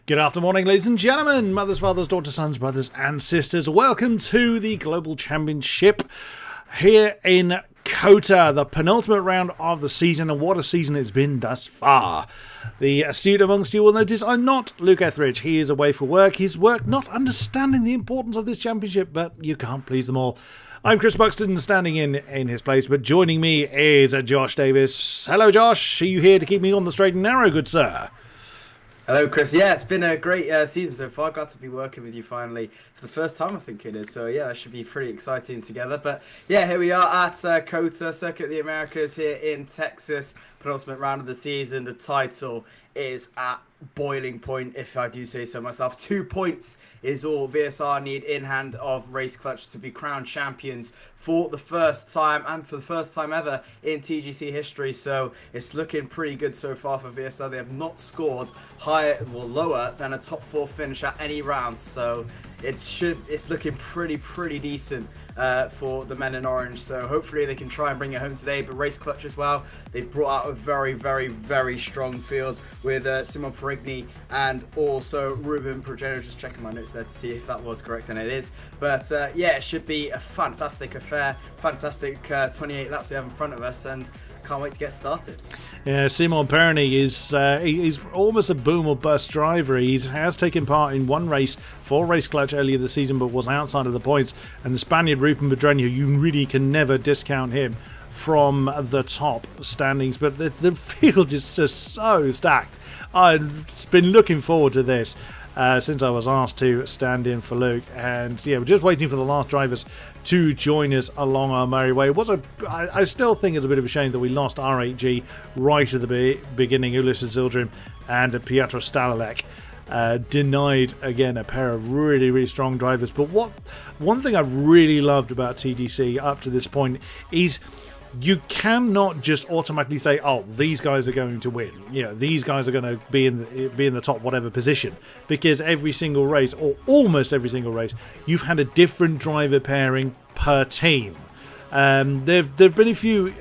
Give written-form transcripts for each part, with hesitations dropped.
Good afternoon, ladies and gentlemen, mothers, fathers, daughters, sons, brothers and sisters. Welcome to the Global Championship here in COTA, the penultimate round of the season, and what a season it's been thus far. The astute amongst you will notice I'm not Luke Etheridge. He is away for work. His work not understanding the importance of this championship, but you can't please them all. I'm Chris Buxton, standing in his place, but joining me is Josh Davis. Hello, Josh. Are you here to keep me on the straight and narrow, good sir? Hello, Chris. Yeah, it's been a great season so far. Glad to be working with you finally for the first time, I think it is. So, yeah, that should be pretty exciting together. But, yeah, here we are at COTA, Circuit of the Americas here in Texas. Penultimate round of the season. The title is at boiling point, if I do say so myself. 2 points is all VSR need in hand of Race Clutch to be crowned champions for the first time and for the first time ever in TGC history. So it's looking pretty good so far for VSR. They have not scored higher or lower than a top 4 finish at any round. So it's looking pretty decent for the men in orange. So hopefully they can try and bring it home today. But Race Clutch as well, they've brought out a very strong field with Simon Perigny and also Ruben Progeno. Just checking my notes there to see if that was correct, and it is. But yeah, it should be a fantastic affair, fantastic 28 laps we have in front of us, and can't wait to get started. Yeah, Simon Perigny is he's almost a boom or bust driver. He has taken part in one race for Race Clutch earlier this season, but was outside of the points. And the Spaniard Ruben Progeno, you really can never discount him from the top standings. But the field is just so stacked. I've been looking forward to this since I was asked to stand in for Luke, and yeah, we're just waiting for the last drivers to join us along our merry way. I still think it's a bit of a shame that we lost R8G right at the beginning. Ulisses Zildjian and Piotr Stalalek denied again a pair of really strong drivers. But one thing I've really loved about TGC up to this point is you cannot just automatically say, oh, these guys are going to win. You know, these guys are going to be in the top whatever position, because every single race, or almost every single race, you've had a different driver pairing per team. There've been a few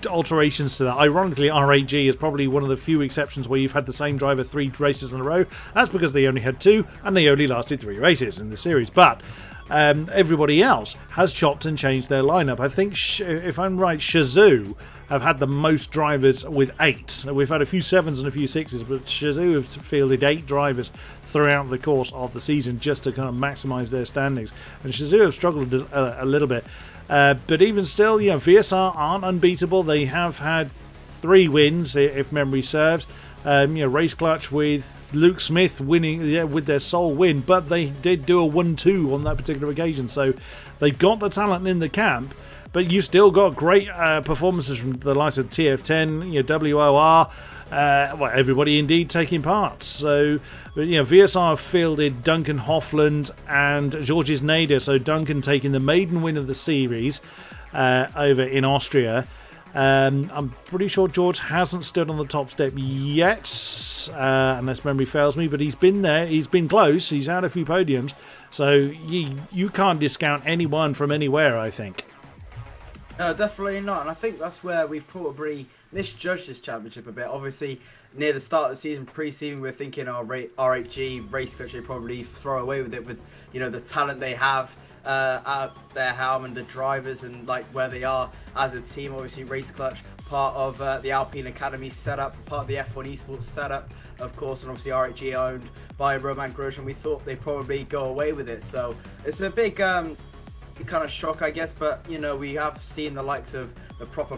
alterations to that. Ironically, R8G is probably one of the few exceptions where you've had the same driver 3 races in a row. That's because they only had 2 and they only lasted 3 races in the series. But everybody else has chopped and changed their lineup. I think, if I'm right, Shazoo have had the most drivers with 8. We've had a few 7s and a few 6s, but Shazoo have fielded 8 drivers throughout the course of the season just to kind of maximise their standings. And Shazoo have struggled a little bit. But even still, you know, VSR aren't unbeatable. They have had 3 wins, if memory serves. Race Clutch with Luke Smith winning with their sole win, but they did do a 1-2 on that particular occasion. So they've got the talent in the camp, but you still got great performances from the likes of TF10, WOR, everybody indeed taking part. So, VSR have fielded Duncan Hoffland and Georges Nader. So Duncan taking the maiden win of the series over in Austria. I'm pretty sure George hasn't stood on the top step yet, unless memory fails me, but he's been there, he's been close, he's had a few podiums, so you can't discount anyone from anywhere, I think. No, definitely not, and I think that's where we've probably misjudged this championship a bit. Obviously, near the start of the season, pre-season, we're thinking R8G, Race Clutch, they probably throw away with it with, the talent they have at their helm and the drivers and like where they are as a team. Obviously, Race Clutch, part of the Alpine Academy setup, part of the F1 Esports setup, of course, and obviously R8G owned by Roman Grosjean. We thought they'd probably go away with it, so it's a big kind of shock, I guess. But we have seen the likes of the proper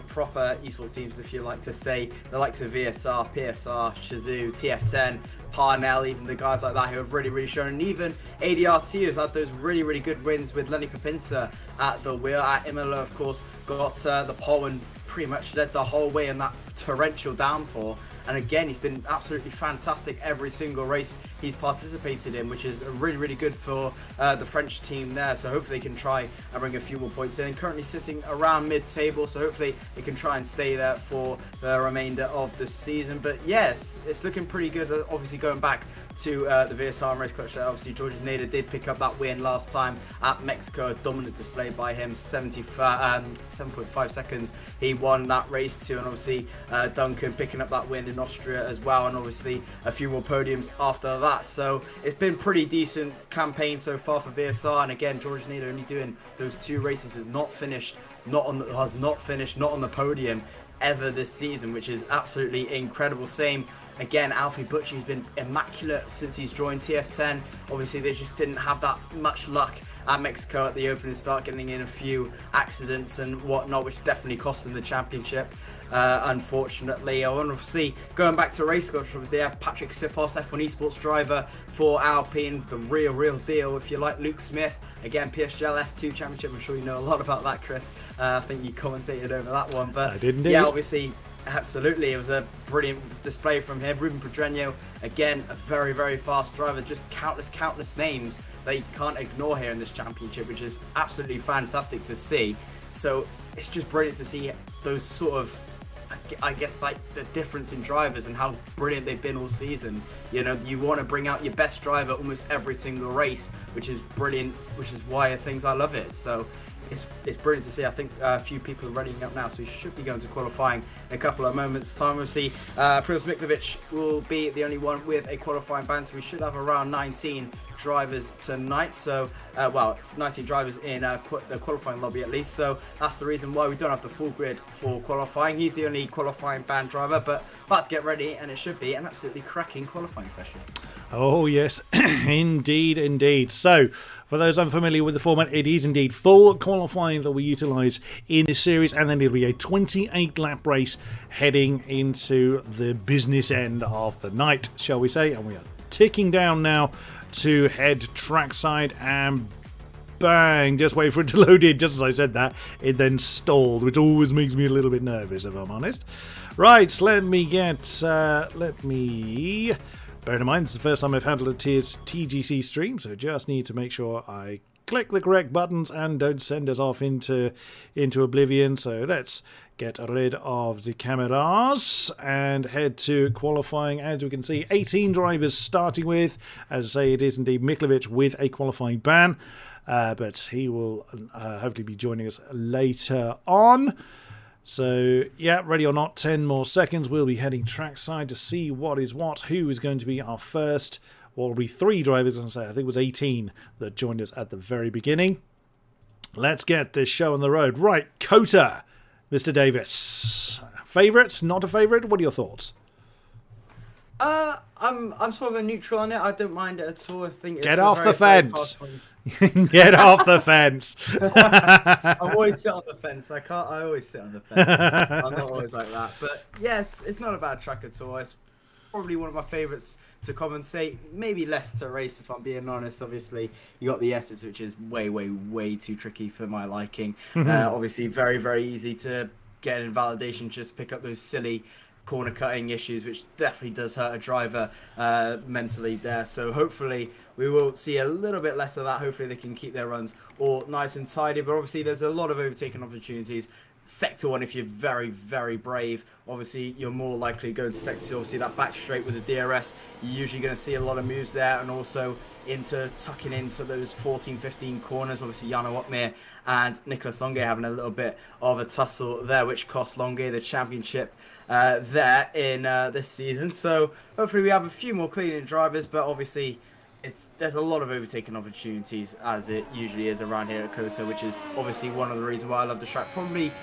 esports teams, if you like to say, the likes of VSR, PSR, Shazoo, TF10, Parnell, even the guys like that who have really shown, and even ADRT has had those really good wins with Lenny Papinta at the wheel. At Imola, of course, got the pole and pretty much led the whole way in that torrential downpour. And again, he's been absolutely fantastic every single race he's participated in, which is really good for the French team there. So hopefully they can try and bring a few more points in. And currently sitting around mid-table, so hopefully they can try and stay there for the remainder of the season. But yes, it's looking pretty good. Obviously going back to the VSR and Race Clutch, obviously Georges Nader did pick up that win last time at Mexico. A dominant display by him, 7.5 seconds he won that race too. And obviously Duncan picking up that win in in Austria as well, and obviously a few more podiums after that. So it's been pretty decent campaign so far for VSR. And again, George Neal only doing those 2 races, has not finished on the podium ever this season, which is absolutely incredible. Same again, Alfie Butcher has been immaculate since he's joined TF10. Obviously, they just didn't have that much luck at Mexico at the opening start, getting in a few accidents and whatnot, which definitely cost them the championship, unfortunately. And obviously, going back to race culture, obviously they have Patrick Sipos, F1 Esports driver for Alpine, the real deal, if you like. Luke Smith, again, PSGL F2 championship. I'm sure you know a lot about that, Chris. I think you commentated over that one. But I did indeed. Yeah, obviously, absolutely, it was a brilliant display from him. Ruben Pedreño, again, a very fast driver. Just countless names that you can't ignore here in this championship, which is absolutely fantastic to see. So it's just brilliant to see those sort of, I guess, like the difference in drivers and how brilliant they've been all season. You know, you want to bring out your best driver almost every single race, which is brilliant, which is why I love it. So it's brilliant to see. I think a few people are running up now, so we should be going to qualifying in a couple of moments' time. We'll see. Primoz Mikljevic will be the only one with a qualifying ban, so we should have around 19 drivers tonight. So, 19 drivers in the qualifying lobby at least. So that's the reason why we don't have the full grid for qualifying. He's the only qualifying ban driver, but let's get ready, and it should be an absolutely cracking qualifying session. Oh yes, indeed. So, for those unfamiliar with the format, it is indeed full qualifying that we utilise in this series, and then it'll be a 28-lap race heading into the business end of the night, shall we say. And we are ticking down now to head trackside, and bang, just wait for it to load in. Just as I said that, it then stalled, which always makes me a little bit nervous, if I'm honest. Right, bear in mind, it's the first time I've handled a TGC stream, so just need to make sure I click the correct buttons and don't send us off into oblivion. So let's get rid of the cameras and head to qualifying. As we can see, 18 drivers starting with. As I say, it is indeed Mikljevic with a qualifying ban, but he will hopefully be joining us later on. So, yeah, ready or not, 10 more seconds. We'll be heading trackside to see what is what, who is going to be our first. Well, it'll be 3 drivers, and I think it was 18 that joined us at the very beginning. Let's get this show on the road. Right, COTA, Mr. Davis. Favourite, not a favourite? What are your thoughts? I'm sort of a neutral on it. I don't mind it at all. I think it's Get off the fence. Get off the fence. I always sit on the fence. I always sit on the fence. I'm not always like that. But yes, it's not a bad track at all. It's probably one of my favourites to commentate. Maybe less to race, if I'm being honest. Obviously, you got the S's, which is way too tricky for my liking. Obviously, very easy to get invalidation. Just pick up those silly corner cutting issues, which definitely does hurt a driver mentally there. So hopefully we will see a little bit less of that. Hopefully they can keep their runs all nice and tidy, but obviously there's a lot of overtaking opportunities. Sector 1, if you're very brave, obviously you're more likely to go into Sector 2. Obviously that back straight with the DRS, you're usually going to see a lot of moves there, and also tucking into those 14-15 corners. Obviously Jarno Opmeer and Nicolas Longuet having a little bit of a tussle there, which cost Longuet the championship there in this season. So hopefully we have a few more cleaning drivers, but obviously there's a lot of overtaking opportunities, as it usually is around here at COTA, which is obviously one of the reasons why I love the track. Probably,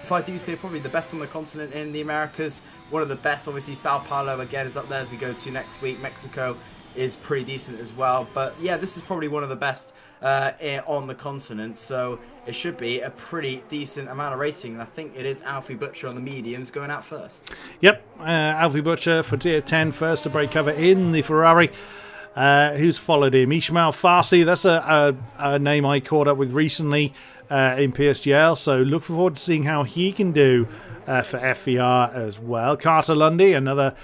if I do say, probably the best on the continent in the Americas. One of the best. Obviously Sao Paulo again is up there as we go to next week. Mexico is pretty decent as well, but yeah, this is probably one of the best on the continent, so it should be a pretty decent amount of racing. And I think it is Alfie Butcher on the mediums going out first. Yep, Alfie Butcher for TF10, first to break cover in the Ferrari. Who's followed him? Ismail Farsi, that's a name I caught up with recently in PSGL, so look forward to seeing how he can do for FVR as well. Carter Lundy, another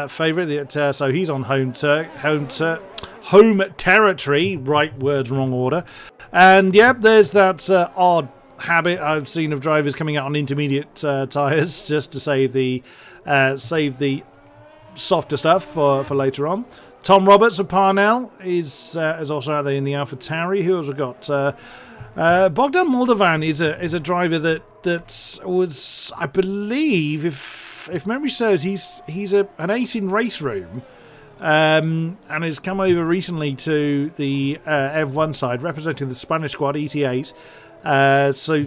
favourite, so he's on home territory, right words, wrong order. And yep, there's that odd habit I've seen of drivers coming out on intermediate tyres just to save the softer stuff for later on. Tom Roberts of Parnell is also out there in the AlphaTauri. Who else we got? Bogdan Moldovan is a driver that was, I believe, if if memory serves, he's an ace in Race Room, and has come over recently to the F1 side, representing the Spanish squad ET8. So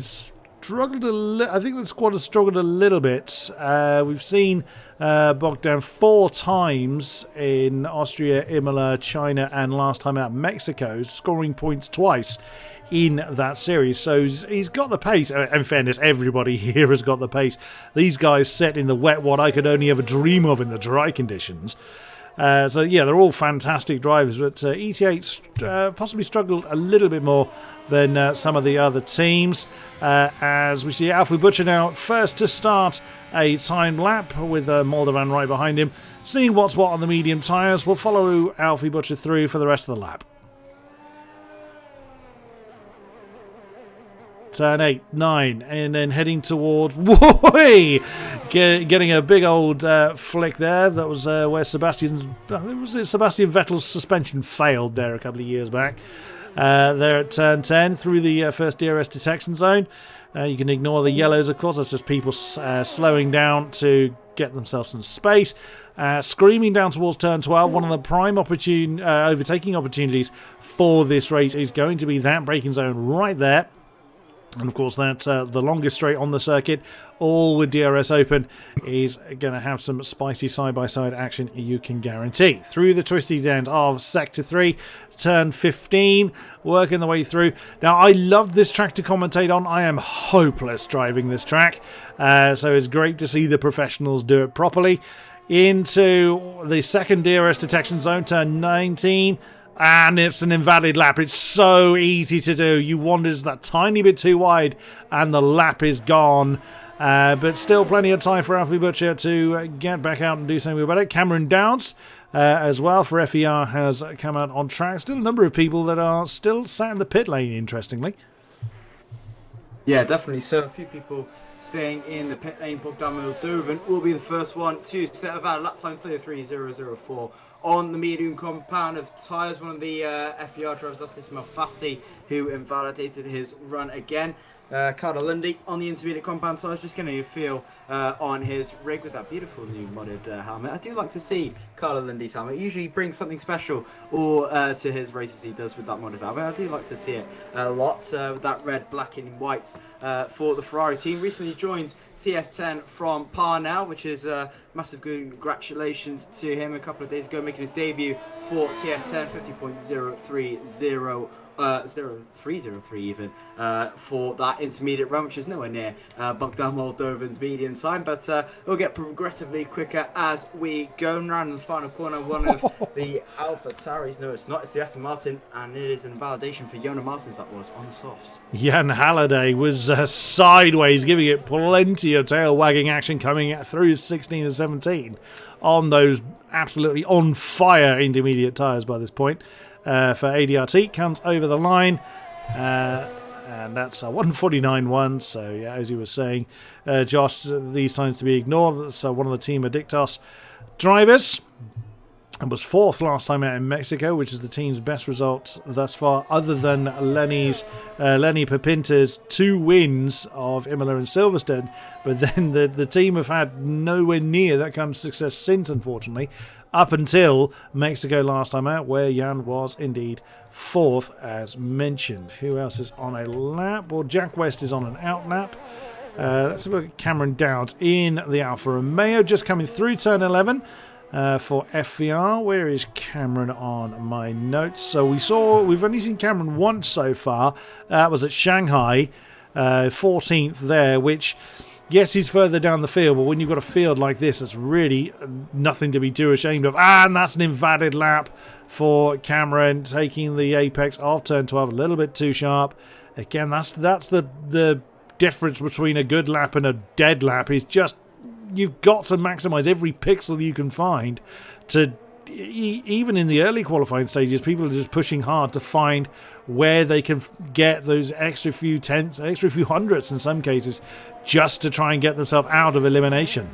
struggled I think the squad has struggled a little bit. We've seen Bogdan 4 times in Austria, Imola, China, and last time out Mexico, scoring points twice in that series. So he's got the pace. In fairness, everybody here has got the pace. These guys set in the wet what I could only ever dream of in the dry conditions. So yeah, they're all fantastic drivers, but ET8 possibly struggled a little bit more than some of the other teams. As we see Alfie Butcher now first to start a timed lap with Moldovan right behind him. Seeing what's what on the medium tyres, we'll follow Alfie Butcher through for the rest of the lap. Turn 8, 9, and then heading towards... Whoa! Getting a big old flick there. That was where Sebastian Vettel's suspension failed there a couple of years back. There at turn 10, through the first DRS detection zone. You can ignore the yellows, of course. That's just people slowing down to get themselves some space. Screaming down towards turn 12, one of the prime overtaking opportunities for this race is going to be that braking zone right there. And of course, that's the longest straight on the circuit, all with DRS open, is going to have some spicy side-by-side action, you can guarantee. Through the twisty end of Sector 3, turn 15, working the way through. Now, I love this track to commentate on. I am hopeless driving this track, so it's great to see the professionals do it properly. Into the second DRS detection zone, turn 19. And it's an invalid lap. It's so easy to do. You wander just that tiny bit too wide and the lap is gone. But still plenty of time for Alfie Butcher to get back out and do something about it. Cameron Downs as well for FER has come out on track. Still a number of people that are still sat in the pit lane, interestingly. Yeah, definitely. So a few people staying in the pit lane. Bogdan Moldovan will be the first one to set a valid lap time 33.004 on the medium compound of tyres. One of the FER drivers, that's Ismail Fassi, who invalidated his run again. Carter Lundy on the intermediate compound tyres, just getting a feel on his rig with that beautiful new modded helmet. I do like to see Carter Lundy's helmet. It usually brings something special to his races he does with that modded helmet. I do like to see it a lot with that red, black and white for the Ferrari team. Recently joined TF10 from Parnell, which is massive congratulations to him a couple of days ago, making his debut for TF10, 50.030. 0303 even for that intermediate run, which is nowhere near Bogdan Moldovan's median time, but it'll get progressively quicker as we go. Around the final corner, one of the Alpha Tauris, no it's not, it's the Aston Martin, and it is invalidation for Jona Martins that was on the softs. Jan Halliday was sideways, giving it plenty of tail wagging action coming through 16 and 17 on those absolutely on fire intermediate tyres by this point. For ADRT comes over the line, and that's a 149.1. So yeah, as you were saying, Josh, these signs to be ignored. So one of the Team Addictos drivers, and was 4th last time out in Mexico, which is the team's best result thus far, other than Lenny Pepinta's 2 wins of Imola and Silverstone. But then the team have had nowhere near that kind of success since, unfortunately, up until Mexico last time out, where Jan was indeed 4th, as mentioned. Who else is on a lap? Well, Jack West is on an out lap. Let's have a look at Cameron Downs in the Alfa Romeo, just coming through turn 11 for FVR. Where is Cameron on my notes? So we've only seen Cameron once so far. That was at Shanghai, 14th there, which... Yes, he's further down the field, but when you've got a field like this, it's really nothing to be too ashamed of. And that's an invalid lap for Cameron, taking the apex of turn 12 a little bit too sharp. Again, that's the difference between a good lap and a dead lap, is just you've got to maximise every pixel you can find to... Even in the early qualifying stages, people are just pushing hard to find where they can get those extra few tenths, extra few hundredths in some cases, just to try and get themselves out of elimination.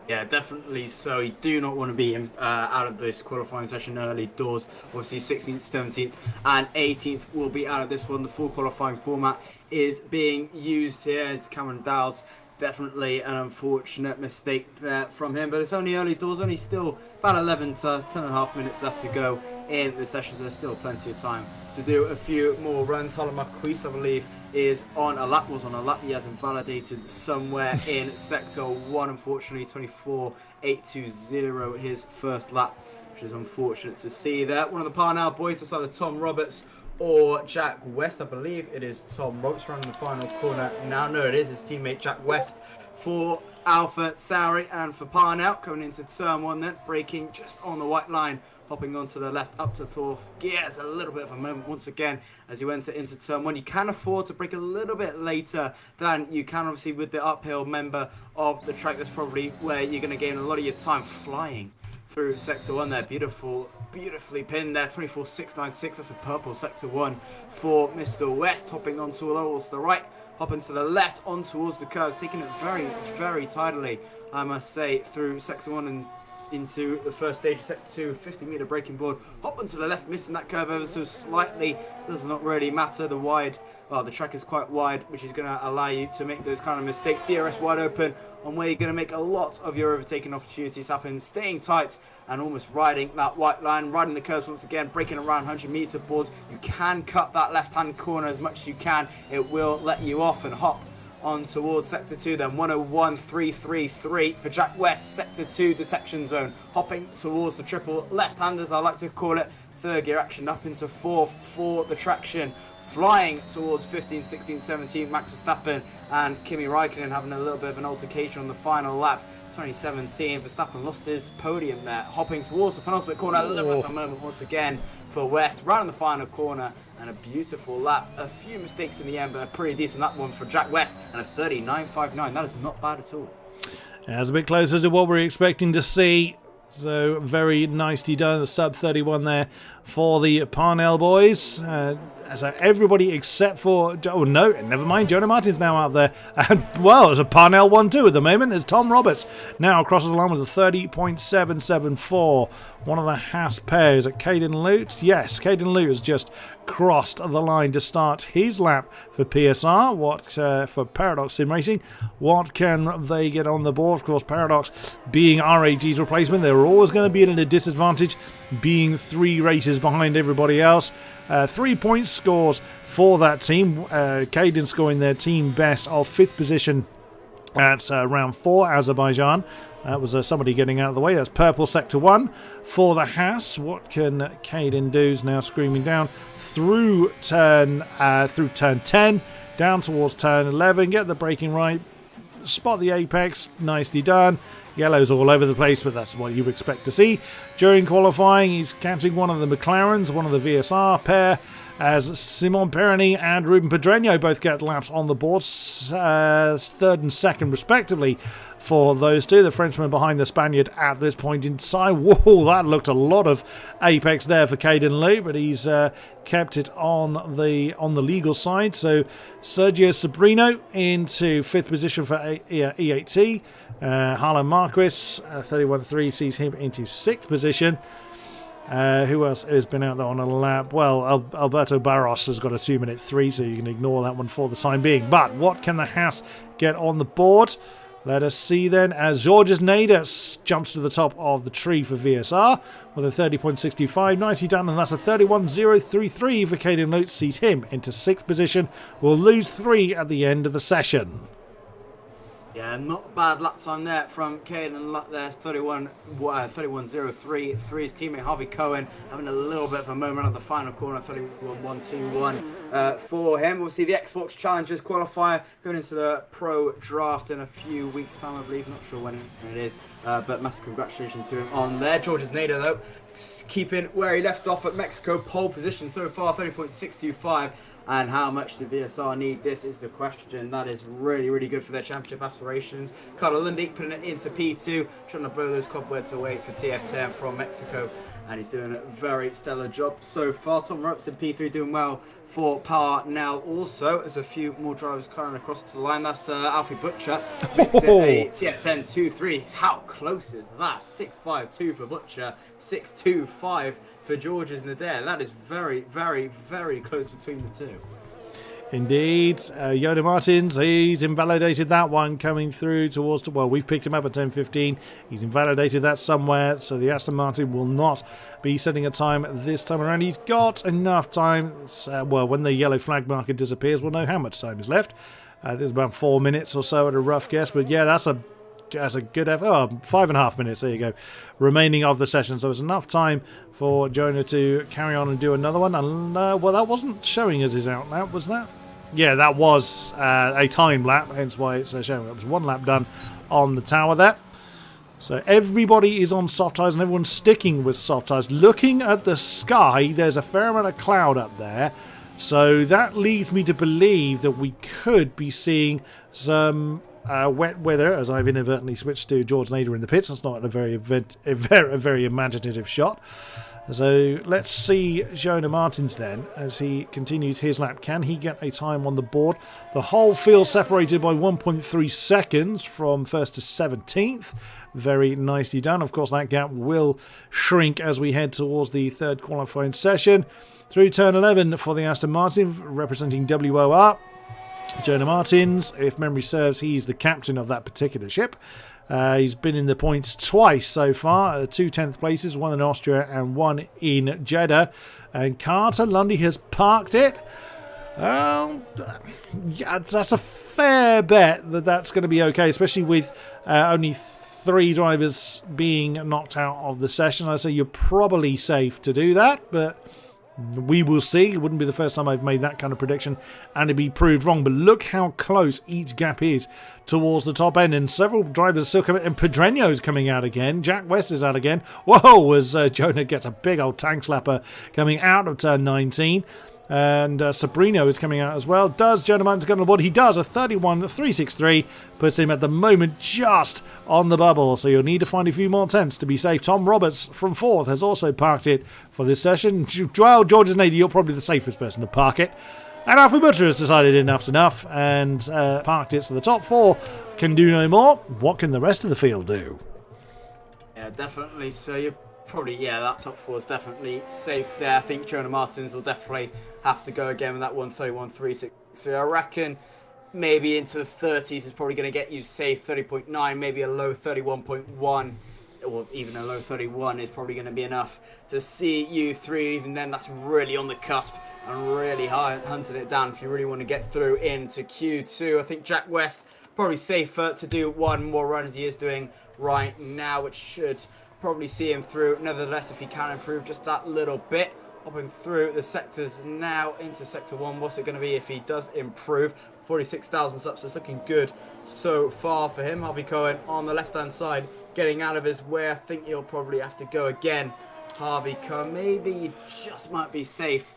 Yeah, definitely. So you do not want to be out of this qualifying session early doors. Obviously 16th, 17th and 18th will be out of this one. The full qualifying format is being used here. It's Cameron Downs Definitely an unfortunate mistake there from him, but it's only early doors, only still about 11 to 10.5 minutes left to go in the session, so there's still plenty of time to do a few more runs. Harlan Marquis, I believe, was on a lap. He has invalidated somewhere in Sector 1, unfortunately, 24.820 his first lap, which is unfortunate to see there. One of the Parnell boys, that's either Tom Roberts or Jack West. I believe it is Tom Roberts running the final corner now. No, it is his teammate Jack West for Alpha Tauri, and for Parnell coming into turn 1 then, braking just on the white line, hopping onto the left up to fourth gear. It's a little bit of a moment once again as you enter into turn 1. You can afford to brake a little bit later than you can obviously with the uphill member of the track. That's probably where you're going to gain a lot of your time flying through Sector 1 there. Beautifully pinned there, 24.696. That's a purple Sector 1 for Mr. West, hopping on towards the right, hopping to the left, on towards the curves, taking it very, very tidily, I must say, through Sector 1 and into the first stage of Sector 2, 50-meter braking board, hop onto the left, missing that curve ever so slightly. Does not really matter. The track is quite wide, which is going to allow you to make those kind of mistakes. DRS wide open on where you're going to make a lot of your overtaking opportunities happen, staying tight and almost riding that white line, riding the curves once again, braking around 100-meter boards. You can cut that left-hand corner as much as you can. It will let you off and hop on towards Sector 2 then. 101.333 for Jack West, Sector 2 detection zone, hopping towards the triple left-handers, I like to call it. Third gear action up into fourth for the traction, flying towards 15, 16, 17, Max Verstappen and Kimi Raikkonen having a little bit of an altercation on the final lap. 2017, Verstappen lost his podium there, hopping towards the penultimate corner. A little bit of a moment once again for West, right on the final corner, and a beautiful lap. A few mistakes in the end, but a pretty decent lap one for Jack West, and a 39.59. That is not bad at all. That's a bit closer to what we're expecting to see. So very nicely done, a sub 31 there for the Parnell boys. So everybody except for, oh no, never mind, Jonah Martin's now out there. And well, there's a Parnell 1-2 at the moment. There's Tom Roberts now crosses the line with a 30.774. One of the Haas pairs at Caden Lute. Yes, Caden Lute has just crossed the line to start his lap for PSR. What for Paradox Sim Racing? What can they get on the board? Of course, Paradox being RAG's replacement, they're always going to be at a disadvantage, being 3 races behind everybody else. 3 point scores for that team. Caden scoring their team best of 5th position at round 4, Azerbaijan. That was somebody getting out of the way. That's purple Sector 1 for the Haas. What can Caden do? Now screaming down through turn 10, down towards turn 11. Get the braking right. Spot the apex. Nicely done. Yellow's all over the place, but that's what you would expect to see. During qualifying, he's catching one of the McLarens, one of the VSR pair, as Simon Perroni and Ruben Pedreño both get laps on the board, 3rd and 2nd respectively for those two. The Frenchman behind the Spaniard at this point in time. Whoa, that looked a lot of apex there for Caden Lute, but he's kept it on the legal side. So Sergio Sobrino into 5th position for E8T. Harlan Marquis, 31.3, sees him into 6th position. Who else has been out there on a lap? Well, Alberto Barros has got a 2-minute 3, so you can ignore that one for the time being. But what can the Haas get on the board? Let us see then, as Georges Nadas jumps to the top of the tree for VSR with a 30.65, nicely done, and that's a 31.033 for Caden Lute, sees him into 6th position. We'll lose 3 at the end of the session. Yeah, not bad lap time there from Caden Lute there, 31.033. His teammate Harvey Cohen having a little bit of a moment at the final corner, 31.121 for him. We'll see the Xbox Challengers qualifier going into the Pro Draft in a few weeks' time, I believe. Not sure when it is, but massive congratulations to him on there. Georges Nader, though, keeping where he left off at Mexico, pole position so far, 30.625. And how much do VSR need? This is the question. That is really, really good for their championship aspirations. Carlo Lundy putting it into P2, trying to blow those cobwebs away for TF10 from Mexico. And he's doing a very stellar job so far. Tom Roberts in P3 doing well for Parnell also, as a few more drivers coming across to the line. That's Alfie Butcher. Makes it a TF10 2-3. How close is that? 6.52 for Butcher, 6.25 for Georges Nader. That is very, very, very close between the two. Indeed, Yoda Martins, he's invalidated that one coming through towards... Well, we've picked him up at 10:15. He's invalidated that somewhere, so the Aston Martin will not be setting a time this time around. He's got enough time. Well, when the yellow flag marker disappears, we'll know how much time is left. There's about 4 minutes or so at a rough guess, but yeah, that's a good effort. Oh, 5.5 minutes, there you go, remaining of the session. So it's enough time for Jonah to carry on and do another one. And, well, that wasn't showing as his out lap, was that? Yeah, that was a time lap, hence why it's showing. It was 1 lap done on the tower there. So everybody is on soft tyres and everyone's sticking with soft tyres. Looking at the sky, there's a fair amount of cloud up there. So that leads me to believe that we could be seeing some wet weather, as I've inadvertently switched to George Nader in the pits. That's not a very imaginative shot. So let's see Jonah Martins then as he continues his lap. Can he get a time on the board? The whole field separated by 1.3 seconds from 1st to 17th. Very nicely done. Of course, that gap will shrink as we head towards the third qualifying session. Through turn 11 for the Aston Martin, representing WOR. Jonah Martins, if memory serves, he's the captain of that particular ship. He's been in the points twice so far, 2 10th places, 1 in Austria and 1 in Jeddah. And Carter Lundy has parked it. Yeah, that's a fair bet that that's going to be okay, especially with only 3 drivers being knocked out of the session. I say you're probably safe to do that, but we will see. It wouldn't be the first time I've made that kind of prediction and it'd be proved wrong. But look how close each gap is towards the top end. And several drivers still coming. And Pedreño's coming out again. Jack West is out again. Whoa, as Jonah gets a big old tank slapper coming out of turn 19. And Sabrino is coming out as well. Does Jonah Martins get on the board? He does. A 31.363 puts him at the moment just on the bubble. So you'll need to find a few more tenths to be safe. Tom Roberts from 4th has also parked it for this session. Well, George Nader, you're probably the safest person to park it. And Alfie Butcher has decided enough's enough and parked it. So the top 4 can do no more. What can the rest of the field do? Yeah, definitely. So you're probably, that top 4 is definitely safe there. I think Jonah Martins will definitely have to go again with that 131.36. So I reckon maybe into the 30s is probably going to get you safe. 30.9, maybe a low 31.1, or even a low 31 is probably going to be enough to see you through. Even then, that's really on the cusp and really hunting it down if you really want to get through into Q2. I think Jack West probably safer to do 1 more run as he is doing right now, which should probably see him through. Nevertheless, if he can improve just that little bit, hopping through the sectors now into sector 1. What's it going to be if he does improve? 46,000 subs, it's looking good so far for him. Harvey Cohen on the left hand side getting out of his way. I think he'll probably have to go again. Harvey Cohen, maybe he just might be safe.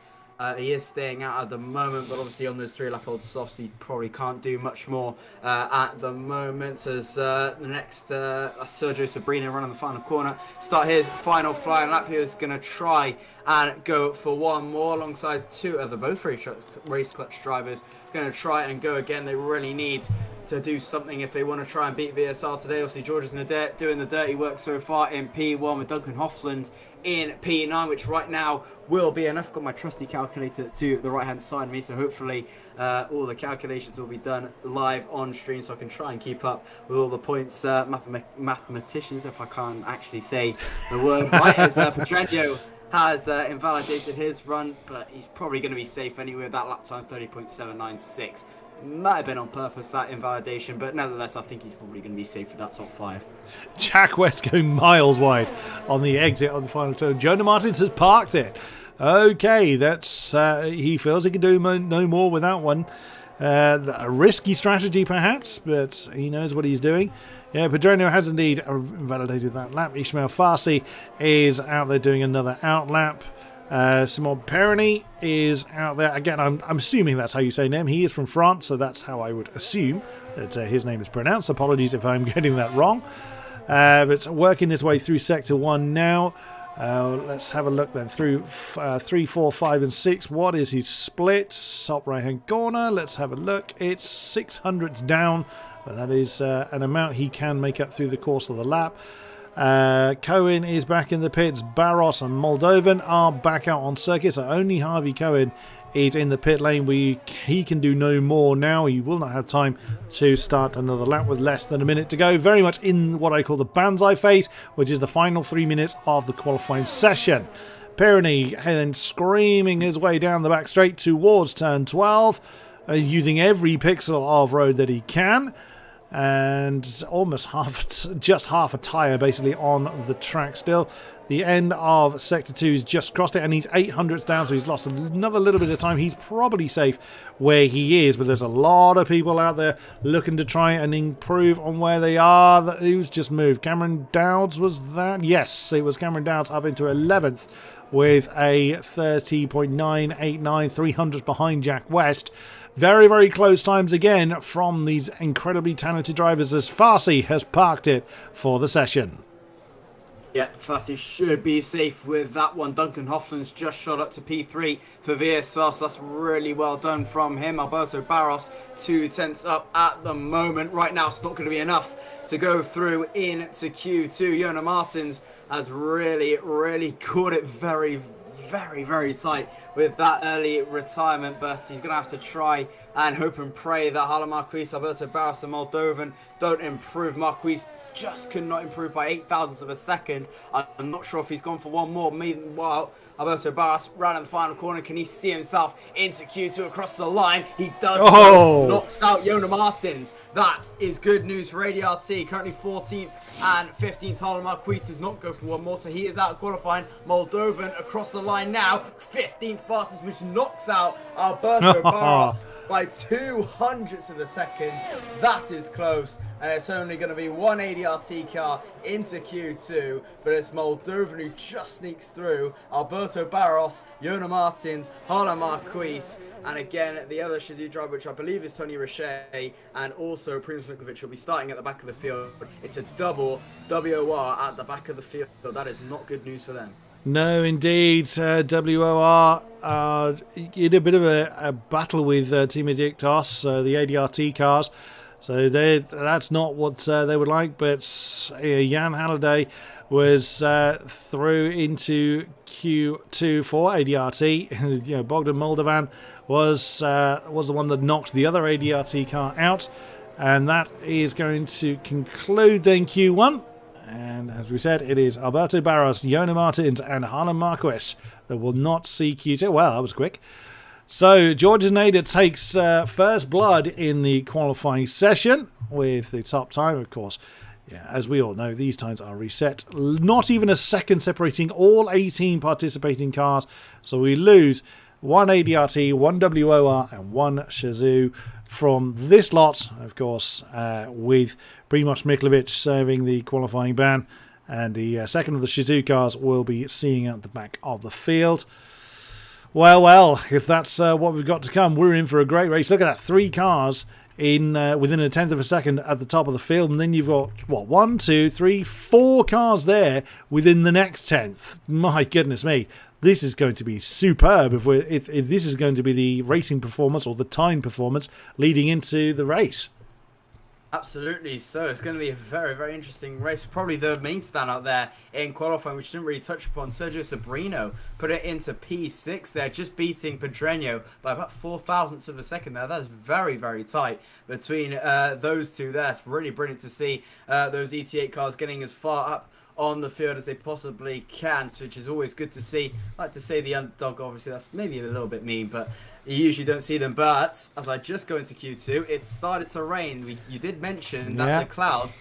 He is staying out at the moment, but obviously on those 3 lap old softs he probably can't do much more at the moment. As the next Sergio Sabrino running the final corner, start his final flying lap. He is going to try and go for 1 more alongside 2 other both race clutch drivers. Going to try and go again. They really need to do something if they want to try and beat VSR today. Obviously George is doing the dirty work so far in P1 with Duncan Hoffland in P9, which right now will be enough. Got my trusty calculator to the right hand side of me, so hopefully all the calculations will be done live on stream so I can try and keep up with all the points. Mathematicians, if I can't actually say the word right, as Pedreño has invalidated his run, but he's probably going to be safe anyway with that lap time 30.796. Might have been on purpose, that invalidation, but nevertheless I think he's probably going to be safe for that top 5. Jack West going miles wide on the exit on the final turn. Jonah Martins has parked it. Okay, that's he feels he can do no more with that one. A risky strategy perhaps, but he knows what he's doing. Yeah, Pedreño has indeed invalidated that lap. Ismail Farsi is out there doing another out lap. Simon Perroni is out there. Again, I'm assuming that's how you say name. He is from France, so that's how I would assume that his name is pronounced. Apologies if I'm getting that wrong. But working his way through Sector 1 now. Let's have a look then through 3, 4, 5 and 6. What is his split? Top right hand corner. Let's have a look. It's 600s down, but that is an amount he can make up through the course of the lap. Cohen is back in the pits. Barros and Moldovan are back out on circuit, so only Harvey Cohen is in the pit lane. He can do no more now. He will not have time to start another lap with less than a minute to go. Very much in what I call the Banzai phase, which is the final 3 minutes of the qualifying session. Pironi then screaming his way down the back straight towards turn 12, using every pixel of road that he can. And almost just half a tyre basically on the track still. The end of Sector 2 is just crossed it, and he's 800ths down, so he's lost another little bit of time. He's probably safe where he is, but there's a lot of people out there looking to try and improve on where they are. Who's just moved? Cameron Dowds, was that? Yes, it was Cameron Dowds up into 11th with a 30.989, 300s behind Jack West. Very, very close times again from these incredibly talented drivers as Farsi has parked it for the session. Yeah, Fassi should be safe with that one. Duncan Hoffman's just shot up to P3 for VSR, so that's really well done from him. Alberto Barros 2 tenths up at the moment. Right now it's not going to be enough to go through into Q2. Jona Martins has really caught it very tight with that early retirement, but he's going to have to try and hope and pray that Hala Marquis, Alberto Barros and Moldovan don't improve. Marquis just could not improve by 8,000ths of a second. I'm not sure if he's gone for one more. Meanwhile, Alberto Barros round in the final corner. Can he see himself into Q2 across the line? He does. Oh! Knocks out Jona Martins. That is good news for ADRT. Currently 14th and 15th. Hala Marquis does not go for one more, so he is out qualifying. Moldovan across the line now. 15th fastest, which knocks out Alberto Barros by 200ths of a second. That is close, and it's only going to be one ADRT car into Q2, but it's Moldovan who just sneaks through. Alberto Barros, Jona Martins, Hala Marquis, and again the other Shizou driver, which I believe is Tony Richet, and also Primož Mikljević will be starting at the back of the field. It's a double WOR at the back of the field. That is not good news for them. No, indeed. WOR in a bit of a battle with Team Edictos, the ADRT cars. So that's not what they would like, but Jan Halliday was through into Q2 for ADRT. Bogdan Moldovan was the one that knocked the other ADRT car out, and that is going to conclude then Q1. And as we said, it is Alberto Barros, Jona Martins and Hala Marquis that will not see Q2. Well, that was quick. So George Nader takes first blood in the qualifying session with the top time, of course. Yeah, as we all know, these times are reset. Not even a second separating all 18 participating cars. So we lose one ADRT, one WOR and one Shizou from this lot, of course, with Primož Mikljević serving the qualifying ban, and the second of the Shizou cars will be seeing out the back of the field. Well, if that's what we've got to come, we're in for a great race. Look at that, 3 cars in within a tenth of a second at the top of the field, and then you've got, 1, 2, 3, 4 cars there within the next tenth. My goodness me. This is going to be superb if this is going to be the racing performance or the time performance leading into the race. Absolutely. So it's going to be a very interesting race. Probably the main standout there in qualifying, which didn't really touch upon, Sergio Sobrino put it into P6 there, just beating Pedreño by about 4,000ths of a second there. That's very tight between those two there. It's really brilliant to see those ET8 cars getting as far up on the field as they possibly can, which is always good to see. I like to say the underdog, obviously that's maybe a little bit mean, but you usually don't see them. But as I just go into Q2, it started to rain. You did mention that the clouds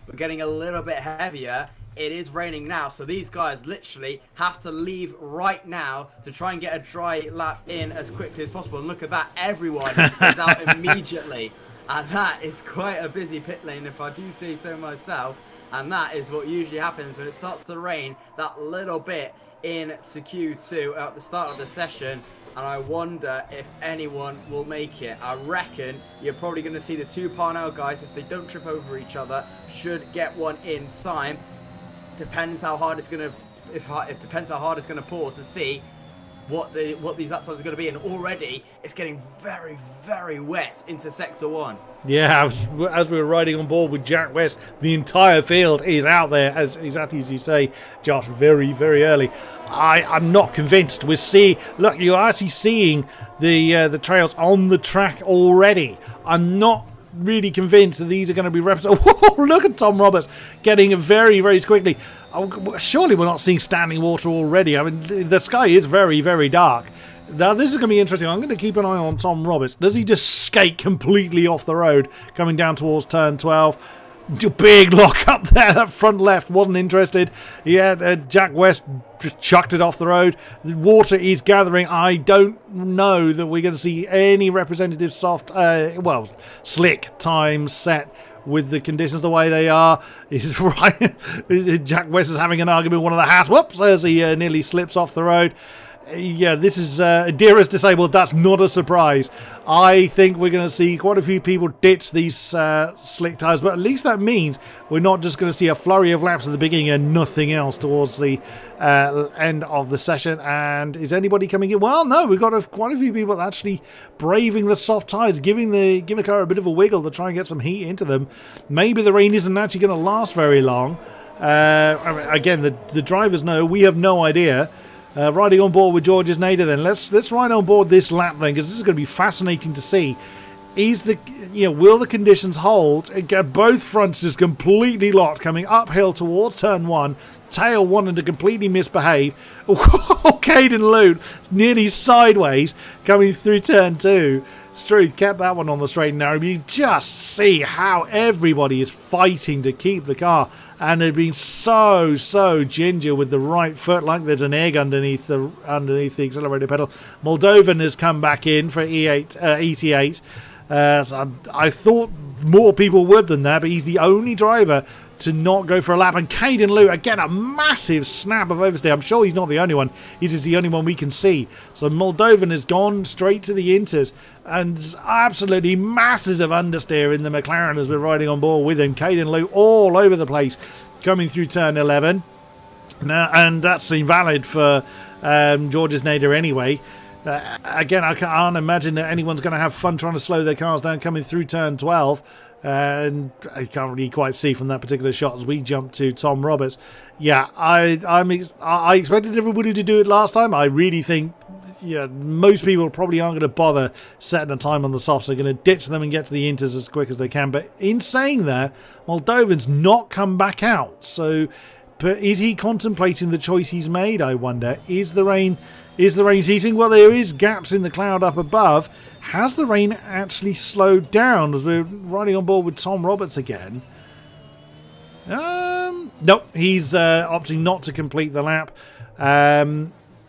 were getting a little bit heavier. It is raining now, so these guys literally have to leave right now to try and get a dry lap in as quickly as possible. And look at that, everyone is out immediately, and that is quite a busy pit lane if I do say so myself. And that is what usually happens when it starts to rain that little bit into Q2 at the start of the session. And I wonder if anyone will make it. I reckon you're probably going to see the 2 Parnell guys, if they don't trip over each other, should get one in time. Depends how hard it's going to, it depends how hard it's going to pour to see what these lap times are going to be, and already it's getting very, very wet into Sector 1. Yeah, as we were riding on board with Jack West, the entire field is out there, as exactly as you say, Josh, very, very early. I'm not convinced. Look, you're actually seeing the trails on the track already. I'm not really convinced that these are going to be reps. Oh, look at Tom Roberts getting very, very quickly. Oh, surely we're not seeing standing water already. I mean, the sky is very, very dark. Now, this is going to be interesting. I'm going to keep an eye on Tom Roberts. Does he just skate completely off the road, coming down towards turn 12? Big lock up there. That front left wasn't interested. Yeah, Jack West just chucked it off the road. The water is gathering. I don't know that we're going to see any representative slick times set with the conditions the way they are. He's right. Jack West is having an argument with one of the Haas. Whoops, as he nearly slips off the road. Yeah, this is Adira's disabled. That's not a surprise. I think we're going to see quite a few people ditch these slick tyres, but at least that means we're not just going to see a flurry of laps at the beginning and nothing else towards the end of the session. And is anybody coming in? Well, no, we've got quite a few people actually braving the soft tyres, giving the car a bit of a wiggle to try and get some heat into them. Maybe the rain isn't actually going to last very long. Again, the drivers know. We have no idea. Riding on board with Georges Nader then. Let's ride on board this lap then, because this is going to be fascinating to see. Will the conditions hold? Both fronts just completely locked, coming uphill towards turn 1. Tail wanting to completely misbehave. Caden Lute nearly sideways coming through turn 2. Struth kept that one on the straight and narrow. You just see how everybody is fighting to keep the car, and they've been so ginger with the right foot, like there's an egg underneath the accelerator pedal. Moldovan has come back in for ET8. So I thought more people would than that, but he's the only driver to not go for a lap. And Caden Lute, again, a massive snap of oversteer. I'm sure he's not the only one. He's just the only one we can see. So Moldovan has gone straight to the inters, and absolutely masses of understeer in the McLaren as we're riding on board with him. Caden Lute all over the place coming through turn 11. Now, and that's invalid for Georges Nader anyway. Again, I can't imagine that anyone's going to have fun trying to slow their cars down coming through turn 12. And I can't really quite see from that particular shot as we jump to Tom Roberts. Yeah, I expected everybody to do it last time. I really think most people probably aren't going to bother setting a time on the softs. They're going to ditch them and get to the inters as quick as they can. But in saying that, Moldovan's not come back out. So, but is he contemplating the choice he's made, I wonder? Is the rain ceasing? Well, there is gaps in the cloud up above. Has the rain actually slowed down as we're riding on board with Tom Roberts again? Nope, he's opting not to complete the lap.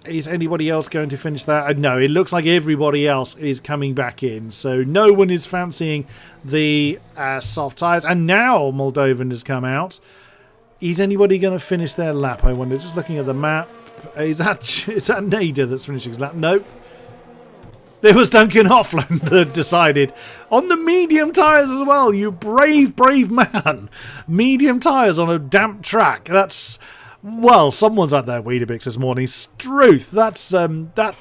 Is anybody else going to finish that? No, it looks like everybody else is coming back in. So no one is fancying the soft tyres. And now Moldovan has come out. Is anybody going to finish their lap, I wonder? Just looking at the map. Is that Nader that's finishing his lap? Nope. There was Duncan Hoffland that decided on the medium tyres as well. You brave man. Medium tyres on a damp track. That's, well, someone's at that Weetabix this morning. Struth. That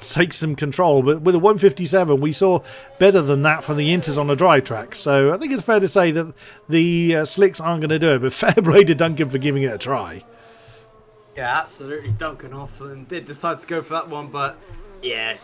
takes some control. But with a 157, we saw better than that from the inters on a dry track. So I think it's fair to say that the slicks aren't going to do it. But fair play to Duncan for giving it a try. Yeah, absolutely. Duncan Hoffland did decide to go for that one, but yeah,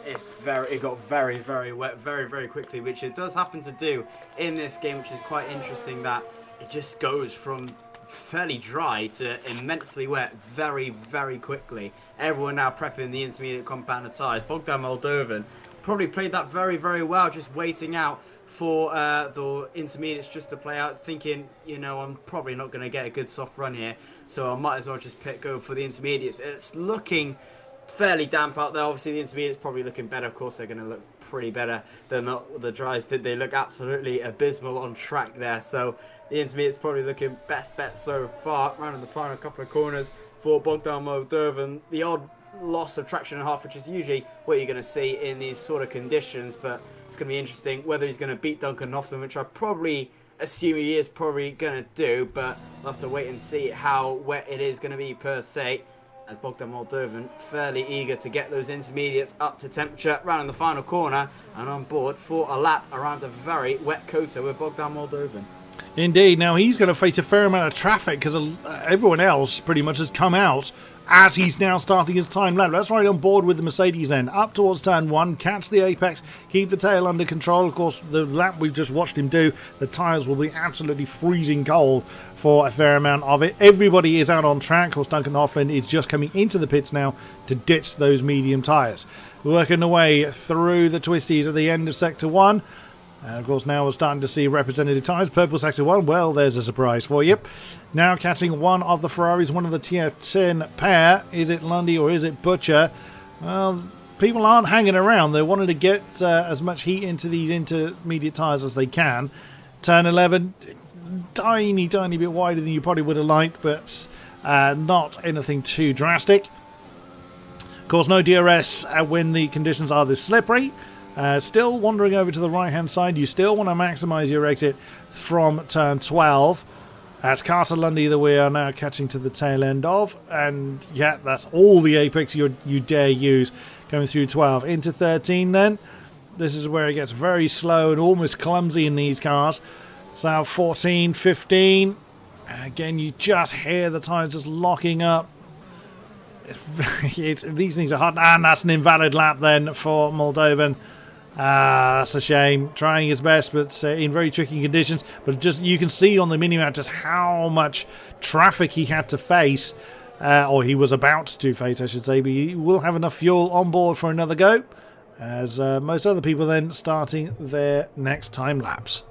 it got very, very wet very, very quickly, which it does happen to do in this game, which is quite interesting that it just goes from fairly dry to immensely wet very, very quickly. Everyone now prepping the intermediate compounder tyres. Bogdan Moldovan probably played that very, very well, just waiting out for the intermediates just to play out, thinking, I'm probably not going to get a good soft run here, so I might as well just go for the intermediates. It's looking fairly damp out there. Obviously, the intermediates probably looking better. Of course, they're going to look pretty better than the dries did. They look absolutely abysmal on track there. So the intermediates probably looking best bet so far. Around the final couple of corners for Bogdan Moldovan. The odd loss of traction and a half, which is usually what you're going to see in these sort of conditions. But it's going to be interesting whether he's going to beat Duncan Hoffman, which I probably assume he is probably going to do. But we'll have to wait and see how wet it is going to be per se. as Bogdan Moldovan fairly eager to get those intermediates up to temperature around in the final corner and on board for a lap around a very wet COTA with Bogdan Moldovan. Indeed. Now he's going to face a fair amount of traffic because everyone else pretty much has come out as he's now starting his time lap. Let's ride on board with the Mercedes then. Up towards turn 1, catch the apex, keep the tail under control. Of course, the lap we've just watched him do, the tyres will be absolutely freezing cold for a fair amount of it. Everybody is out on track. Of course, Duncan Hoffman is just coming into the pits now to ditch those medium tyres. Working the way through the twisties at the end of Sector 1. And of course now we're starting to see representative tyres. Purple Sector 1, well, there's a surprise for you. Now catching one of the Ferraris, one of the Tier 10 pair. Is it Lundy or is it Butcher? Well, people aren't hanging around. They're wanting to get as much heat into these intermediate tyres as they can. Turn 11, tiny bit wider than you probably would have liked, but not anything too drastic. Of course, no DRS when the conditions are this slippery. Still wandering over to the right hand side. You still want to maximise your exit from turn 12. That's Carter Lundy that we are now catching to the tail end of. And yeah, that's all the apex you dare use going through 12. Into 13 then. This is where it gets very slow and almost clumsy in these cars. So 14, 15. Again, you just hear the tyres just locking up. These things are hard. And that's an invalid lap then for Moldovan. That's a shame. Trying his best, but in very tricky conditions. But just you can see on the minimap just how much traffic he had to face, or he was about to face, I should say. But he will have enough fuel on board for another go, as most other people then starting their next time lapse.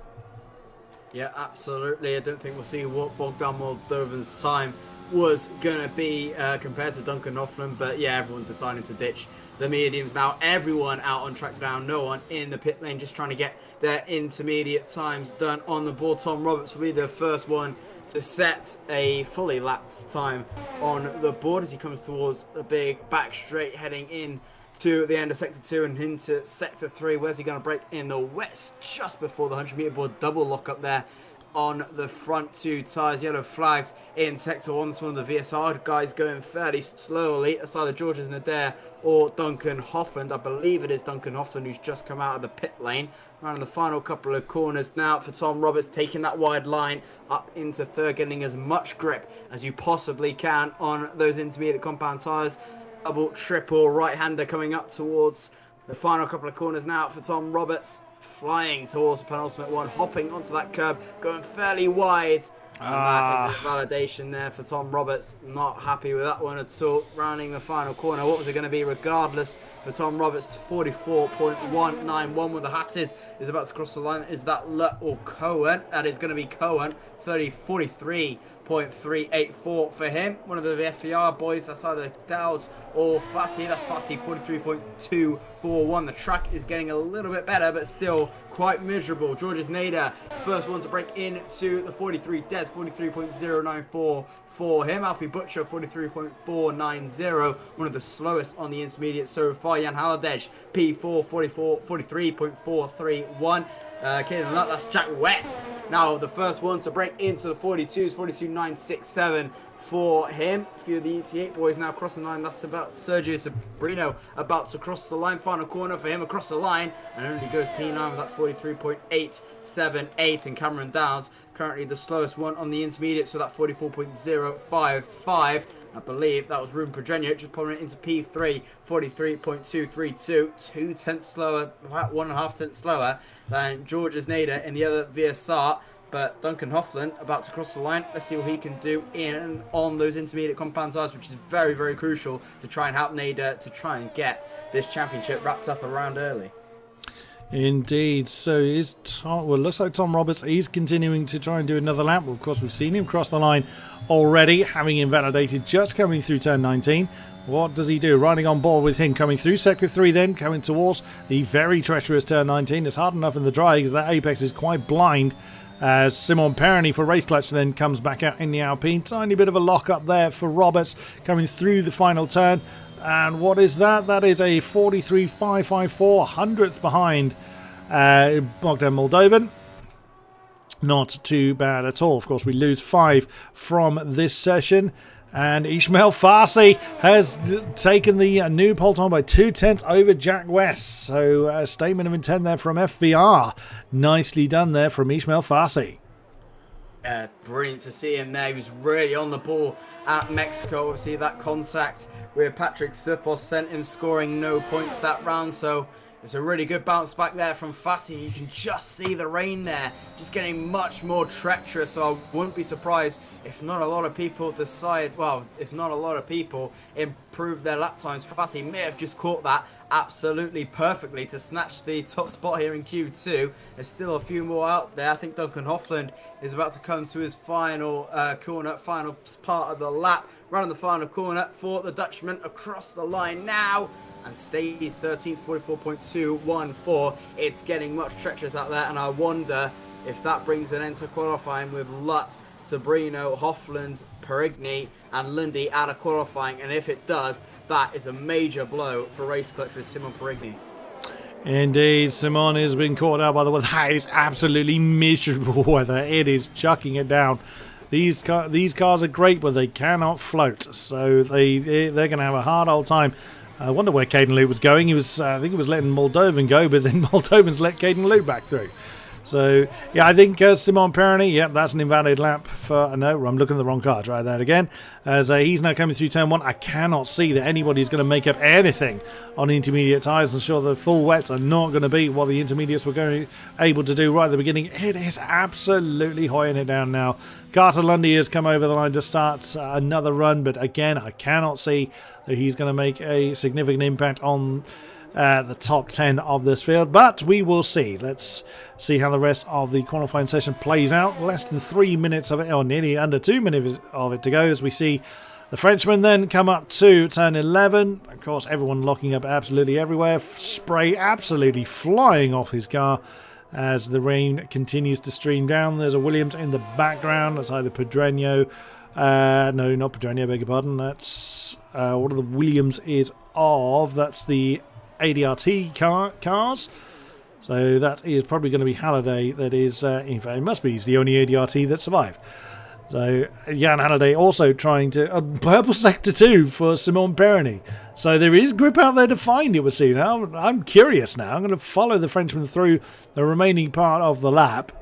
Yeah, absolutely. I don't think we'll see what Bogdan Moldovan's time was going to be compared to Duncan Hoffman, but yeah, everyone deciding to ditch the mediums now. Everyone out on track down, no one in the pit lane, just trying to get their intermediate times done on the board. Tom Roberts will be the first one to set a fully lapped time on the board as he comes towards the big back straight heading in to the end of Sector 2 and into Sector 3. Where's he going to break in the west just before the 100 meter board? Double lock up there on the front two tyres. Yellow flags in Sector 1. This one of the VSR guys going fairly slowly. It's either Georges Nader or Duncan Hoffman. I believe it is Duncan Hoffman who's just come out of the pit lane. Around the final couple of corners now for Tom Roberts, taking that wide line up into third, getting as much grip as you possibly can on those intermediate compound tyres. Double, triple, right-hander coming up towards the final couple of corners now for Tom Roberts. Flying towards the penultimate one, hopping onto that curb, going fairly wide. And that is a validation there for Tom Roberts. Not happy with that one at all. Rounding the final corner. What was it going to be regardless for Tom Roberts? 44.191 with the Hasses is about to cross the line. Is that Lutt or Cohen? That is going to be Cohen. 43.384 for him. One of the FER boys. That's either Dowds or Fassi. That's Fassi. 43.241. The track is getting a little bit better, but still quite miserable. Georges Nader, first one to break into the 43. Des, 43.094 for him. Alfie Butcher, 43.490. One of the slowest on the intermediate so far. Jan Haladej, P4, 43.431. Caden Lutt, that's Jack West. Now the first one to break into the 42s, 42.967 for him. A few of the ET8 boys now crossing the line. That's about Sergio Sabrino about to cross the line. Final corner for him across the line. And only goes P9 with that 43.878. And Cameron Downs, currently the slowest one on the intermediate, so that 44.055. I believe that was Ruben Pedreño, just pulling it into P3, 43.232, 2 tenths slower, about 1.5 tenths slower than Georges Nader in the other VSR. But Duncan Hoffman about to cross the line. Let's see what he can do in on those intermediate compound tyres, which is very, very crucial to try and help Nader to try and get this championship wrapped up around early. Indeed. So is Tom, well, it looks like Tom Roberts is continuing to try and do another lap. Well, of course, we've seen him cross the line already, having invalidated just coming through turn 19. What does he do? Riding on board with him coming through Sector 3 then, coming towards the very treacherous turn 19. It's hard enough in the dry because that apex is quite blind. As Simon Perroni for Race Clutch then comes back out in the Alpine. Tiny bit of a lock up there for Roberts coming through the final turn. And what is that? That is a 43.554, 100th behind Bogdan Moldovan. Not too bad at all. Of course, we lose 5 from this session. And Ismail Farsi has taken the new pole time by 2/10 over Jack West. So a statement of intent there from FVR. Nicely done there from Ismail Farsi. Yeah, brilliant to see him there. He was really on the ball at Mexico. Obviously, that contact with Patrick Sipos sent him scoring no points that round. So it's a really good bounce back there from Fassi. You can just see the rain there, just getting much more treacherous. So I wouldn't be surprised if not a lot of people improve their lap times. Fassi may have just caught that absolutely perfectly to snatch the top spot here in Q2. There's still a few more out there. I think Duncan Hoffland is about to come to his final corner, final part of the lap. Running the final corner for the Dutchman across the line now. And stays 13th, 44.214. It's getting much treacherous out there, and I wonder if that brings an end to qualifying with Lutz, Sabrino, Hoffland, Perigny, and Lundy out of qualifying. And if it does, that is a major blow for Race Clutch with Simon Perigny. Indeed, Simon has been caught out by the weather. That is absolutely miserable weather. It is chucking it down. These cars are great, but they cannot float, so they're going to have a hard old time. I wonder where Caden Luke was going. I think he was letting Moldovan go, but then Moldovan's let Caden Luke back through. So, yeah, I think Simon Perigny, that's an invalid lap for... No, I'm looking at the wrong car. Try that again. As he's now coming through turn 1. I cannot see that anybody's going to make up anything on intermediate tyres. I'm sure the full wets are not going to be what the intermediates were able to do right at the beginning. It is absolutely hoying it down now. Carter Lundy has come over the line to start another run, but again, I cannot see that he's going to make a significant impact on the top 10 of this field, but we will see. Let's see how the rest of the qualifying session plays out. Less than 3 minutes of it, or nearly under 2 minutes of it to go, as we see the Frenchman then come up to turn 11. Of course, everyone locking up absolutely everywhere. Spray absolutely flying off his car as the rain continues to stream down. There's a Williams in the background. That's either Pedreño. No, not Pedreño, beg your pardon. That's what the Williams is of. That's the ADRT cars. So that is probably going to be Halliday. That is, in fact, it must be. He's the only ADRT that survived. So Jan Halliday also trying to... purple sector 2 for Simon Perigny. So there is grip out there to find, it would seem. Now, I'm curious now. I'm going to follow the Frenchman through the remaining part of the lap.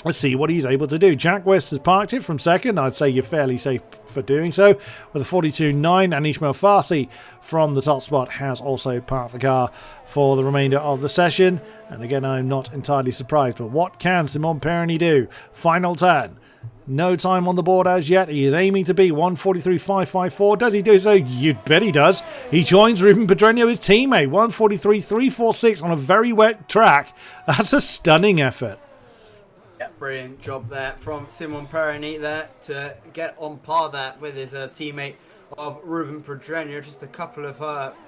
Let's see what he's able to do. Jack West has parked it from second. I'd say you're fairly safe for doing so. With a 42.9, and Ismail Farsi from the top spot has also parked the car for the remainder of the session. And again, I'm not entirely surprised. But what can Simon Perigny do? Final turn. No time on the board as yet. He is aiming to be 143.554. Does he do so? You'd bet he does. He joins Ruben Pedreño, his teammate. 143.346 on a very wet track. That's a stunning effort. Yeah, brilliant job there from Simon Perigny there to get on par there with his teammate of Ruben Pedreño. Just a couple of,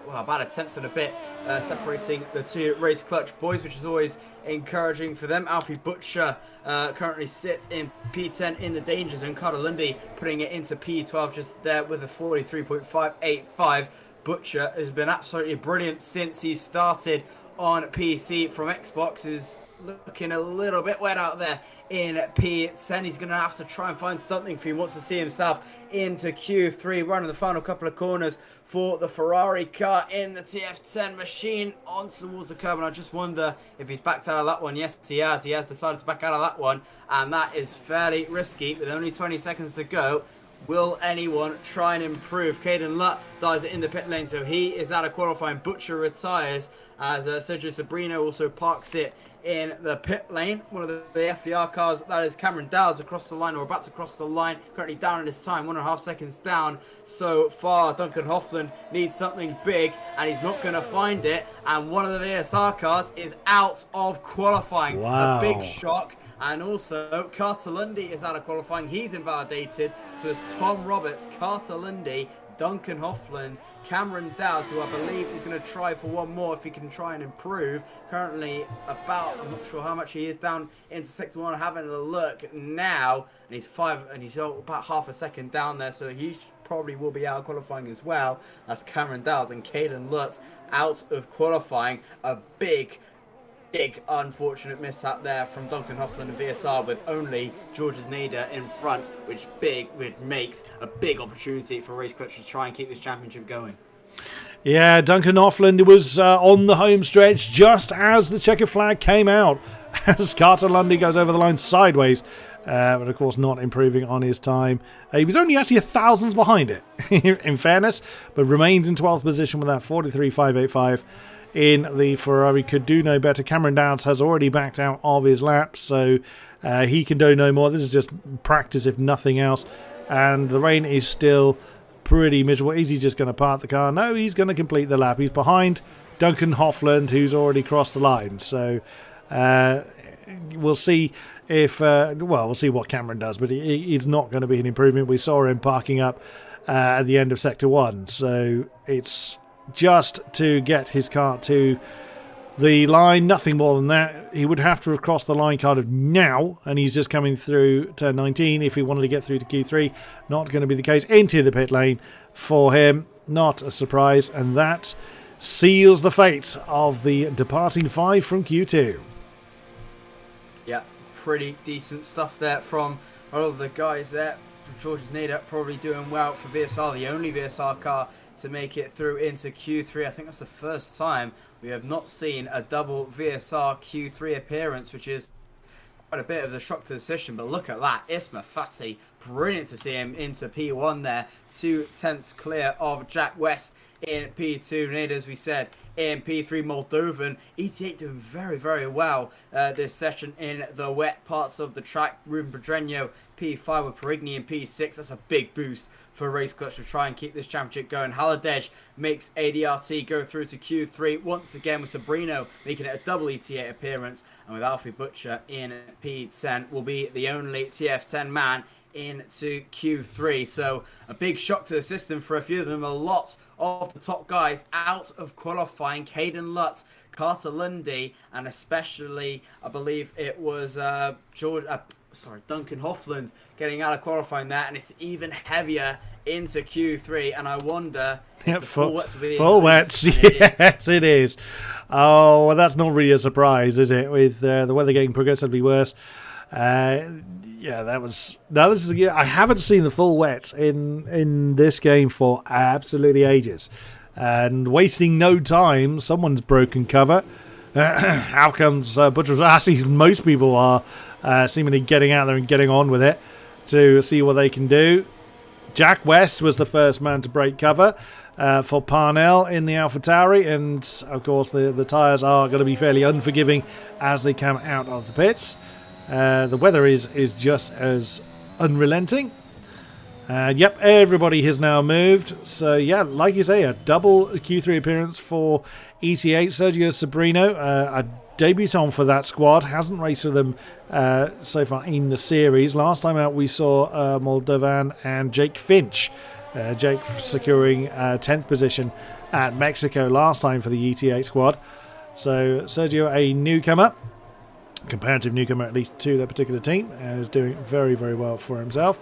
about a tenth and a bit separating the two Race Clutch boys, which is always encouraging for them. Alfie Butcher currently sits in P10 in the danger zone. Carter Lundy putting it into P12 just there with a 43.585. Butcher has been absolutely brilliant since he started on PC from Xbox. Is looking a little bit wet out there in P10. He's going to have to try and find something if he wants to see himself into Q3. Running the final couple of corners for the Ferrari car in the TF10 machine on towards the curb. And I just wonder if he's backed out of that one. Yes, he has. He has decided to back out of that one. And that is fairly risky with only 20 seconds to go. Will anyone try and improve? Caden Lutt dies in the pit lane, so he is out of qualifying. Butcher retires as Sergio Sabrino also parks it in the pit lane. One of the FVR cars, that is Cameron Dowds, across the line, or about to cross the line. Currently down in his time, 1.5 seconds down so far. Duncan Hoffland needs something big, and he's not going to find it. And one of the VSR cars is out of qualifying. Wow. A big shock. And also, Carter Lundy is out of qualifying. He's invalidated. So it's Tom Roberts, Carter Lundy, Duncan Hoffland, Cameron Dowds, who I believe is going to try for one more if he can try and improve. Currently about, I'm not sure how much he is down into sector 1, having a look now. And he's about half a second down there. So he probably will be out of qualifying as well. That's Cameron Dowds and Caden Lutz out of qualifying. A big big unfortunate mishap there from Duncan Hoffland and VSR with only Georges Nader in front, which makes a big opportunity for Race Clutch to try and keep this championship going. Yeah, Duncan Hoffland was on the home stretch just as the checker flag came out, as Carter Lundy goes over the line sideways, but of course not improving on his time. He was only actually thousandths behind it, in fairness, but remains in 12th position with that 43.585 in the Ferrari. Could do no better. Cameron Downs has already backed out of his lap, so he can do no more. This is just practice, if nothing else, and the rain is still pretty miserable. Is he just going to park the car? No, he's going to complete the lap. He's behind Duncan Hoffland, who's already crossed the line. So we'll see if we'll see what Cameron does, but it's not going to be an improvement. We saw him parking up at the end of Sector 1, so it's just to get his car to the line, nothing more than that. He would have to have crossed the line kind of now, and he's just coming through turn 19 if he wanted to get through to Q3. Not going to be the case. Into the pit lane for him. Not a surprise, and that seals the fate of the departing 5 from Q2. Yeah, pretty decent stuff there from all of the guys there. Georges Nader probably doing well for VSR, the only VSR car to make it through into Q3. I think that's the first time we have not seen a double VSR Q3 appearance, which is quite a bit of the shock to the session. But look at that, Isma Fati, brilliant to see him into P1 there, 2/10 clear of Jack West in P2. Nader, as we said, in P3. Moldovan, ET8 doing very, very well this session in the wet parts of the track. Ruben Pedreño, P5 with Perigny in P6. That's a big boost for Race Clutch to try and keep this championship going. Haladej makes ADRT go through to Q3 once again, with Sabrino making it a double ET8 appearance, and with Alfie Butcher in P10 will be the only TF10 man into Q3. So a big shock to the system for a few of them. A lot of the top guys out of qualifying. Caden Lutz, Carter Lundy, and especially I believe it was Duncan Hoffland getting out of qualifying that, and it's even heavier into Q3, and I wonder if full wets. Yes, it is. Oh, well, that's not really a surprise, is it? With the weather getting progressively worse. Yeah, that was. Now this is. I haven't seen the full wet in this game for absolutely ages, and wasting no time. Someone's broken cover. Out comes Butcher. Actually, most people are seemingly getting out there and getting on with it to see what they can do. Jack West was the first man to break cover for Parnell in the AlphaTauri, and of course the tyres are going to be fairly unforgiving as they come out of the pits. The weather is just as unrelenting. Yep, everybody has now moved. So yeah, like you say, a double Q3 appearance for ET8. Sergio Sabrino, a debutant for that squad, hasn't raced with them so far in the series. Last time out we saw Moldovan and Jake Finch. Jake securing 10th position at Mexico last time for the ET8 squad. So Sergio, a newcomer, comparative newcomer at least to that particular team, is doing very, very well for himself.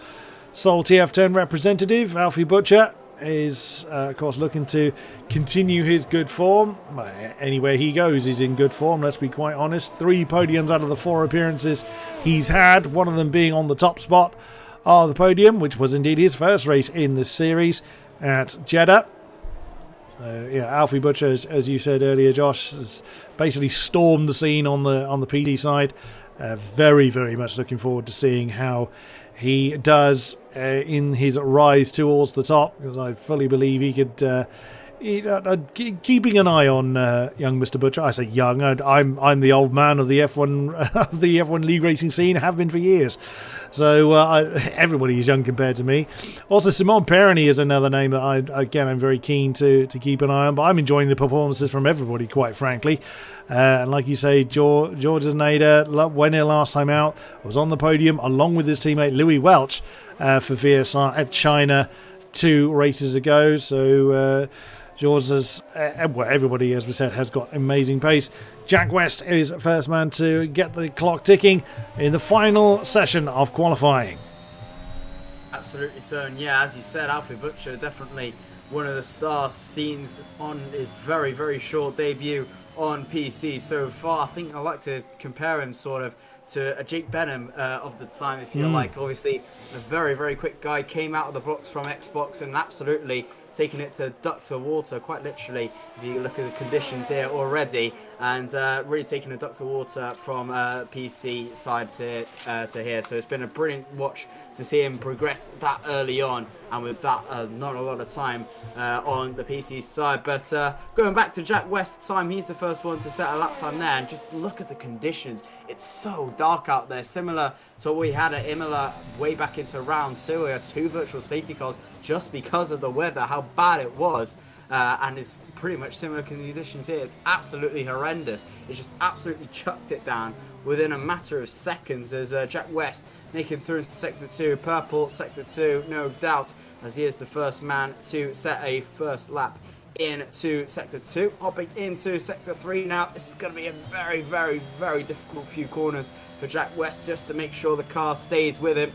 Sole TF10 representative, Alfie Butcher, is of course looking to continue his good form. Anywhere he goes, he's in good form, let's be quite honest. 3 podiums out of the 4 appearances he's had, one of them being on the top spot of the podium, which was indeed his first race in this series at Jeddah. Yeah, Alfie Butcher, as you said earlier, Josh, has basically stormed the scene on the PD side. Very, very much looking forward to seeing how he does in his rise towards the top, because I fully believe he could. Keeping an eye on young Mr. Butcher. I say young. I'm the old man of the F1 league racing scene. Have been for years. So everybody is young compared to me. Also, Simon Perroni is another name that I'm very keen to keep an eye on. But I'm enjoying the performances from everybody, quite frankly. And like you say, Georges Nader, when he last time out, was on the podium along with his teammate Louis Welch for VSR at China 2 races ago. So George has, everybody, as we said, has got amazing pace. Jack West is first man to get the clock ticking in the final session of qualifying. Absolutely so, and yeah, as you said, Alfie Butcher definitely one of the star scenes on his very, very short debut on PC so far. I think I like to compare him sort of to a Jake Benham of the time, if you like. Obviously, a very, very quick guy, came out of the box from Xbox and absolutely taking it to duck to water, quite literally, if you look at the conditions here already, and really taking a duck to water from PC side to here. So it's been a brilliant watch to see him progress that early on, and with that not a lot of time on the PC side. But going back to Jack West's time, he's the first one to set a lap time there, and just look at the conditions. It's so dark out there, similar to what we had at Imola way back into round 2. We had 2 virtual safety cars just because of the weather, how bad it was. And it's pretty much similar conditions here. It's absolutely horrendous. It just absolutely chucked it down within a matter of seconds as Jack West making through into Sector 2. Purple, Sector 2, no doubt, as he is the first man to set a first lap into Sector 2. Hopping into Sector 3 now. This is going to be a very, very, very difficult few corners for Jack West just to make sure the car stays with him.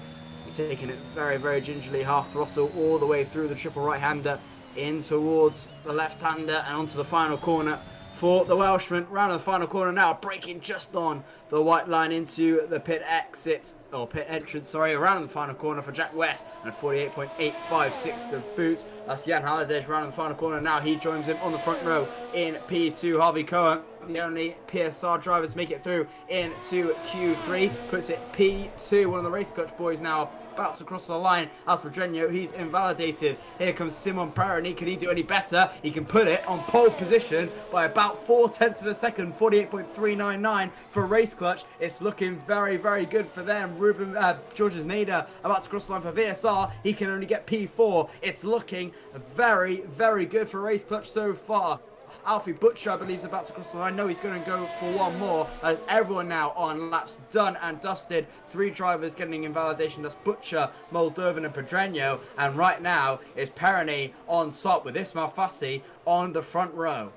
Taking it very, very gingerly, half throttle all the way through the triple right-hander in towards the left-hander and onto the final corner for the Welshman. Round of the final corner now, braking just on the white line into the pit exit, or pit entrance, sorry, around the final corner for Jack West, and a 48.856 to boot. That's Jan Halliday around the final corner now. He joins him on the front row in P2. Harvey Cohen, the only PSR driver to make it through into Q3, puts it P2. One of the race coach boys now about to cross the line. As Pedreño, he's invalidated. Here comes Simon Perroni. Can he do any better? He can put it on pole position by about 0.4 of a second, 48.399 for race clutch. It's looking very, very good for them. George Nader about to cross the line for VSR. He can only get P4. It's looking very, very good for race clutch so far. Alfie Butcher, I believe, is about to cross the line. No, he's going to go for one more. As everyone now on laps done and dusted. 3 drivers getting invalidation. That's Butcher, Moldovan, and Pedreño. And right now is Perroni on top with Ismail Fassi on the front row.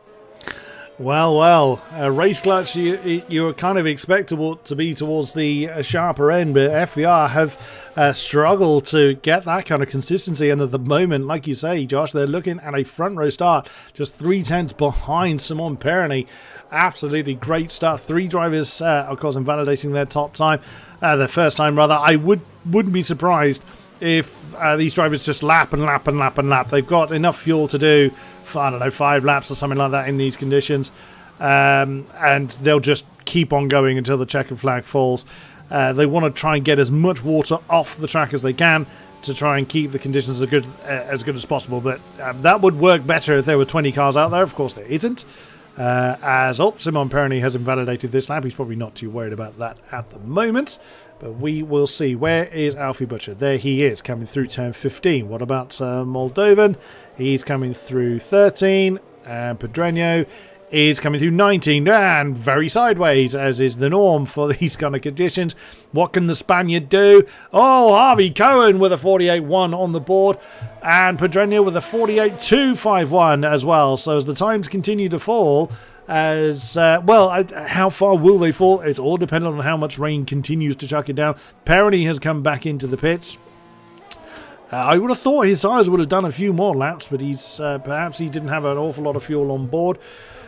Well, race clutch, you're kind of expectable to be towards the sharper end, but FVR have struggled to get that kind of consistency. And at the moment, like you say, Josh, they're looking at a front row start, just 0.3 behind Simon Perroni. Absolutely great start. 3 drivers, of course, invalidating their top time, their first time rather. I wouldn't be surprised if these drivers just lap and lap and lap and lap. They've got enough fuel to do, I don't know, 5 laps or something like that in these conditions, and they'll just keep on going until the checkered flag falls. They want to try and get as much water off the track as they can to try and keep the conditions as good as possible, but that would work better if there were 20 cars out there. Of course there isn't, Simon Perroni has invalidated this lap. He's probably not too worried about that at the moment, but we will see. Where is Alfie Butcher? There he is, coming through turn 15. What about Moldovan? He's coming through 13, and Pedreño is coming through 19, and very sideways, as is the norm for these kind of conditions. What can the Spaniard do? Oh, Harvey Cohen with a 48.1 on the board, and Pedreño with a 48.251 as well. So as the times continue to fall, how far will they fall? It's all dependent on how much rain continues to chuck it down. Perroni has come back into the pits. I would have thought his tyres would have done a few more laps, but perhaps he didn't have an awful lot of fuel on board.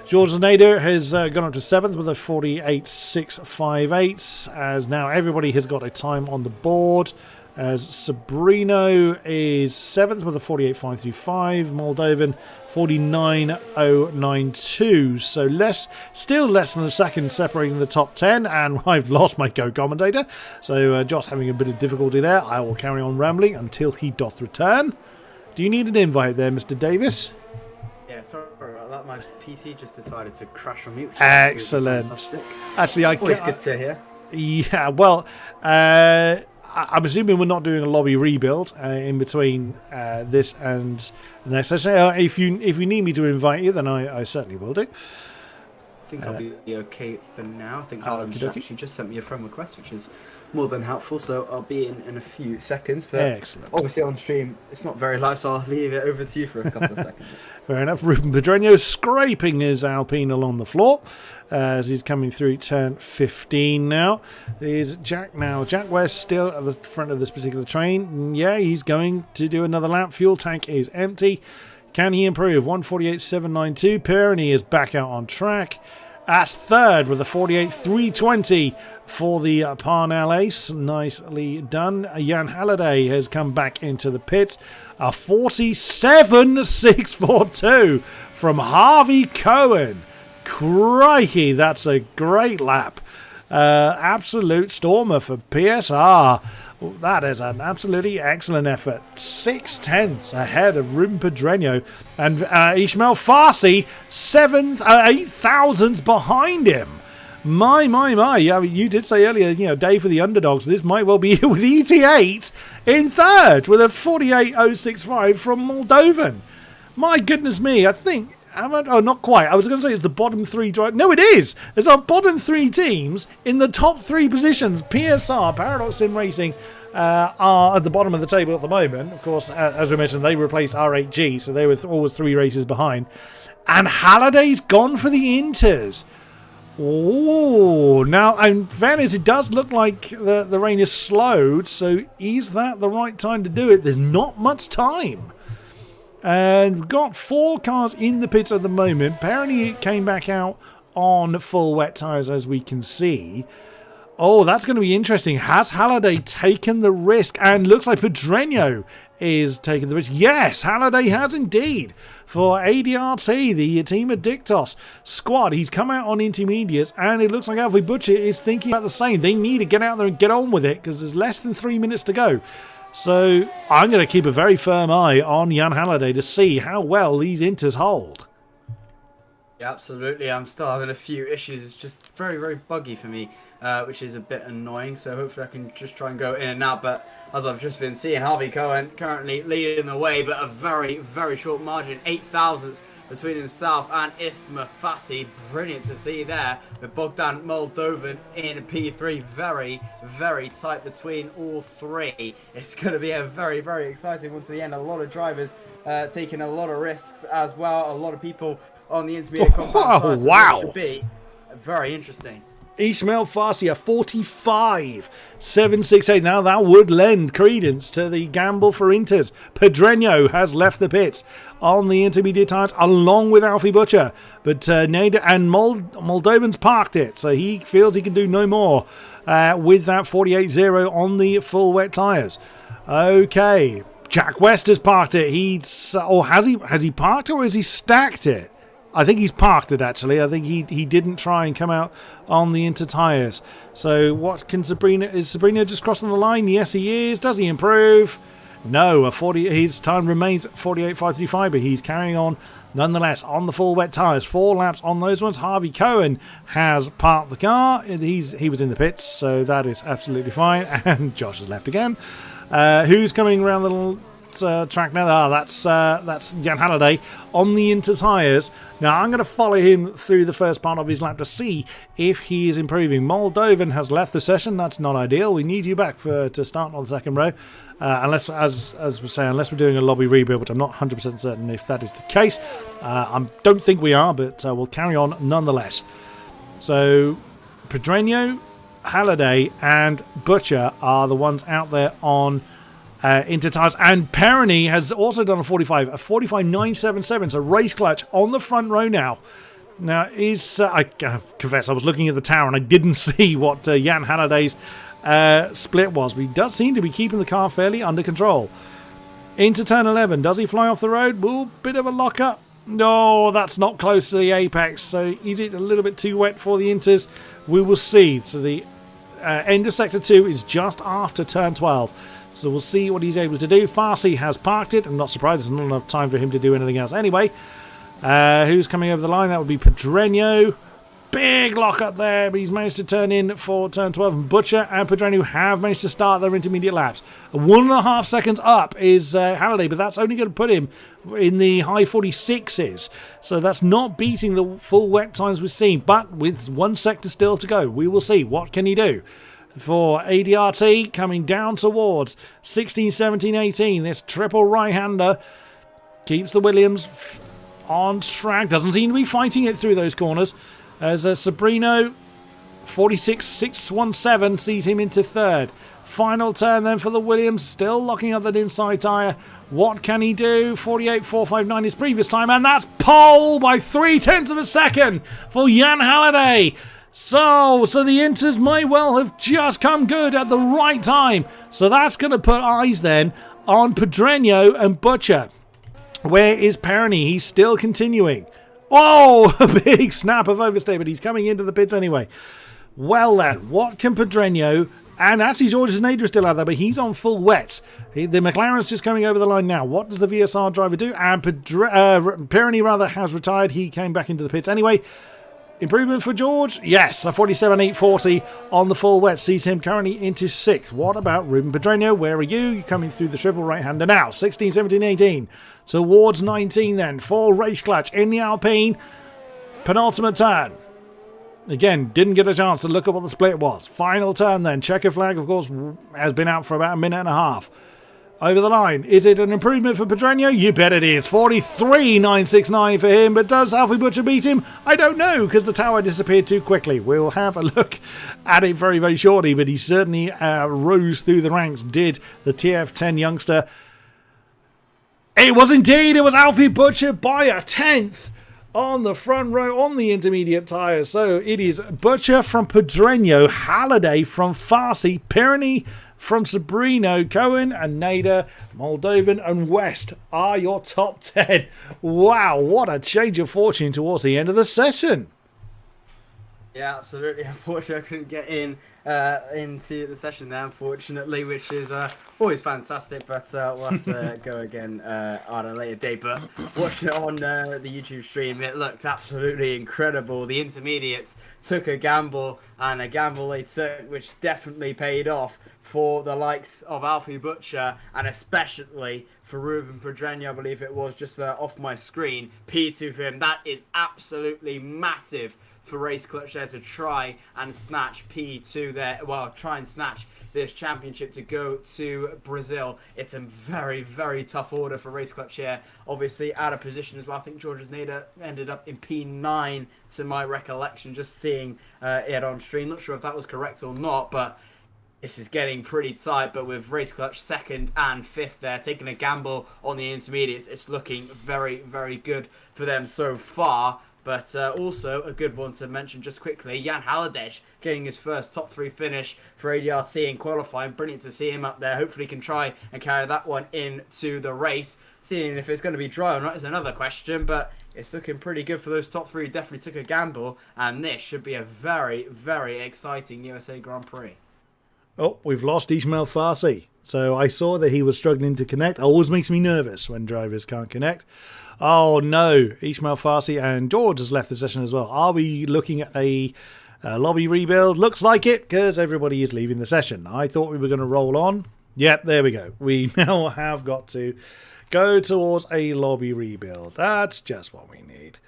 George Nader has gone up to 7th with a 48.658, as now everybody has got a time on the board. As Sabrino is 7th with a 48.535, Moldovan 49.092, so still less than a second separating the top 10, and I've lost my co-commentator, so Josh having a bit of difficulty there. I will carry on rambling until he doth return. Do you need an invite there, Mr. Davis? Yeah, sorry about that. My PC just decided to crash on mute. Excellent. Actually, always good to hear. Yeah, well, I'm assuming we're not doing a lobby rebuild in between this and the next session. If you need me to invite you, then I certainly will do. I think I'll be okay for now. I think Alan actually just sent me a friend request, which is more than helpful, so I'll be in a few seconds. But excellent. Obviously on stream, it's not very live, so I'll leave it over to you for a couple of seconds. Fair enough. Ruben Pedreño scraping his Alpine along the floor as he's coming through turn 15 now. There's Jack now. Jack West still at the front of this particular train. Yeah, he's going to do another lap. Fuel tank is empty. Can he improve? 148.792. Pironi is back out on track. That's third with a 48.320 for the Parnell Ace. Nicely done. Jan Halliday has come back into the pit. A 47.642 from Harvey Cohen. Crikey, that's a great lap. Absolute stormer for PSR. That is an absolutely excellent effort. 6/10 ahead of Ruben Pedreño, and Ismail Farsi 8 thousandths behind him. My. Yeah, you did say earlier, day for the underdogs. This might well be with ET8 in third with a 48.065 from Moldovan. My goodness me, I think. Oh, not quite. I was going to say it's the bottom three drive. No, it is. It's our bottom three teams in the top three positions. PSR, Paradox Sim Racing, are at the bottom of the table at the moment. Of course, as we mentioned, they replaced R8G, so they were always 3 races behind. And Halliday's gone for the Inters. Oh, now, in fairness, it does look like the rain is slowed, so is that the right time to do it? There's not much time. And we've got 4 cars in the pits at the moment. Apparently it came back out on full wet tyres, as we can see. Oh, that's going to be interesting. Has Halliday taken the risk? And looks like Pedreño is taking the risk. Yes, Halliday has indeed. For ADRT, the team of Dictos squad, he's come out on intermediates, and it looks like Alfie Butcher is thinking about the same. They need to get out there and get on with it, because there's less than 3 minutes to go. So I'm going to keep a very firm eye on Jan Halliday to see how well these Inters hold. Yeah, absolutely. I'm still having a few issues. It's just very, very buggy for me, which is a bit annoying. So hopefully I can just try and go in and out. But as I've just been seeing, Harvey Cohen currently leading the way, but a very, very short margin, 8 thousandths between himself and Isma Fassi. Brilliant to see there with Bogdan Moldovan in P3. Very, very tight between all three. It's going to be a very, very exciting one to the end. A lot of drivers taking a lot of risks as well. A lot of people on the intermediate compound side. So wow. This should be very interesting. Ismail Farsi, 45.768. Now that would lend credence to the gamble for Inters. Pedreño has left the pits on the intermediate tyres along with Alfie Butcher. But Nader and Moldovan's parked it, so he feels he can do no more with that 48.0 on the full wet tyres. Okay, Jack West has parked it. Has he parked it or has he stacked it? I think he's parked it, actually. I think he didn't try and come out on the inter tyres. So what can Sabrina... Is Sabrina just crossing the line? Yes, he is. Does he improve? No. His time remains 48.535, but he's carrying on nonetheless on the full wet tyres. 4 laps on those ones. Harvey Cohen has parked the car. He was in the pits, so that is absolutely fine. And Josh has left again. Who's coming around the little... track now. That's Jan Halliday on the inter tyres. Now I'm going to follow him through the first part of his lap to see if he is improving. Moldovan has left the session. That's not ideal. We need you back to start on the second row, unless, as we say, unless we're doing a lobby rebuild, which I'm not 100% certain if that is the case. I don't think we are, but we'll carry on nonetheless. So Pedreño, Halliday, and Butcher are the ones out there on into tyres, and Perroni has also done a 45.977, so race clutch on the front row now. Now, I confess I was looking at the tower and I didn't see what Jan Halliday's split was, but he does seem to be keeping the car fairly under control. Into turn 11, does he fly off the road? Ooh, bit of a lock-up. No, that's not close to the apex, so is it a little bit too wet for the Inters? We will see. So the end of Sector 2 is just after turn 12. So we'll see what he's able to do. Farsi has parked it. I'm not surprised. There's not enough time for him to do anything else anyway. Who's coming over the line? That would be Pedreño. Big lock up there, but he's managed to turn in for turn 12. And Butcher and Pedreño have managed to start their intermediate laps. 1.5 seconds up is Halliday, but that's only going to put him in the high 46s. So that's not beating the full wet times we've seen. But with one sector still to go, we will see. What can he do? For ADRT, coming down towards 16, 17, 18. This triple right-hander keeps the Williams on track. Doesn't seem to be fighting it through those corners. As Sabrino, 46.617, sees him into third. Final turn then for the Williams, still locking up that inside tyre. What can he do? 48.459 his previous time, and that's pole by 0.3 of a second for Jan Halliday. So the Inters might well have just come good at the right time. So that's going to put eyes then on Pedreño and Butcher. Where is Perony? He's still continuing. Oh, a big snap of overstay, but he's coming into the pits anyway. Well then, what can Pedreño, and actually Georges Nader is still out there, but he's on full wets. The McLaren's just coming over the line now. What does the VSR driver do? And Perony rather has retired. He came back into the pits anyway. Improvement for George? Yes, a 47.840 on the full wet sees him currently into 6th. What about Ruben Pedreño? Where are you? You're coming through the triple right-hander now. 16, 17, 18. Towards 19 then for Race Clutch in the Alpine. Penultimate turn. Again, didn't get a chance to look at what the split was. Final turn then. Checker flag, of course, has been out for about a minute and a half. Over the line. Is it an improvement for Pedreño? You bet it is. 43.969 for him. But does Alfie Butcher beat him? I don't know, because the tower disappeared too quickly. We'll have a look at it very, very shortly. But he certainly rose through the ranks, did the TF10 youngster. It was indeed. It was Alfie Butcher by a 10th on the front row on the intermediate tyres. So it is Butcher from Pedreño, Halliday from Farsi, Perony from Sobrino, Cohen and Nader, Moldovan and West are your top 10. Wow, what a change of fortune towards the end of the session. Yeah, absolutely. Unfortunately, I couldn't get into the session there, unfortunately, which is always fantastic, but we'll have to go again on a later day. But watching it on the YouTube stream, it looked absolutely incredible. The intermediates took a gamble, and a gamble they took which definitely paid off for the likes of Alfie Butcher, and especially for Ruben Pedreño, I believe it was, just off my screen. P2 for him. That is absolutely massive for Race Clutch there to try and snatch P2 there. Well, try and snatch this championship to go to Brazil. It's a very, very tough order for Race Clutch here. Obviously out of position as well. I think Georges Nader ended up in P9 to my recollection, just seeing it on stream. Not sure if that was correct or not, but this is getting pretty tight. But with Race Clutch 2nd and 5th there, taking a gamble on the intermediates, it's looking very, very good for them so far. But also a good one to mention just quickly, Jan Halliday getting his first top 3 finish for ADRC in qualifying. Brilliant to see him up there. Hopefully he can try and carry that one into the race. Seeing if it's going to be dry or not is another question, but it's looking pretty good for those top 3. Definitely took a gamble, and this should be a very, very exciting USA Grand Prix. Oh, we've lost Ismail Farsi. So I saw that he was struggling to connect. It always makes me nervous when drivers can't connect. Oh no, Ismail Farsi and George has left the session as well. Are we looking at a lobby rebuild? Looks like it, because everybody is leaving the session. I thought we were going to roll on. Yep, there we go. We now have got to go towards a lobby rebuild. That's just what we need.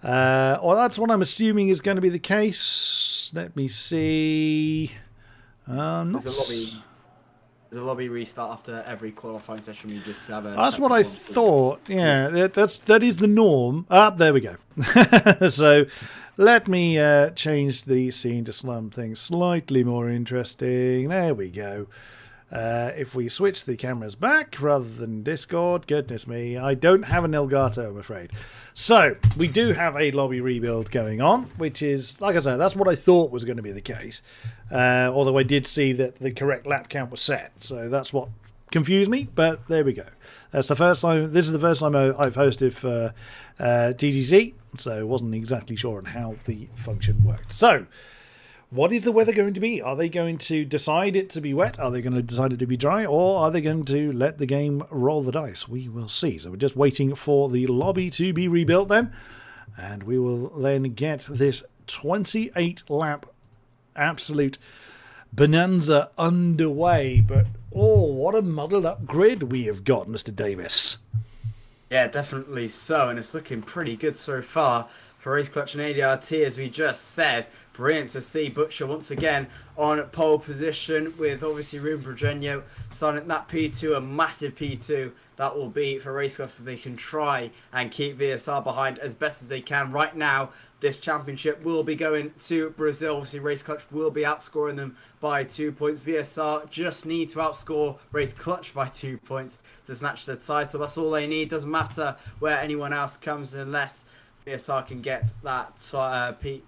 Or that's what I'm assuming is going to be the case. Let me see. There's a lobby restart after every qualifying session. We just have a. That's what I thought. Yeah, that is the norm. There we go. So let me change the scene to something slightly more interesting. There we go. If we switch the cameras back rather than Discord, goodness me, I don't have an Elgato, I'm afraid. So we do have a lobby rebuild going on, which is, like I said, that's what I thought was going to be the case. Although I did see that the correct lap count was set, so that's what confused me. But there we go. That's the first time. This is the first time I've hosted for TGC, so I wasn't exactly sure on how the function worked. So. What is the weather going to be? Are they going to decide it to be wet? Are they going to decide it to be dry? Or are they going to let the game roll the dice? We will see. So we're just waiting for the lobby to be rebuilt then. And we will then get this 28-lap absolute bonanza underway. But, oh, what a muddled up grid we have got, Mr. Davis. Yeah, definitely so. And it's looking pretty good so far for Race Clutch and ADRT, as we just said. Brilliant to see Butcher once again on pole position, with obviously Ruben Pedreño starting that P2, a massive P2 that will be for Race Clutch if they can try and keep VSR behind as best as they can. Right now, this championship will be going to Brazil. Obviously, Race Clutch will be outscoring them by 2 points. VSR just need to outscore Race Clutch by 2 points to snatch the title. That's all they need. Doesn't matter where anyone else comes unless VSR can get that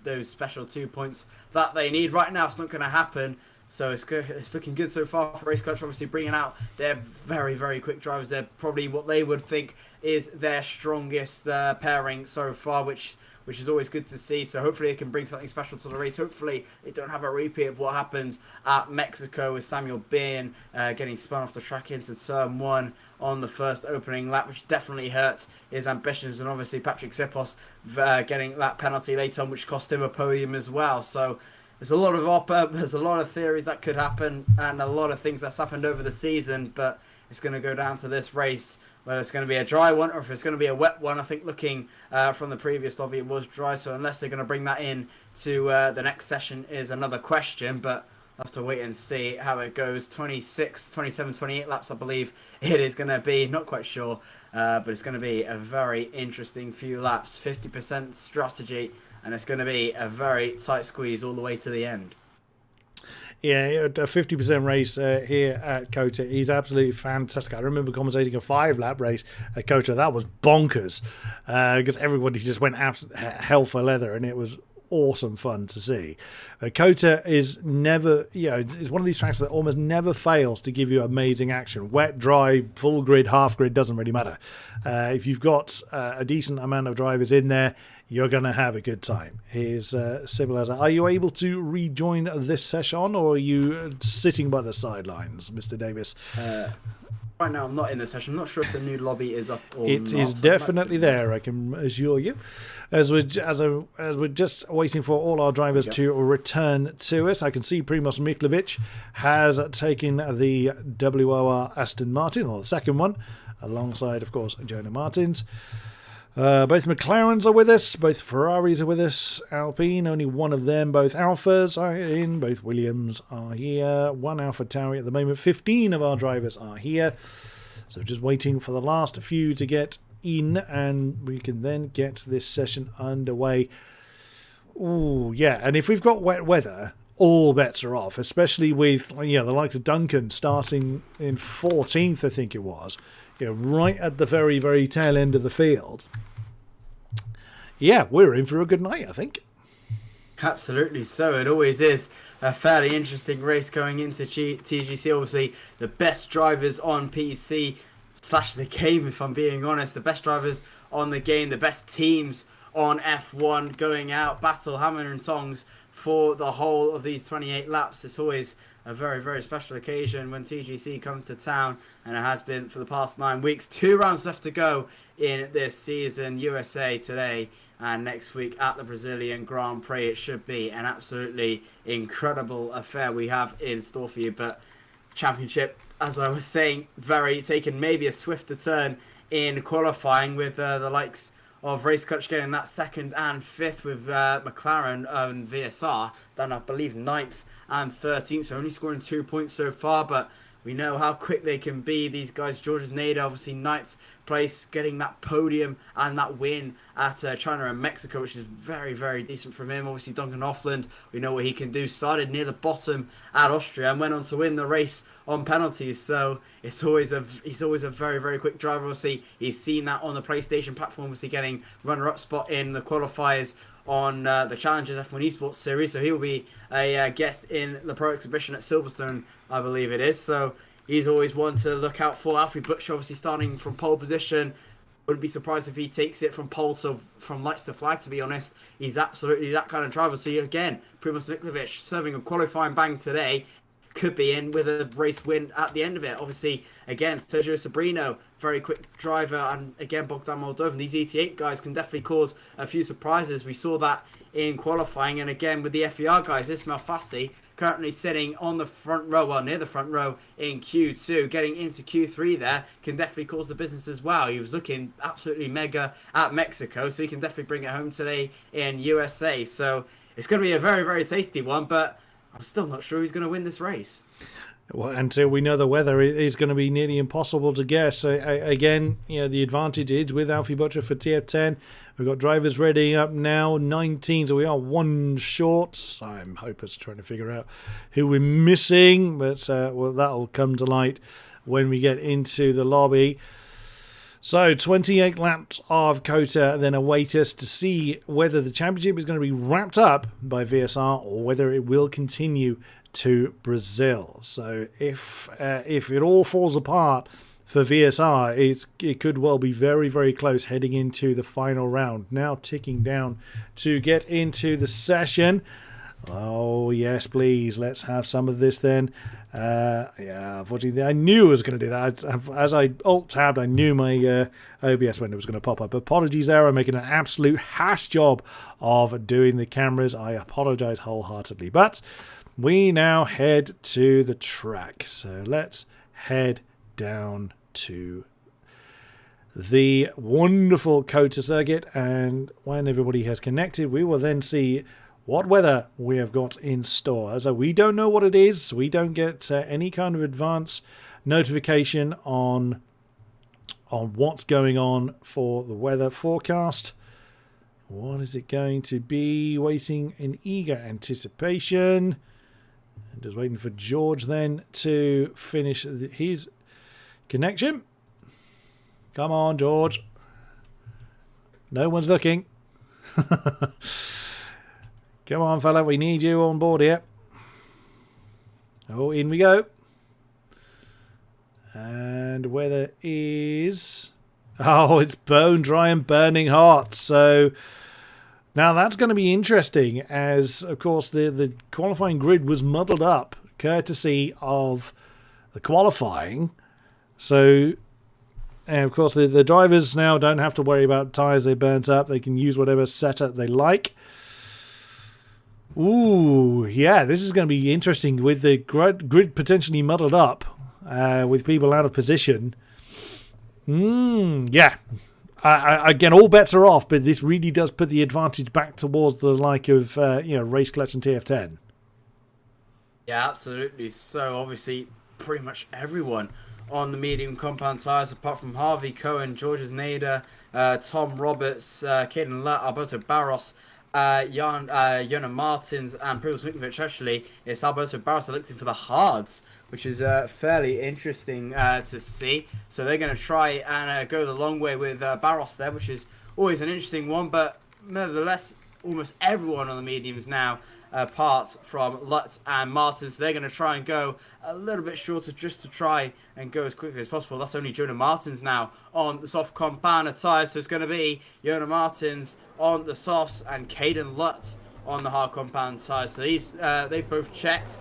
those special 2 points that they need. Right now, it's not going to happen. So it's good. It's looking good so far for Race Clutch. Obviously, bringing out their very, very quick drivers. They're probably what they would think is their strongest pairing so far, which is always good to see. So hopefully they can bring something special to the race. Hopefully they don't have a repeat of what happened at Mexico with Samuel Bean getting spun off the track into turn 1 on the first opening lap, which definitely hurts his ambitions. And obviously Patrick Sipos getting that penalty late on, which cost him a podium as well. So there's a lot of theories that could happen and a lot of things that's happened over the season, but it's going to go down to this race, whether it's going to be a dry one or if it's going to be a wet one. I think looking from the previous lobby, it was dry, so unless they're going to bring that in to the next session is another question, but I'll have to wait and see how it goes. 26, 27, 28 laps, I believe it is going to be. Not quite sure, but it's going to be a very interesting few laps. 50% strategy, and it's going to be a very tight squeeze all the way to the end. Yeah, a 50% race here at COTA is absolutely fantastic. I remember commentating a 5-lap race at COTA. That was bonkers because everybody just went hell for leather, and it was awesome fun to see. COTA is never, it's one of these tracks that almost never fails to give you amazing action. Wet, dry, full grid, half grid, doesn't really matter. If you've got a decent amount of drivers in there, you're going to have a good time. Here's Sybil. Are you able to rejoin this session, or are you sitting by the sidelines, Mr. Davis? Right now, I'm not in the session. I'm not sure if the new lobby is up or not. It is definitely there, I can assure you. As we're just waiting for all our drivers to return to us, I can see Primoz Miklovic has taken the WOR Aston Martin, or the second one, alongside, of course, Jonah Martins. Both McLarens are with us, both Ferraris are with us, Alpine, only one of them, both Alphas are in, both Williams are here, one Alpha Tauri at the moment, 15 of our drivers are here, so just waiting for the last few to get in, and we can then get this session underway. Ooh, yeah, and if we've got wet weather, all bets are off, especially with the likes of Duncan starting in 14th, I think it was, right at the very, very tail end of the field. Yeah, we're in for a good night, I think. Absolutely so. It always is a fairly interesting race going into TGC. Obviously, the best drivers on PC / the game, if I'm being honest. The best drivers on the game, the best teams on F1 going out, battle hammer and tongs for the whole of these 28 laps. It's always a very, very special occasion when TGC comes to town, and it has been for the past 9 weeks. 2 rounds left to go in this season. USA today and next week at the Brazilian Grand Prix. It should be an absolutely incredible affair we have in store for you. But championship, as I was saying, taken maybe a swifter turn in qualifying, with the likes of Race Clutch getting that 2nd and 5th, with McLaren and VSR done, I believe, 9th and 13th, so only scoring 2 points so far, but we know how quick they can be. These guys, Georges Nader, obviously 9th place, getting that podium and that win at China and Mexico, which is very, very decent from him. Obviously, Duncan Hoffland, we know what he can do. Started near the bottom at Austria and went on to win the race on penalties. So he's always a very, very quick driver. Obviously, he's seen that on the PlayStation platform, obviously getting runner-up spot in the qualifiers on the Challengers F1 Esports Series. So he'll be a guest in the Pro Exhibition at Silverstone, I believe it is. So he's always one to look out for. Alfie Butcher, obviously starting from pole position. Wouldn't be surprised if he takes it from pole to from lights to flag, to be honest. He's absolutely that kind of driver. So again, Primoz Miklovic serving a qualifying bang today, could be in with a race win at the end of it. Obviously, again, Sergio Sobrino, very quick driver, and again, Bogdan Moldovan. These ET8 guys can definitely cause a few surprises. We saw that in qualifying, and again with the FER guys, Ismail Fassi currently sitting on the front row, well, near the front row in Q2, getting into Q3 there, can definitely cause the business as well. He was looking absolutely mega at Mexico, so he can definitely bring it home today in USA. So it's going to be a very, very tasty one, but I'm still not sure who's going to win this race. Well, until we know the weather, it is going to be nearly impossible to guess. Again, the advantage is with Alfie Butcher for TF10. We've got drivers ready up now, 19, so we are one short. I'm hopeless trying to figure out who we're missing, but well, that'll come to light when we get into the lobby. So 28 laps of COTA then await us to see whether the championship is going to be wrapped up by VSR or whether it will continue to Brazil. So if it all falls apart for VSR, it could well be very, very close heading into the final round. Now ticking down to get into the session. Oh yes, please, let's have some of this then. Yeah, unfortunately, I knew I was going to do that. As I alt-tabbed, I knew my OBS window was going to pop up. Apologies there, I'm making an absolute hash job of doing the cameras. I apologise wholeheartedly. But we now head to the track. So let's head down to the wonderful COTA circuit. And when everybody has connected, we will then see what weather we have got in store. So we don't know what it is. We don't get any kind of advance notification on what's going on for the weather forecast. What is it going to be? Waiting in eager anticipation. And just waiting for George then to finish his connection. Come on, George. No one's looking. Come on, fella, we need you on board here. Oh, in we go. And weather is... Oh, it's bone dry and burning hot. So now that's going to be interesting as, of course, the qualifying grid was muddled up courtesy of the qualifying. So, and of course, the drivers now don't have to worry about tyres they burnt up. They can use whatever setup they like. Ooh, yeah, this is going to be interesting with the grid potentially muddled up with people out of position. Yeah. Again, all bets are off, but this really does put the advantage back towards the like of, Race Clutch and TF10. Yeah, absolutely. So, obviously, pretty much everyone on the medium compound tyres, apart from Harvey Cohen, Georges Nader, Tom Roberts, Caden Lutt, Alberto Barros, Jona Martins and Primoz Mitrovic. Actually, it's Alberto Barros electing for the hards, which is fairly interesting to see. So they're going to try and go the long way with Barros there, which is always an interesting one. But nevertheless, almost everyone on the mediums now, apart from Lutz and Martins, they're going to try and go a little bit shorter just to try and go as quickly as possible. That's only Jona Martins now on the soft compound tyres. So it's going to be Jona Martins on the softs and Caden Lutz on the hard compound tyres. So these they both checked.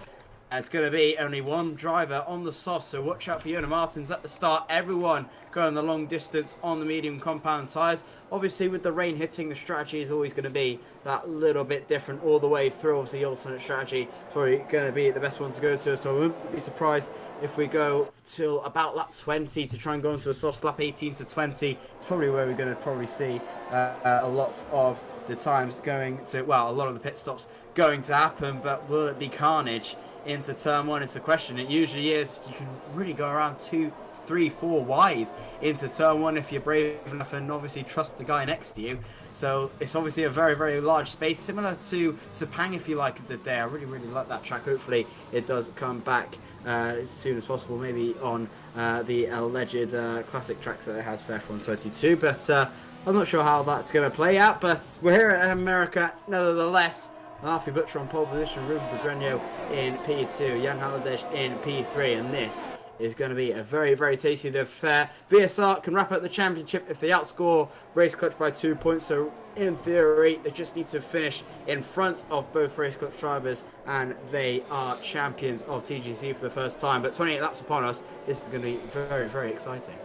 It's going to be only one driver on the soft, so watch out for Jona Martins at the start. Everyone going the long distance on the medium compound tyres. Obviously, with the rain hitting, the strategy is always going to be that little bit different all the way through. Obviously, the alternate strategy is probably going to be the best one to go to, so I wouldn't be surprised if we go till about lap 20 to try and go into a soft lap 18 to 20. It's probably where we're going to probably see a lot of the times going to, well, a lot of the pit stops going to happen, but will it be carnage into turn one is the question. It usually is. You can really go around 2, 3, 4 wide into turn one if you're brave enough and obviously trust the guy next to you. So it's obviously a very, very large space, similar to Sepang, if you like, of the day. I really, really like that track. Hopefully it does come back as soon as possible, maybe on the alleged classic tracks that it has for F1 22. But I'm not sure how that's going to play out, but we're here at America nevertheless. Alfie Butcher on pole position, Ruben Pedreño in P2, Jan Haladesh in P3, and this is going to be a very, very tasty affair. VSR can wrap up the championship if they outscore Race Clutch by 2 points, so in theory they just need to finish in front of both Race Clutch drivers and they are champions of TGC for the first time. But 28 laps upon us, this is going to be very, very exciting.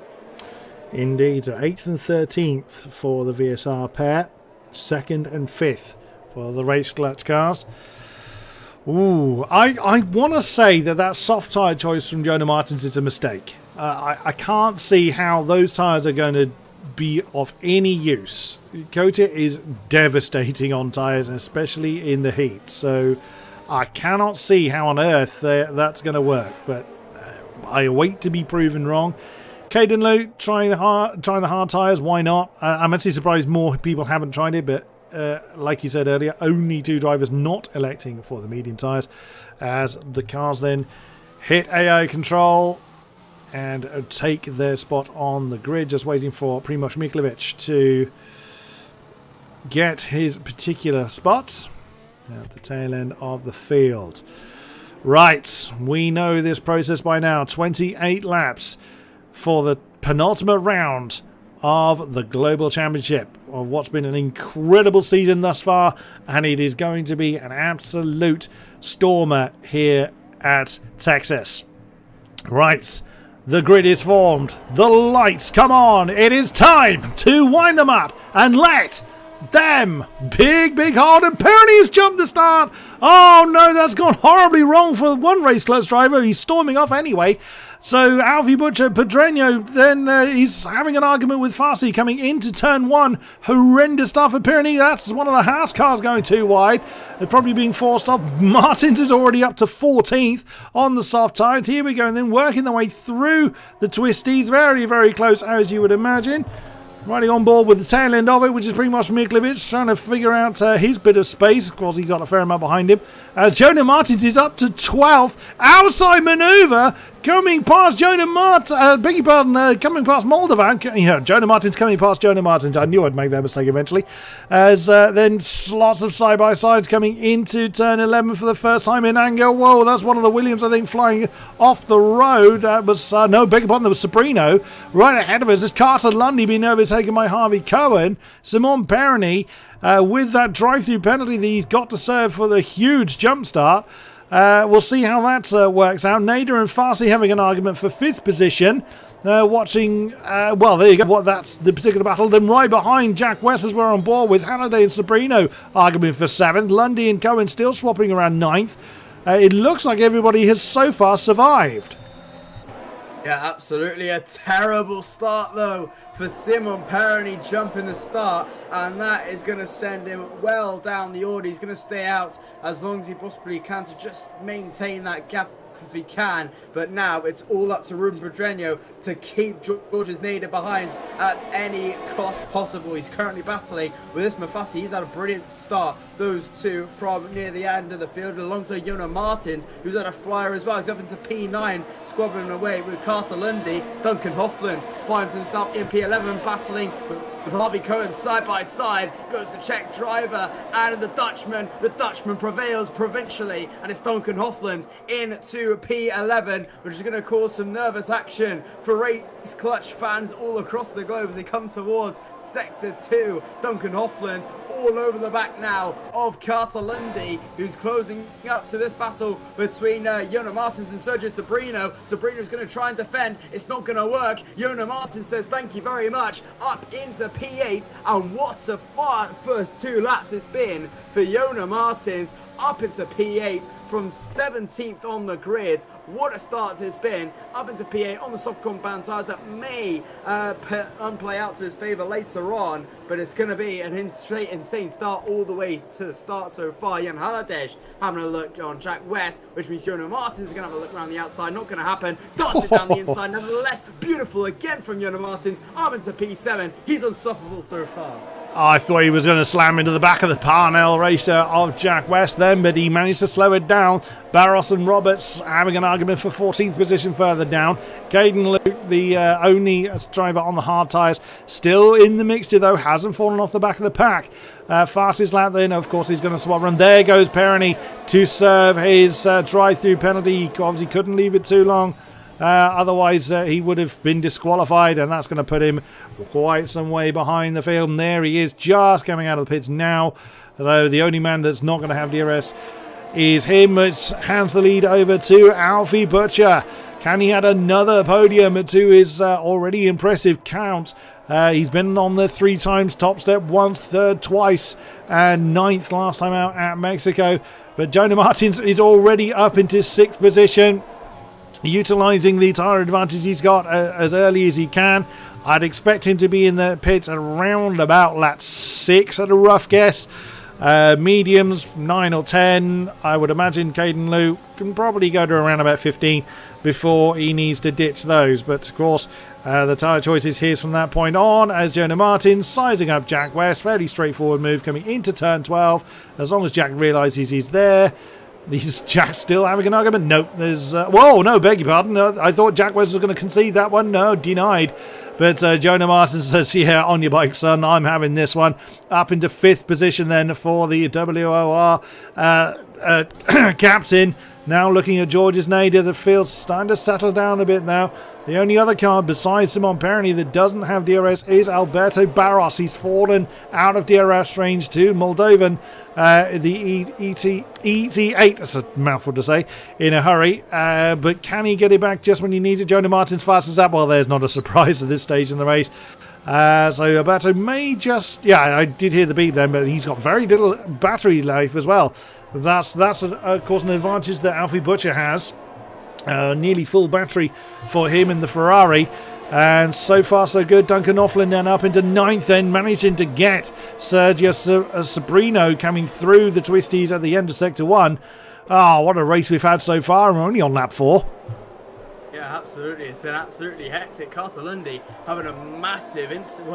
Indeed, so 8th and 13th for the VSR pair, 2nd and 5th for the Race Clutch cars. Ooh, I want to say that soft tyre choice from Jona Martins is a mistake. I can't see how those tyres are going to be of any use. COTA is devastating on tyres, especially in the heat. So I cannot see how on earth that's going to work, but I await to be proven wrong. Caden Luke trying the hard tyres. Why not? I'm actually surprised more people haven't tried it, but like you said earlier, only 2 drivers not electing for the medium tyres, as the cars then hit AI control and take their spot on the grid, just waiting for Primož Miklovic to get his particular spot at the tail end of the field. Right, we know this process by now. 28 laps for the penultimate round of the Global Championship, of what's been an incredible season thus far, and it is going to be an absolute stormer here at Texas. Right, the grid is formed, the lights come on, it is time to wind them up and let them big Holden Perroni has jumped the start. Oh no, that's gone horribly wrong for one race clutch driver. He's storming off anyway. So Alfie Butcher Pedreño then he's having an argument with Farsi coming into turn 1. Horrendous stuff for Perroni. That's one of the Haas cars going too wide. They're probably being forced off. Martins is already up to 14th on the soft tyres. Here we go, and then working their way through the twisties. Very, very close, as you would imagine. Riding on board with the tail end of it, which is Primož Miklovic, trying to figure out his bit of space. Of course, he's got a fair amount behind him. Jonah Martins is up to 12th. Outside manoeuvre coming past Jonah Martins. Coming past Moldovan. Jonah Martins coming past Jonah Martins. I knew I'd make that mistake eventually. As then lots of side-by-sides coming into turn 11 for the first time in anger. Whoa, that's one of the Williams, I think, flying off the road. That was, no, beg your pardon, there was Sobrino right ahead of us. As Carter Lundy being overtaken by Harvey Cohen. Simon Perroni with that drive-through penalty that he's got to serve for the huge jump start. We'll see how that works out. Nader and Farsi having an argument for 5th position. Watching, well, there you go. That's the particular battle. Then right behind, Jack West, as we're on board with Halliday and Sobrino arguing for 7th. Lundy and Cohen still swapping around 9th. It looks like everybody has so far survived. Yeah, absolutely. A terrible start, though, for Simon Perroni jumping the start, and that is going to send him well down the order. He's going to stay out as long as he possibly can to just maintain that gap if he can, but now it's all up to Ruben Pedreño to keep Georges Nader behind at any cost possible. He's currently battling with this Mafasi. He's had a brilliant start, those two from near the end of the field, alongside Jonah Martins, who's had a flyer as well. He's up into P9, squabbling away with Carter Lundy. Duncan Hoffland finds himself in P11, battling with Harvey Cohen side by side. Goes the Czech driver and the Dutchman. The Dutchman prevails provincially, and it's Duncan Hoffland into P11, which is going to cause some nervous action for race clutch fans all across the globe as they come towards Sector 2. Duncan Hoffland all over the back now of Carter Lundy, who's closing up to this battle between Jonah Martins and Sergio Sobrino. Sobrino's going to try and defend. It's not going to work. Jonah Martins says thank you very much, up into P8, and what a first 2 laps it's been for Jonah Martins, up into P8 from 17th on the grid. What a start it's been, up into P8 on the soft compound tyres that may play out to his favour later on, but it's going to be an insane start all the way to the start so far. Jan Haladesh having a look on Jack West, which means Jonah Martins is going to have a look around the outside. Not going to happen. Darts it down the inside. Nevertheless, beautiful again from Jonah Martins, up into P7. He's unstoppable so far. I thought he was going to slam into the back of the Parnell racer of Jack West then, but he managed to slow it down. Barros and Roberts having an argument for 14th position further down. Caden Luke, the only driver on the hard tyres, still in the mixture though, hasn't fallen off the back of the pack. Fastest lap then, of course, he's going to swap run. There goes Perroni to serve his drive-through penalty. He obviously couldn't leave it too long. Otherwise, he would have been disqualified, and that's going to put him quite some way behind the field. And there he is, just coming out of the pits now. Although the only man that's not going to have DRS is him, which hands the lead over to Alfie Butcher. Can he add another podium to his already impressive count? He's been on the 3 times top step, once, 3rd twice, and 9th last time out at Mexico. But Jonah Martins is already up into 6th position, utilising the tyre advantage he's got as early as he can. I'd expect him to be in the pits around about lap 6 at a rough guess. Mediums, 9 or 10. I would imagine Caden Liu can probably go to around about 15 before he needs to ditch those. But of course, the tyre choices here from that point on as Jonah Martin sizing up Jack West. Fairly straightforward move coming into turn 12. As long as Jack realises he's there. Is Jack still having an argument? Nope. There's whoa, no, beg your pardon. I thought Jack West was going to concede that one. No, denied. But Jonah Martin says, yeah, on your bike, son. I'm having this one. Up into 5th position then for the WOR captain. Now looking at Georges Nader. The field's starting to settle down a bit now. The only other car besides Simon Perroni that doesn't have DRS is Alberto Barros. He's fallen out of DRS range to Moldovan. The ET8, that's a mouthful to say, in a hurry. But can he get it back just when he needs it? Jonah Martin's fast as that. Well, there's not a surprise at this stage in the race. So Alberto may just... Yeah, I did hear the beep then, but he's got very little battery life as well. That's of course, an advantage that Alfie Butcher has. Nearly full battery for him in the Ferrari. And so far so good. Duncan Offlin then up into 9th then, managing to get Sergio Sabrino coming through the twisties at the end of Sector 1. Oh, what a race we've had so far. We're only on lap 4. Yeah, absolutely. It's been absolutely hectic. Carter-Lundy having a massive, interesting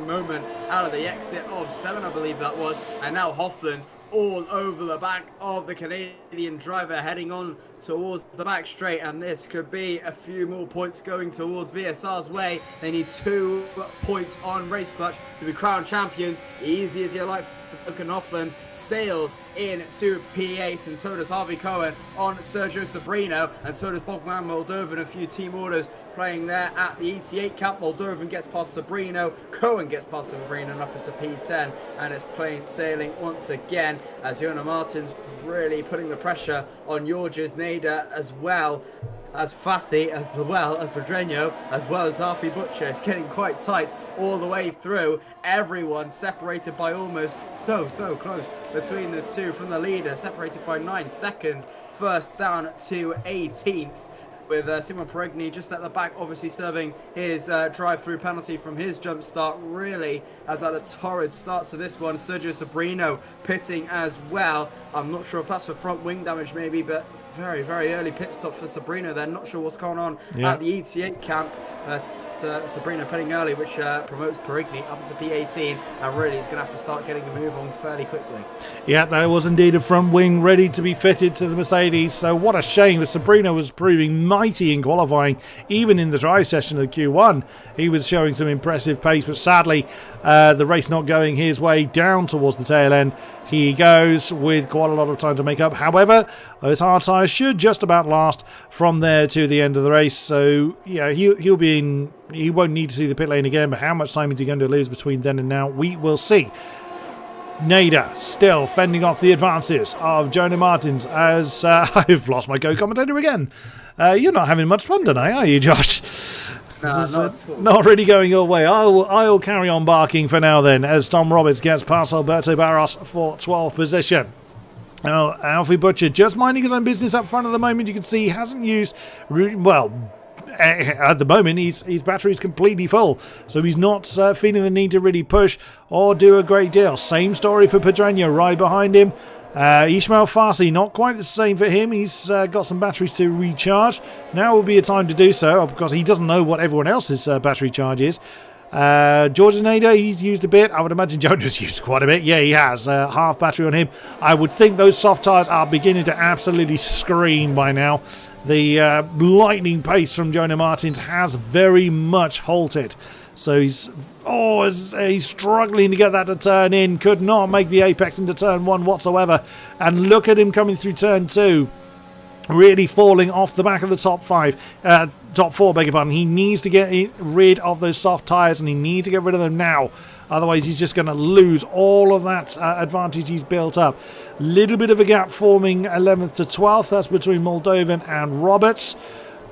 moment out of the exit of 7, I believe that was. And now Hoffland all over the back of the Canadian driver, heading on towards the back straight, and this could be a few more points going towards VSR's way. They need 2 points on Race Clutch to be crowned champions. Easy as you like for Duncan Hoffland. Sails into P8, and so does Harvey Cohen on Sergio Sabrino, and so does Bogman Moldovan. A few team orders playing there at the ET8 camp. Moldovan gets past Sabrino, Cohen gets past Sabrino and up into P10, and it's plain sailing once again as Jonah Martin's really putting the pressure on Georges Nader as well as Fassi, as well as Pedreño, as well as Harvey Butcher. It's getting quite tight all the way through. Everyone separated by almost so close between the two from the leader, separated by 9 seconds. First down to 18th. With Simon Peregni just at the back, obviously serving his drive-through penalty from his jump start. Really has had a torrid start to this one. Sergio Sabrino pitting as well. I'm not sure if that's for front wing damage maybe, but very early pit stop for Sabrino. They're not sure what's going on at the ET8 camp. Sabrino pitting early, which promotes Perigny up to P18, and really is going to have to start getting a move on fairly quickly. Yeah, that was indeed a front wing ready to be fitted to the Mercedes. So what a shame, as Sabrino was proving mighty in qualifying, even in the dry session of Q1. He was showing some impressive pace, but sadly, the race not going his way. Down towards the tail end he goes with quite a lot of time to make up. However, those hard tyres should just about last from there to the end of the race. So yeah, he won't need to see the pit lane again, but how much time is he going to lose between then and now, we will see. Nader still fending off the advances of Jonah Martins as I've lost my co-commentator again. You're not having much fun tonight, are you, Josh? No, not really going your way. I'll carry on barking for now then, as Tom Roberts gets past Alberto Barros for 12th position. Now, Alfie Butcher just minding his own business up front at the moment. You can see he hasn't used, well, at the moment his battery's completely full, so he's not feeling the need to really push or do a great deal. Same story for Pedreño right behind him. Ismail Farsi, not quite the same for him. He's got some batteries to recharge. Now will be a time to do so, because he doesn't know what everyone else's battery charge is. Georges Nader, he's used a bit. I would imagine Jonah's used quite a bit. Yeah, he has. Half battery on him. I would think those soft tyres are beginning to absolutely scream by now. The lightning pace from Jonah Martins has very much halted. So he's struggling to get that to turn in. Could not make the apex into turn 1 whatsoever. And look at him coming through turn 2. Really falling off the back of the top 4, beg your pardon. He needs to get rid of those soft tyres, and he needs to get rid of them now. Otherwise, he's just going to lose all of that advantage he's built up. Little bit of a gap forming 11th to 12th. That's between Moldovan and Roberts.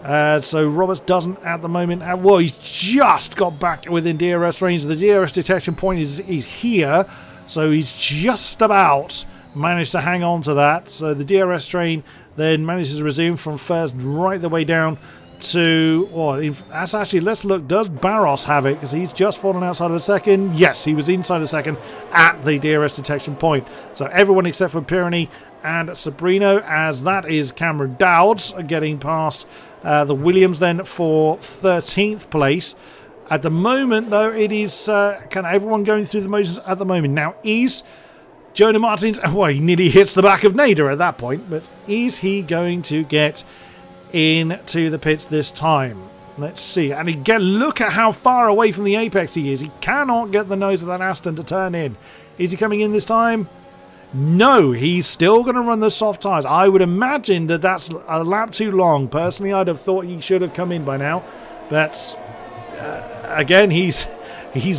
So Roberts doesn't at the moment. Well, he's just got back within DRS range. The DRS detection point is here. So he's just about managed to hang on to that. So the DRS train then manages to resume from first right the way down to... Well, that's actually... Let's look. Does Barros have it? Because he's just fallen outside of a second. Yes, he was inside a second at the DRS detection point. So everyone except for Pirani and Sabrino, as that is Cameron Dowds getting past the Williams then for 13th place. At the moment, though, it is kind of everyone going through the motions at the moment. Now, is Jonah Martins... Well, he nearly hits the back of Nader at that point, but is he going to get into the pits this time? Let's see. And again, look at how far away from the apex he is. He cannot get the nose of that Aston to turn in. Is he coming in this time? No, he's still going to run the soft tyres. I would imagine that that's a lap too long. Personally, I'd have thought he should have come in by now. But again, he's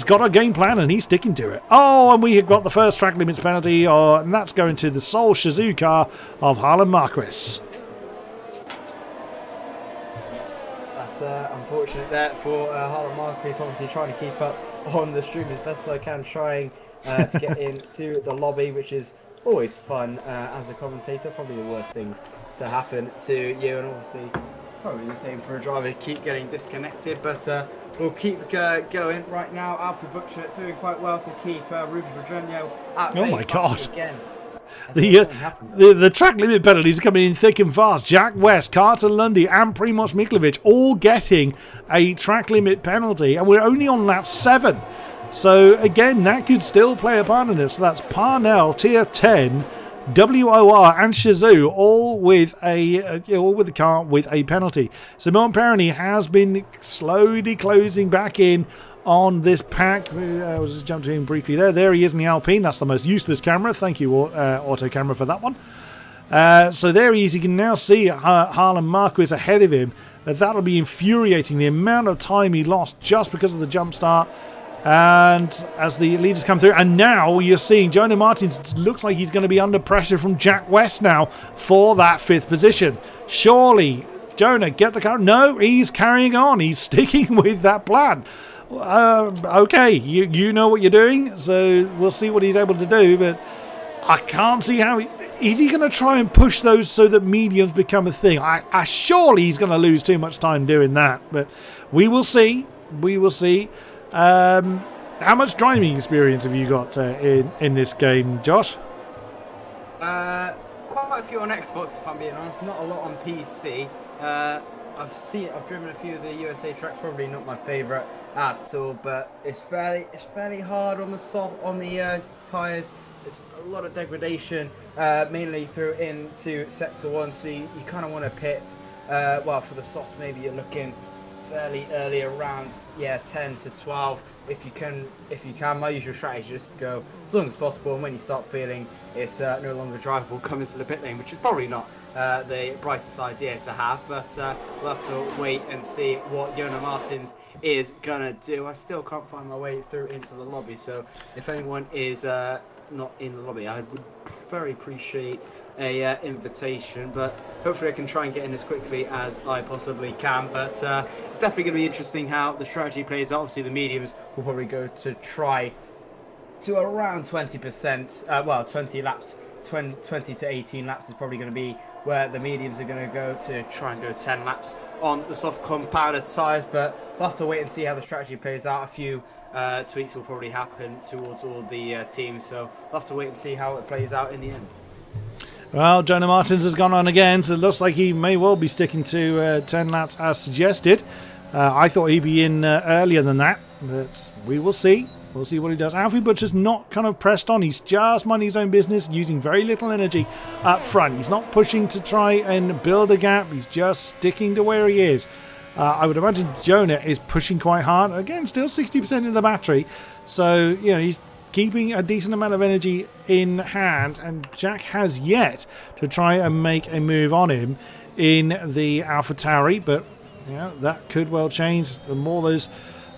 got a game plan and he's sticking to it. Oh, and we have got the first track limits penalty, and that's going to the sole Shazoo car of Harlan Marquez. That's unfortunate there for Harlan Marquez, obviously trying to keep up on the stream as best as I can, trying to get into the lobby, which is always fun as a commentator. Probably the worst things to happen to you, and obviously probably the same for a driver, keep getting disconnected, but we'll keep going. Right now, Alfie Butcher doing quite well to keep Ruben Pedreño at bay. Oh my God. Again. The track limit penalties are coming in thick and fast. Jack West, Carter Lundy and Primoz Miklovic all getting a track limit penalty, and we're only on lap 7. So again, that could still play a part in it. So that's Parnell, Tier 10, WOR and Shazoo all with the car with a penalty. Simon Pirani has been slowly closing back in on this pack. I was just jumping in briefly there. There he is in the Alpine. That's the most useless camera. Thank you, Auto Camera, for that one. So there he is. You can now see Harlan Marquez ahead of him. That'll be infuriating, the amount of time he lost just because of the jump start. And as the leaders come through, and now you're seeing Jonah Martins looks like he's going to be under pressure from Jack West now for that 5th position. Surely, Jonah, get the car. No, he's carrying on. He's sticking with that plan. Okay, you know what you're doing, so we'll see what he's able to do, but I can't see how is he going to try and push those so that mediums become a thing. I surely he's going to lose too much time doing that, but we will see. We will see. How much driving experience have you got in this game, Josh? Quite a few on Xbox, if I'm being honest. Not a lot on PC. I've driven a few of the USA tracks. Probably not my favourite at all, but it's fairly hard on the tyres. It's a lot of degradation, mainly through into sector 1. So you kind of want to pit. Well, for the softs, maybe you're looking fairly early, around 10 to 12 if you can. My usual strategy is just to go as long as possible, and when you start feeling it's no longer drivable, come into the pit lane, which is probably not the brightest idea to have, but we'll have to wait and see what Jonah Martins is gonna do. I still can't find my way through into the lobby, so if anyone is not in the lobby, I would very appreciate a invitation, but hopefully I can try and get in as quickly as I possibly can. But it's definitely going to be interesting how the strategy plays out. Obviously the mediums will probably go to try to around 20%, well 20 laps, 20 to 18 laps is probably going to be where the mediums are going to go to try and go 10 laps on the soft compounded tyres, but we'll have to wait and see how the strategy plays out. A few tweaks will probably happen towards all the teams, so we'll have to wait and see how it plays out in the end. Well, Jonah Martins has gone on again, so it looks like he may well be sticking to 10 laps as suggested. I thought he'd be in earlier than that, but we will see. We'll see what he does. Alfie Butcher's not kind of pressed on. He's just minding his own business, using very little energy up front. He's not pushing to try and build a gap. He's just sticking to where he is. I would imagine Jonah is pushing quite hard. Again, still 60% in the battery. So, you know, he's keeping a decent amount of energy in hand. And Jack has yet to try and make a move on him in the AlphaTauri. But, you know, that could well change. The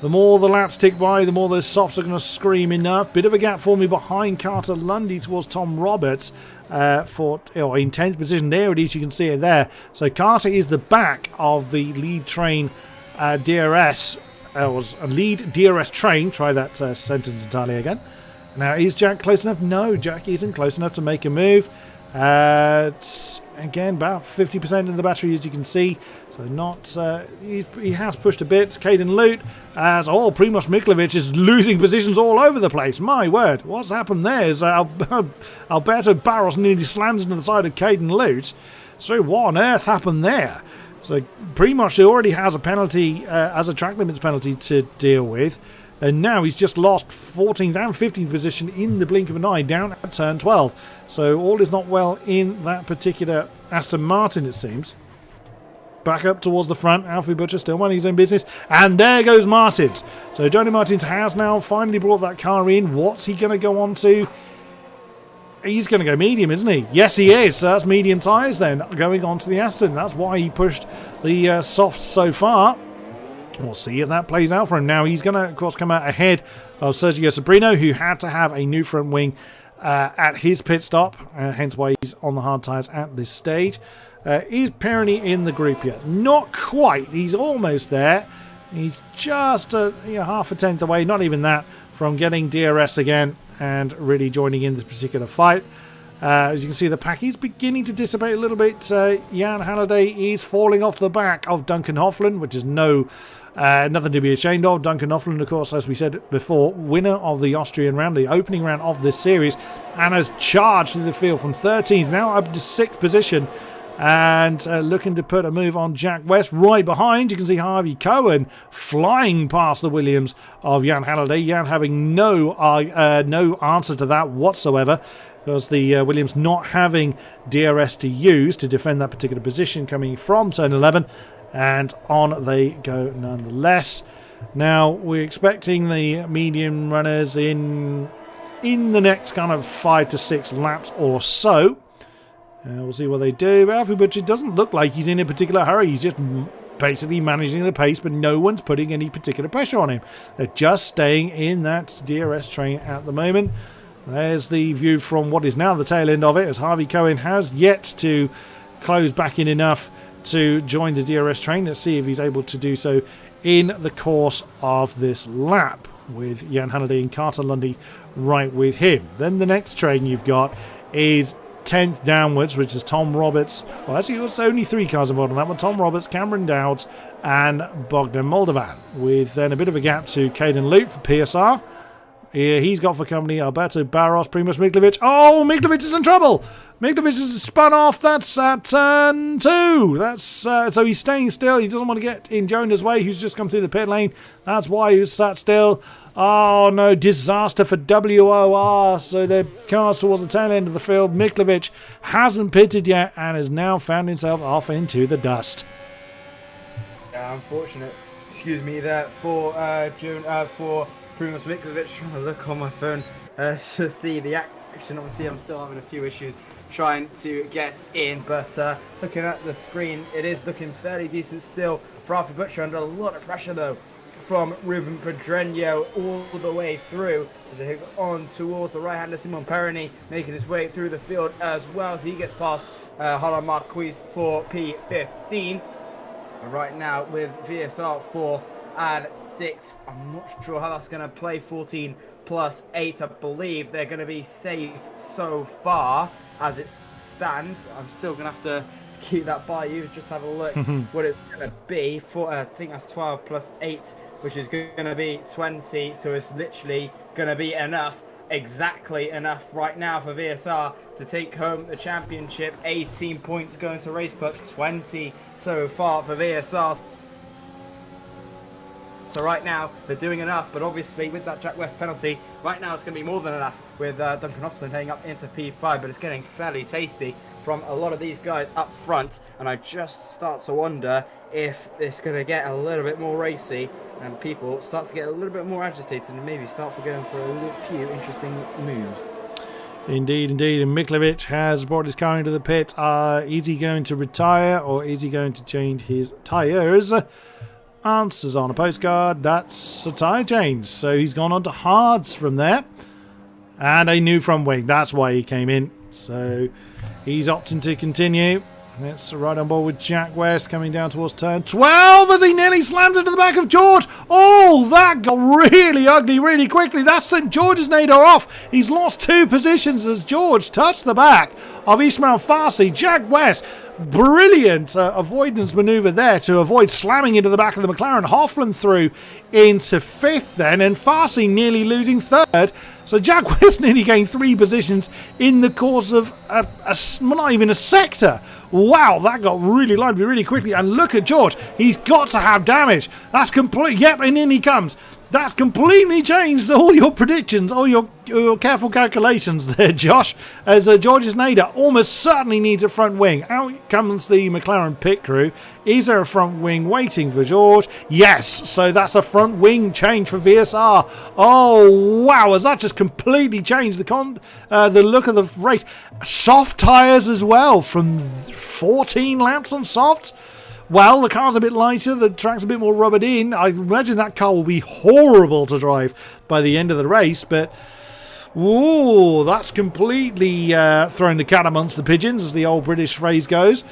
more the laps tick by, the more those softs are going to scream enough. Bit of a gap for me behind Carter Lundy towards Tom Roberts in 10th position. There it is, you can see it there. So Carter is the back of the lead train DRS. Was a lead DRS train. Try that sentence entirely again. Now, is Jack close enough? No, Jack isn't close enough to make a move. It's, again, about 50% in the battery, as you can see. So not he has pushed a bit. Caden Lute, as Primoz Miklovic is losing positions all over the place. My word, what's happened there is Alberto Barros nearly slams into the side of Caden Lute. So what on earth happened there? So Primoz already has a penalty, as a track limits penalty to deal with. And now he's just lost 14th and 15th position in the blink of an eye, down at turn 12. So all is not well in that particular Aston Martin, it seems. Back up towards the front, Alfie Butcher still minding his own business. And there goes Martins. So Johnny Martins has now finally brought that car in. What's he going to go on to? He's going to go medium, isn't he? Yes, he is. So that's medium tyres then, going on to the Aston. That's why he pushed the softs so far. We'll see if that plays out for him. Now, he's going to, of course, come out ahead of Sergio Sobrino, who had to have a new front wing at his pit stop, hence why he's on the hard tyres at this stage. Is Perony in the group yet? Not quite. He's almost there. He's just half a tenth away, not even that, from getting DRS again and really joining in this particular fight. As you can see, the pack is beginning to dissipate a little bit. Jan Halliday is falling off the back of Duncan Hoffland, which is nothing to be ashamed of. Duncan Hoffland, of course, as we said before, winner of the Austrian round, the opening round of this series, and has charged in the field from 13th, now up to 6th position, and looking to put a move on Jack West. Right behind, you can see Harvey Cohen flying past the Williams of Jan Halliday. Jan having no answer to that whatsoever, because the Williams not having DRS to use to defend that particular position coming from turn 11, and on they go nonetheless. Now, we're expecting the medium runners in the next kind of 5 to 6 laps or so. We'll see what they do. Alfie Butcher doesn't look like he's in a particular hurry. He's just basically managing the pace, but no one's putting any particular pressure on him. They're just staying in that DRS train at the moment. There's the view from what is now the tail end of it, as Harvey Cohen has yet to close back in enough to join the DRS train. Let's see if he's able to do so in the course of this lap, with Jan Halliday and Carter Lundy right with him. Then the next train you've got is 10th downwards, which is Tom Roberts. Well, actually, there's only 3 cars involved on that one. Tom Roberts, Cameron Dowds, and Bogdan Moldovan, with then a bit of a gap to Caden Lute for PSR. Here he's got for company Alberto Barros, Primoz Miklovic. Oh, Miklovic is in trouble. Miklovic has spun off. That's at turn 2. That's so he's staying still. He doesn't want to get in Jonah's way, who's just come through the pit lane. That's why he's sat still. Oh no, disaster for WOR. So the cars towards the tail end of the field. Miklovic hasn't pitted yet and has now found himself off into the dust. Yeah, unfortunate. Excuse me there for for Primoz Miklovic. Trying to look on my phone to see the action. Obviously, I'm still having a few issues trying to get in, but looking at the screen, it is looking fairly decent still for Alfie Butcher, under a lot of pressure though from Ruben Pedreño all the way through as they go on towards the right-hander. Simon Perony making his way through the field as well as he gets past Hala Marquis for P15. And right now with VSR 4th and 6th, I'm not sure how that's going to play. 14 plus 8, I believe they're going to be safe so far as it stands. I'm still going to have to keep that by you, just have a look what it's going to be. For I think that's 12 plus 8, which is going to be 20, so it's literally going to be enough, exactly enough right now for VSR to take home the championship. 18 points going to Race Clutch, 20 so far for VSR. So right now, they're doing enough, but obviously with that Jack West penalty, right now it's going to be more than enough with Duncan Hoffland heading up into P5, but it's getting fairly tasty from a lot of these guys up front, and I just start to wonder if it's going to get a little bit more racy and people start to get a little bit more agitated and maybe start for going for a few interesting moves. Indeed, indeed. And Miklovic has brought his car into the pit. Is he going to retire or is he going to change his tyres? Answers on a postcard. That's a tyre change. So he's gone on to hards from there. And a new front wing. That's why he came in. So he's opting to continue. It's right on board with Jack West coming down towards turn 12 as he nearly slams into the back of George. Oh, that got really ugly really quickly. That sent George's Nadar off. He's lost 2 positions as George touched the back of Ismail Farsi. Jack West, brilliant avoidance manoeuvre there to avoid slamming into the back of the McLaren. Hofland through into 5th then, and Farsi nearly losing 3rd. So Jack West nearly gained 3 positions in the course of not even a sector. Wow, that got really lively really quickly. And look at George. He's got to have damage. That's complete. Yep, and in he comes. That's completely changed all your predictions, all your careful calculations there, Josh. As George's Nadar almost certainly needs a front wing. Out comes the McLaren pit crew. Is there a front wing waiting for George? Yes, so that's a front wing change for VSR. Oh, wow, has that just completely changed the look of the race. Soft tyres as well, from 14 laps on softs. Well, the car's a bit lighter, the track's a bit more rubbered in. I imagine that car will be horrible to drive by the end of the race, but ooh, that's completely thrown the cat amongst the pigeons, as the old British phrase goes.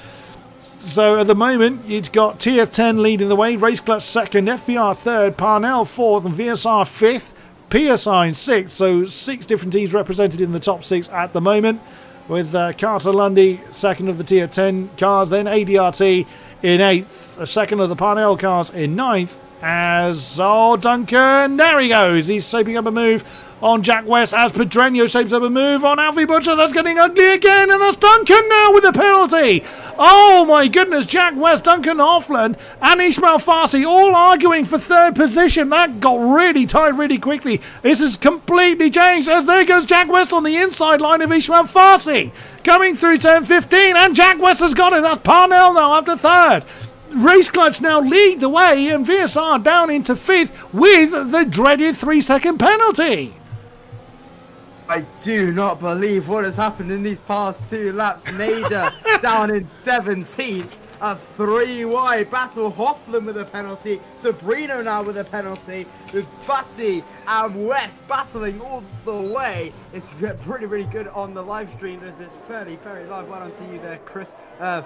So at the moment, it's got TF10 leading the way, Race Clutch 2nd, FVR 3rd, Parnell 4th, and VSR 5th, PSI in 6th. So 6 different teams represented in the top 6 at the moment, with Carter Lundy 2nd of the TF10 cars, then ADRT in 8th, a 2nd of the Parnell cars in 9th, as Duncan, there he goes, he's shaping up a move on Jack West as Pedreño shapes up a move on Alfie Butcher. That's getting ugly again, and that's Duncan now with a penalty. Oh my goodness, Jack West, Duncan Hofland and Ismail Farsi all arguing for 3rd position. That got really tight really quickly. This has completely changed as there goes Jack West on the inside line of Ismail Farsi. Coming through turn 15, and Jack West has got it. That's Parnell now up to 3rd. Race Clutch now lead the way, and VSR down into 5th with the dreaded 3-second penalty. I do not believe what has happened in these past 2 laps. Nadar down in 17th. A 3-wide battle. Hofland with a penalty. Sabrino now with a penalty. With Fassi and West battling all the way. It's really good on the live stream as it's very live. Well done to you there, Chris,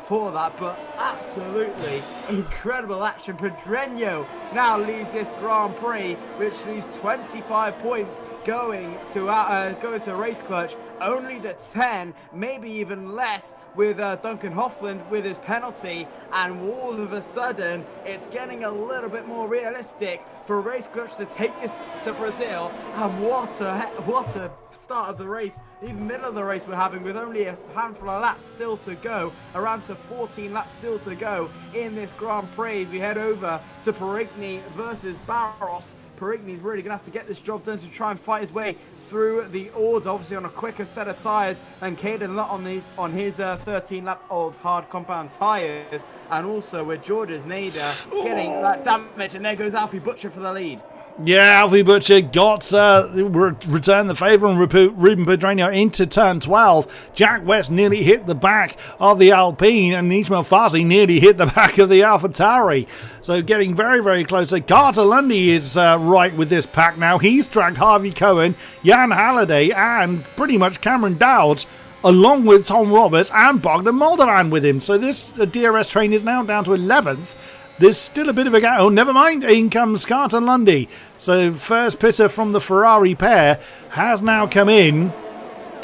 for that. But absolutely incredible action. Pedreño now leads this Grand Prix, which leaves 25 points going to Race Clutch. Only the 10, maybe even less, with Duncan Hofland with his penalty, and all of a sudden it's getting a little bit more realistic for Race Clutch to take this to Brazil. And what a start of the race, even middle of the race we're having, with only a handful of laps still to go, around to 14 laps still to go in this Grand Prix. We head over to Perigny versus Barros. Perigny's really gonna have to get this job done to try and fight his way through the order, obviously on a quicker set of tyres than Caden Lott on his 13-lap old hard compound tyres, and also with George's Nadar getting that damage, and there goes Alfie Butcher for the lead. Yeah, Alfie Butcher got returned the favour on Ruben Pedreño into turn 12. Jack West nearly hit the back of the Alpine, and Ismail Farsi nearly hit the back of the AlphaTauri. So getting very close. Carter Lundy is right with this pack now. He's dragged Harvey Cohen, Jan Halliday, and pretty much Cameron Dowds, along with Tom Roberts and Bogdan Moldovan with him. So this DRS train is now down to 11th. There's still a bit of a gap. Oh, never mind. In comes Carter Lundy. So first pitter from the Ferrari pair has now come in.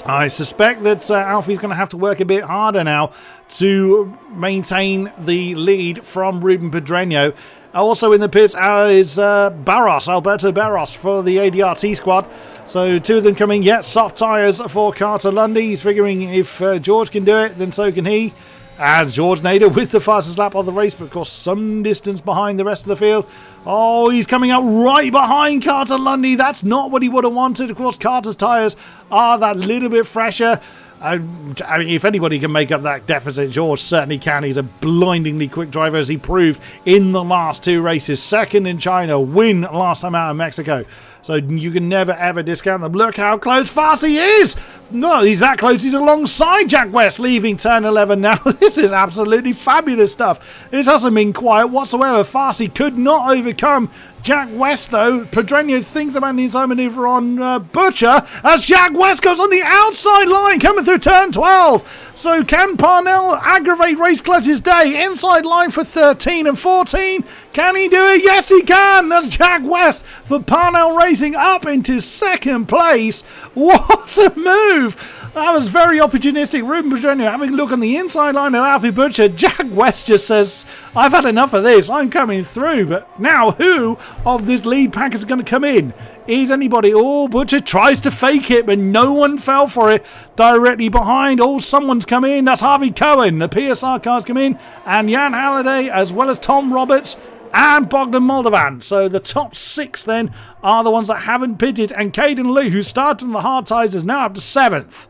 I suspect that Alfie's going to have to work a bit harder now to maintain the lead from Ruben Pedreño. Also in the pits is Alberto Barros for the ADRT squad. So 2 of them coming. Yet soft tyres for Carter Lundy. He's figuring if George can do it, then so can he. And George Nadar with the fastest lap of the race, but of course some distance behind the rest of the field. Oh, he's coming up right behind Carter Lundy. That's not what he would have wanted. Of course, Carter's tyres are that little bit fresher. I mean, if anybody can make up that deficit, George certainly can. He's a blindingly quick driver, as he proved in the last 2 races. 2nd in China, win last time out in Mexico. So you can never ever discount them. Look how close Farsi is. No, he's that close. He's alongside Jack West, leaving turn 11 now. This is absolutely fabulous stuff. This hasn't been quiet whatsoever. Farsi could not overcome Jack West, though, Pedreño thinks about the inside maneuver on Butcher as Jack West goes on the outside line coming through turn 12. So can Parnell aggravate Race Clutch's day? Inside line for 13 and 14. Can he do it? Yes, he can. That's Jack West for Parnell Racing up into second place. What a move! That was very opportunistic. Ruben Pedreño having a look on the inside line of Alfie Butcher. Jack West just says, I've had enough of this. I'm coming through. But now who of this lead pack is going to come in? Is anybody? Oh, Butcher tries to fake it, but no one fell for it. Directly behind. Oh, someone's come in. That's Harvey Cohen. The PSR cars come in. And Jan Halliday, as well as Tom Roberts and Bogdan Moldovan. So the top 6 then are the ones that haven't pitted. And Caden Liu, who started on the hard tyres, is now up to 7th.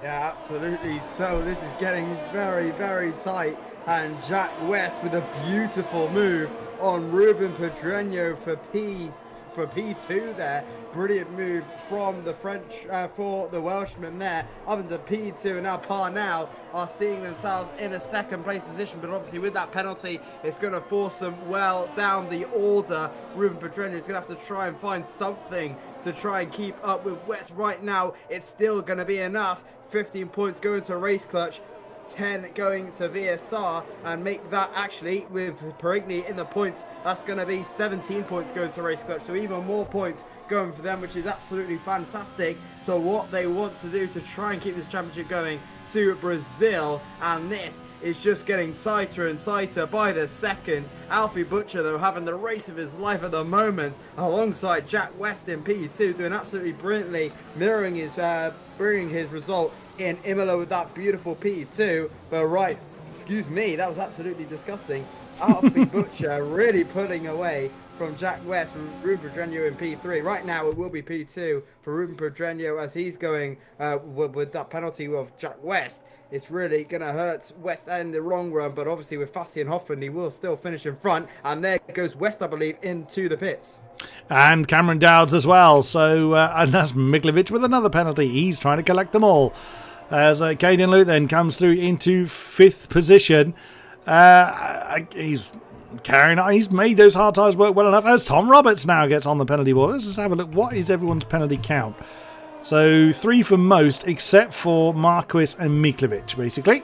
Yeah, absolutely. So this is getting very, very tight. And Jack West with a beautiful move on Ruben Pedreño for P2 there. Brilliant move from the French, for the Welshman there, up into P2, and now Parnell are seeing themselves in a second place position, but obviously with that penalty, it's going to force them well down the order. Ruben Pedreño is going to have to try and find something to try and keep up with West. Right now, it's still going to be enough. 15 points going to Race Clutch, 10 going to VSR, and make that actually with Perigny in the points, that's going to be 17 points going to Race Clutch, so even more points going for them, which is absolutely fantastic. So what they want to do to try and keep this championship going to Brazil, and this is just getting tighter and tighter by the second. Alfie Butcher, though, having the race of his life at the moment, alongside Jack West in P2, doing absolutely brilliantly, mirroring his result in Imola with that beautiful P2. But right, excuse me, that was absolutely disgusting. Alfie Butcher really pulling away from Jack West, from Ruben Pedreño in P3. Right now it will be P2 for Ruben Pedreño as he's going with that penalty of Jack West. It's really going to hurt West in the long run, but obviously with Fassi and Hoffman, he will still finish in front. And there goes West, I believe, into the pits. And Cameron Dowds as well. So, and that's Miklovic with another penalty. He's trying to collect them all. As Caden Liu then comes through into 5th position. He's carrying on. He's made those hard tyres work well enough. As Tom Roberts now gets on the penalty board. Let's just have a look. What is everyone's penalty count? So 3 for most, except for Marquis and Miklovic, basically.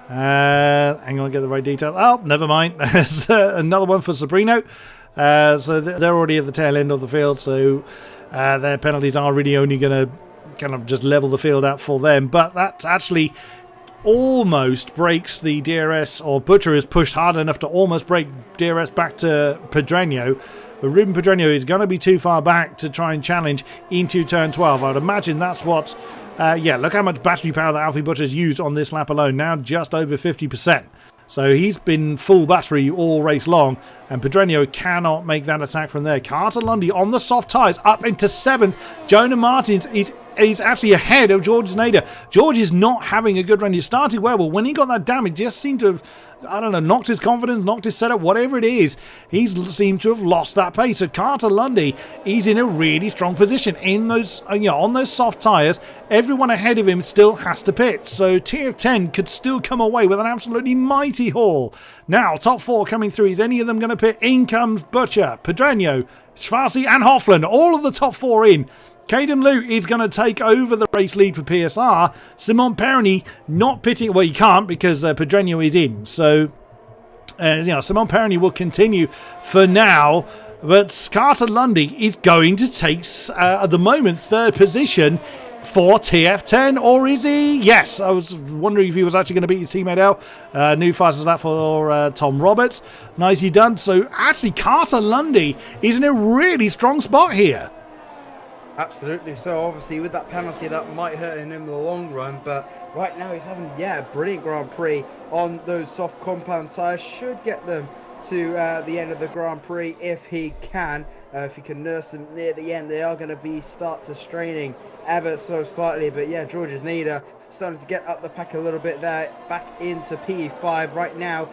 Hang on, get the right detail. Oh, never mind. There's another one for Sabrino. So they're already at the tail end of the field, so their penalties are really only going to kind of just level the field out for them. But that actually almost breaks the DRS, or Butcher is pushed hard enough to almost break DRS back to Pedreño. But Ruben Pedreño is going to be too far back to try and challenge into turn 12. I would imagine that's what... yeah, look how much battery power that Alfie Butcher's used on this lap alone. Now just over 50%. So he's been full battery all race long, and Pedreño cannot make that attack from there. Carter Lundy on the soft tyres up into 7th. Jonah Martins is actually ahead of George Znader. George is not having a good run. He started well, but when he got that damage, just seemed to have, I don't know, knocked his confidence, knocked his setup, whatever it is. He's seemed to have lost that pace. So Carter Lundy, he's in a really strong position in those, on those soft tyres. Everyone ahead of him still has to pit. So TF10 could still come away with an absolutely mighty haul. Now, top 4 coming through. Is any of them going to pit? In comes Butcher, Pedreño, Schwarzi and Hoffland. All of the top 4 in. Caden Liu is going to take over the race lead for PSR. Simon Perroni not pitting. Well, he can't because Pedreño is in. So, Simon Perroni will continue for now. But Carter Lundy is going to take, at the moment, 3rd position for TF10. Or is he? Yes, I was wondering if he was actually going to beat his teammate out. New fastest lap for Tom Roberts. Nicely done. So, actually, Carter Lundy is in a really strong spot here. Absolutely. So obviously with that penalty, that might hurt him in the long run, but right now he's having a brilliant Grand Prix on those soft compound tyres. Should get them to the end of the Grand Prix if he can. If he can nurse them near the end, they are going to start to straining ever so slightly. But yeah, George Znader starting to get up the pack a little bit there, back into P5 right now.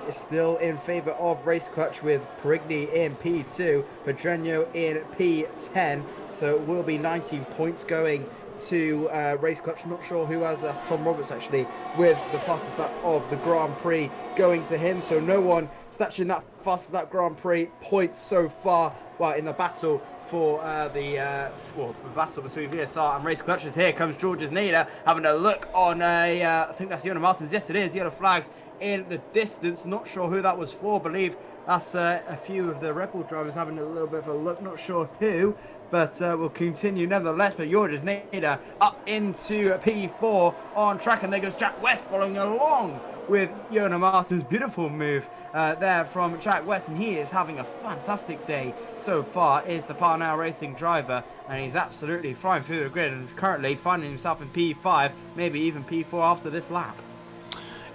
Is still in favour of Race Clutch with Perigny in P2, Pedreño in P10. So it will be 19 points going to Race Clutch. Not sure who has, that's Tom Roberts actually, with the fastest lap of the Grand Prix going to him. So no one snatching that fastest lap Grand Prix points so far, well, in the battle for the battle between VSR and Race Clutches. Here comes Georges Nader having a look on I think that's Jonas Martins. Yes, it is. Yellow flags in the distance. Not sure who that was for. Believe that's a few of the Red Bull drivers having a little bit of a look. Not sure who, but we'll continue nevertheless. But Georges Nader up into P4 on track, and there goes Jack West following along with Jonas Martins. Beautiful move there from Jack West, and he is having a fantastic day so far, is the Parnell Racing driver, and he's absolutely flying through the grid and currently finding himself in P5, maybe even P4 after this lap.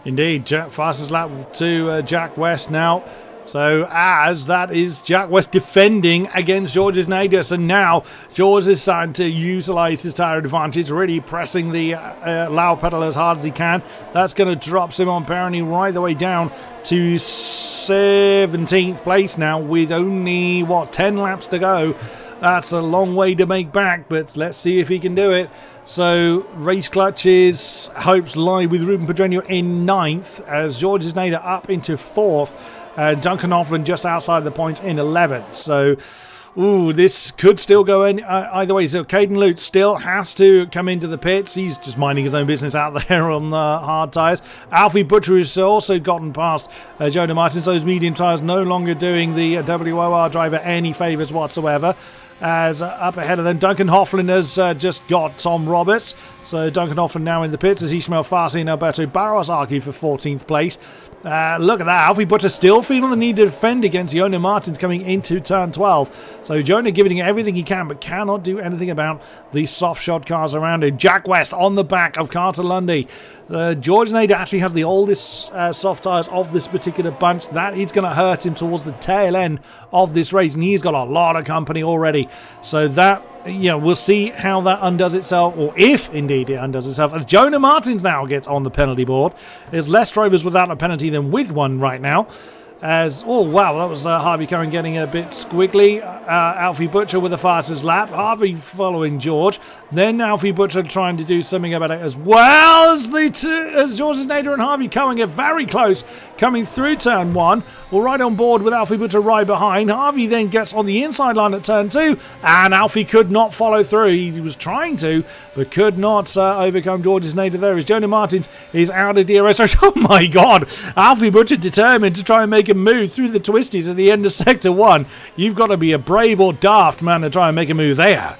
Indeed, fastest lap to Jack West now. So as that is Jack West defending against Georges Nader. So now George is starting to utilise his tyre advantage, really pressing the lower pedal as hard as he can. That's going to drop Simon Perroni right the way down to 17th place now with only, 10 laps to go. That's a long way to make back, but let's see if he can do it. So Race Clutch's hopes lie with Ruben Pedreño in 9th as Georges Nader up into 4th. Duncan Hoffman just outside the points in 11th. So, this could still go in either way. So Caden Lutz still has to come into the pits. He's just minding his own business out there on the hard tyres. Alfie Butcher has also gotten past Jonas Martins. Those medium tyres no longer doing the WOR driver any favours whatsoever. As up ahead of them, Duncan Hoffman has just got Tom Roberts. So Duncan Hoffman now in the pits as Ishmael Farsi and Alberto Barros argue for 14th place. Look at that. Alfie Butcher still feeling the need to defend against Jonas Martins coming into turn 12. So Jonah giving it everything he can, but cannot do anything about the soft shod cars around him. Jack West on the back of Carter Lundy. George Nader actually has the oldest soft tyres of this particular bunch. That is going to hurt him towards the tail end of this race, and he's got a lot of company already. So that, we'll see how that undoes itself, or if indeed it undoes itself, as Jonas Martins now gets on the penalty board. There's less drivers without a penalty than with one right now. As, that was Harvey Cohen getting a bit squiggly. Alfie Butcher with the fastest lap. Harvey following George. Then Alfie Butcher trying to do something about it as well as Georges Nader and Harvey Cohen get very close, coming through turn 1. We're right on board with Alfie Butcher right behind. Harvey then gets on the inside line at turn 2, and Alfie could not follow through. He was trying to, but could not overcome Georges Nader there as Jonas Martins is out of DRS. Oh my God! Alfie Butcher determined to try and make a move through the twisties at the end of Sector 1. You've got to be a brave or daft man to try and make a move there.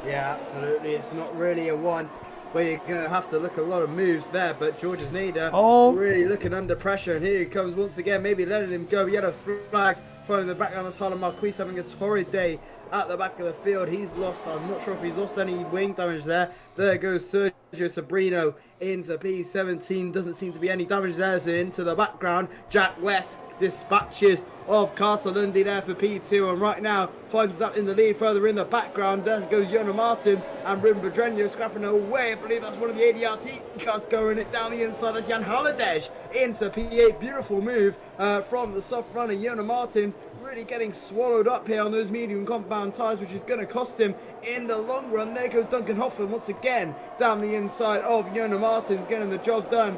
Yeah, absolutely. It's not really a one where you're going to have to look a lot of moves there, but Georges Nader really looking under pressure, and here he comes once again, maybe letting him go. Yellow flags following the background. That's Harlan Marquis having a torrid day at the back of the field. He's lost, I'm not sure if he's lost any wing damage there. There goes Sergio Sabrino into P17. Doesn't seem to be any damage there. So into the background, Jack West dispatches of Carter Lundy there for P2, and right now finds himself in the lead further in the background. There goes Jonas Martins and Ruben Pedreño scrapping away. I believe that's one of the ADRT cars going it down the inside. That's Jan Holiday into P8. Beautiful move from the soft runner Jonas Martins, really getting swallowed up here on those medium compound tyres, which is going to cost him in the long run. There goes Duncan Hoffman once again down the inside of Jonas Martins, getting the job done,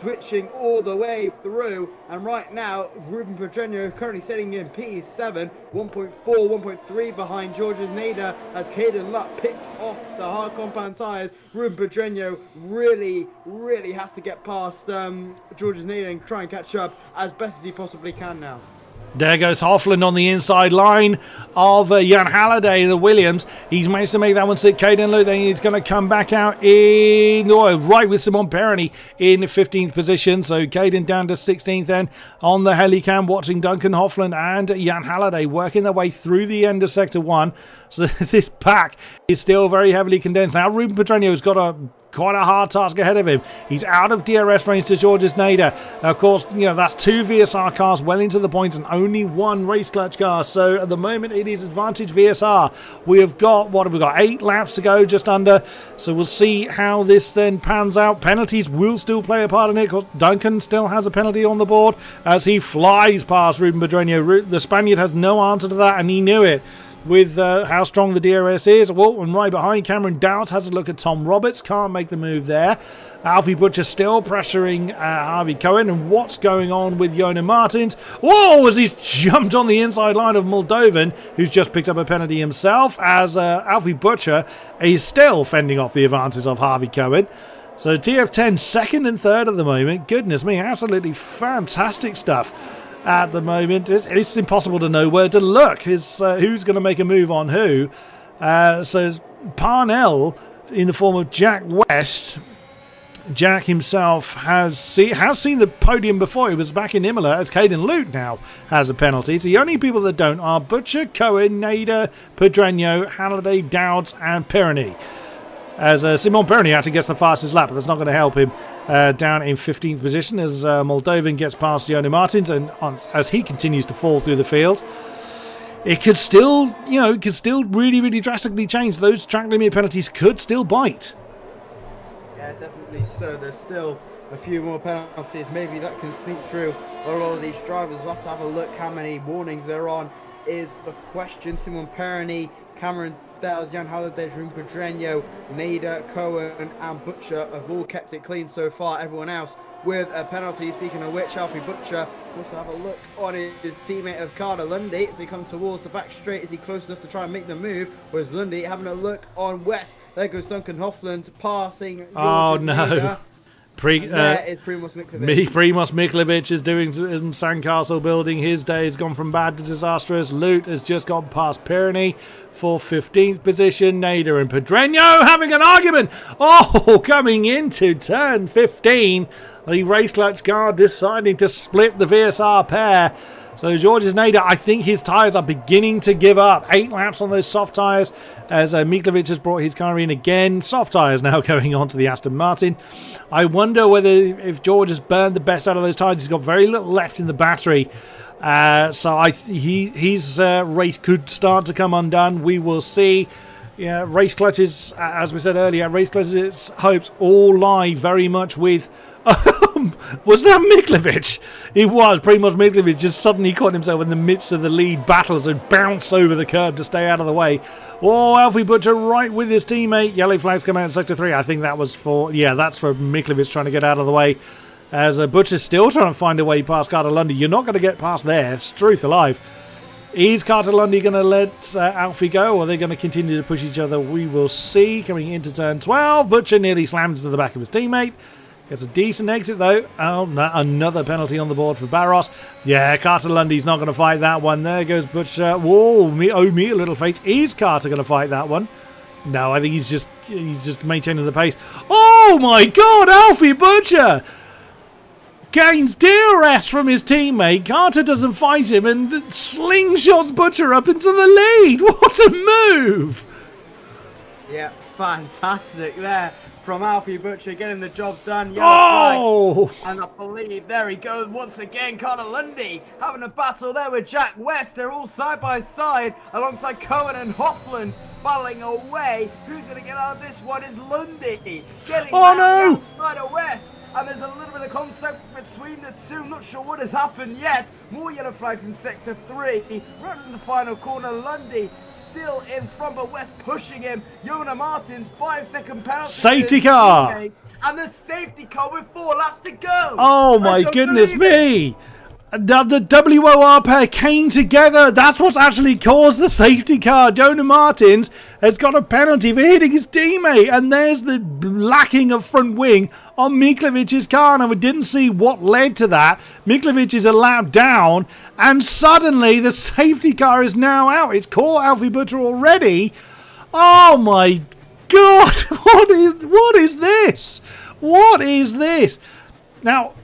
switching all the way through. And right now Ruben Pedreño currently sitting in P7, 1.4, 1.3 behind Georges Nader as Caden Lutt picks off the hard compound tyres. Ruben Pedreño really has to get past Georges Nader and try and catch up as best as he possibly can now. There goes Hoffland on the inside line of Jan Halliday, the Williams. He's managed to make that one sit. Caden Lutt, then he's going to come back out in right with Simon Perroni in 15th position. So Caden down to 16th then on the helicam, watching Duncan Hoffland and Jan Halliday working their way through the end of Sector 1. So this pack is still very heavily condensed. Now Ruben Pedreño's got quite a hard task ahead of him. He's out of DRS range to Georges Nader. Of course, that's 2 VSR cars well into the points and only 1 Race Clutch car. So at the moment, it is advantage VSR. We have got, 8 laps to go, just under. So we'll see how this then pans out. Penalties will still play a part in it, because Duncan still has a penalty on the board as he flies past Ruben Pedreño. The Spaniard has no answer to that, and he knew it. with how strong the DRS is. Well, and right behind, Cameron Dowds has a look at Tom Roberts. Can't make the move there. Alfie Butcher still pressuring Harvey Cohen. And what's going on with Jona Martins? Whoa, as he's jumped on the inside line of Moldovan, who's just picked up a penalty himself, as Alfie Butcher is still fending off the advances of Harvey Cohen. So TF10 second and third at the moment. Goodness me, absolutely fantastic stuff at the moment. It's impossible to know where to look. Who's going to make a move on who? So Parnell, in the form of Jack West. Jack himself has seen the podium before. He was back in Imola, as Caden Lute now has a penalty. So the only people that don't are Butcher, Cohen, Nader, Pedreño, Halliday, Dowds and Pirani. As Simon Pirani actually gets the fastest lap, but that's not going to help him down in 15th position as Moldovan gets past Jona Martins, and as he continues to fall through the field. It could still, really, really drastically change. Those track limit penalties could still bite. Yeah, definitely so. There's still a few more penalties. Maybe that can sneak through a lot of these drivers. We'll have to have a look how many warnings they're on is the question. Simon Pirani, Cameron Dowds, Jan Halliday, Drew Pedreño, Nader, Cohen and Butcher have all kept it clean so far. Everyone else with a penalty. Speaking of which, Alfie Butcher wants to have a look on his teammate of Carter Lundy as he comes towards the back straight. Is he close enough to try and make the move? Whereas Lundy having a look on West. There goes Duncan Hoffland passing. Oh no. There is Primoz Miklovic. Primoz Miklovic is doing some sandcastle building. His day has gone from bad to disastrous. Lute has just gone past Pirani for 15th position. Nader and Pedreño having an argument. Oh, coming into turn 15. The Race Clutch car deciding to split the VSR pair. So Georges Nader, I think his tyres are beginning to give up. 8 laps on those soft tyres as Miklovic has brought his car in again. Soft tyres now going on to the Aston Martin. I wonder whether if George has burned the best out of those tyres. He's got very little left in the battery. So his race could start to come undone. We will see. Yeah, Race Clutch's, as we said earlier, Race Clutch's hopes all lie very much with... was that Miklovic? It was. Primoz Miklovic just suddenly caught himself in the midst of the lead battles and bounced over the curb to stay out of the way. Oh, Alfie Butcher right with his teammate. Yellow flags come out in Sector 3. I think that was for... Yeah, that's for Miklovic trying to get out of the way. As Butcher's still trying to find a way past Carter Lundy. You're not going to get past there. Struth alive. Is Carter Lundy going to let Alfie go, or are they going to continue to push each other? We will see. Coming into turn 12, Butcher nearly slammed into the back of his teammate. Gets a decent exit though. Oh, no, another penalty on the board for Barros. Yeah, Carter Lundy's not going to fight that one. There goes Butcher. Whoa, me a little faith. Is Carter going to fight that one? No, I think he's just maintaining the pace. Oh my God, Alfie Butcher gains DRS from his teammate. Carter doesn't fight him and slingshots Butcher up into the lead. What a move! Yeah, fantastic there from Alfie Butcher, getting the job done. Oh! And I believe there he goes once again. Carter Lundy having a battle there with Jack West. They're all side by side alongside Cohen and Hoffland battling away. Who's going to get out of this one is Lundy getting outside of West. And there's a little bit of contact between the two. I'm not sure what has happened yet. More yellow flags in Sector 3. Right in the final corner, Lundy still in front, but West pushing him. Jona Martins, 5-second penalty. Safety car. And the safety car with 4 laps to go. Oh my goodness me. The WOR pair came together. That's what's actually caused the safety car. Jona Martins has got a penalty for hitting his teammate. And there's the lacking of front wing on Miklovic's car. Now, we didn't see what led to that. Miklovic is a lap down. And suddenly, the safety car is now out. It's caught Alfie Butcher already. Oh, my God. What is this? What is this? Now,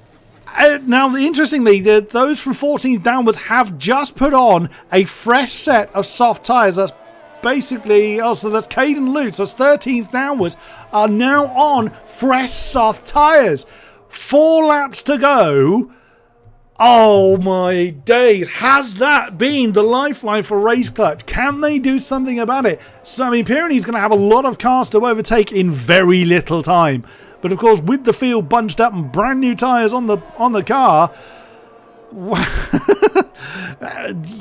interestingly, those from 14th downwards have just put on a fresh set of soft tyres. That's basically, so that's Caden Lutz, that's 13th downwards, are now on fresh soft tyres. 4 laps to go. Oh my days. Has that been the lifeline for Race Clutch? Can they do something about it? So, I mean, Pirani's going to have a lot of cars to overtake in very little time. But of course, with the field bunched up and brand new tyres on the car,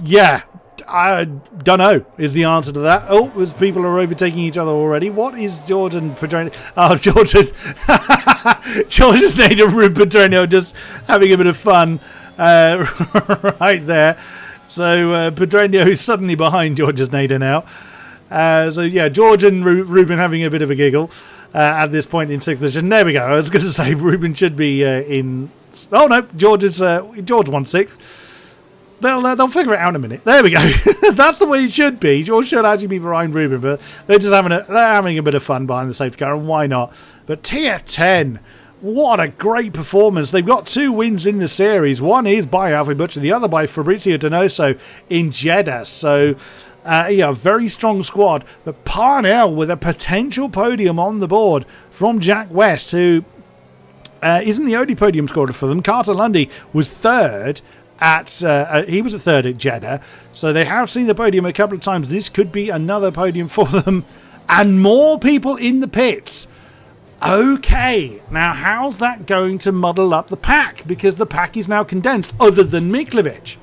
yeah, I don't know is the answer to that. Oh, as people are overtaking each other already. What is George and Pedreno? Oh, George and Nader and Ruben Pedreno just having a bit of fun right there. So Pedreno is suddenly behind George Nader now. So yeah, George and Ruben having a bit of a giggle at this point in 6th position. There we go. I was going to say Ruben should be in. Oh no, George won 6th. They'll figure it out in a minute. There we go. That's the way it should be. George should actually be behind Ruben, but they're just having a bit of fun behind the safety car, and why not? But TF10, what a great performance. They've got 2 wins in the series. One is by Alfie Butcher, the other by Fabrizio Donoso in Jeddah. So, yeah, very strong squad. But Parnell with a potential podium on the board from Jack West, who isn't the only podium scorer for them. Carter Lundy was third. He was at third at Jeddah, so they have seen the podium a couple of times. This could be another podium for them, and more people in the pits. Okay, now how's that going to muddle up the pack? Because the pack is now condensed, other than Miklovic.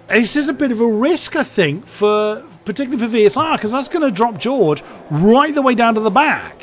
This is a bit of a risk, I think, particularly for VSR, because that's going to drop George right the way down to the back.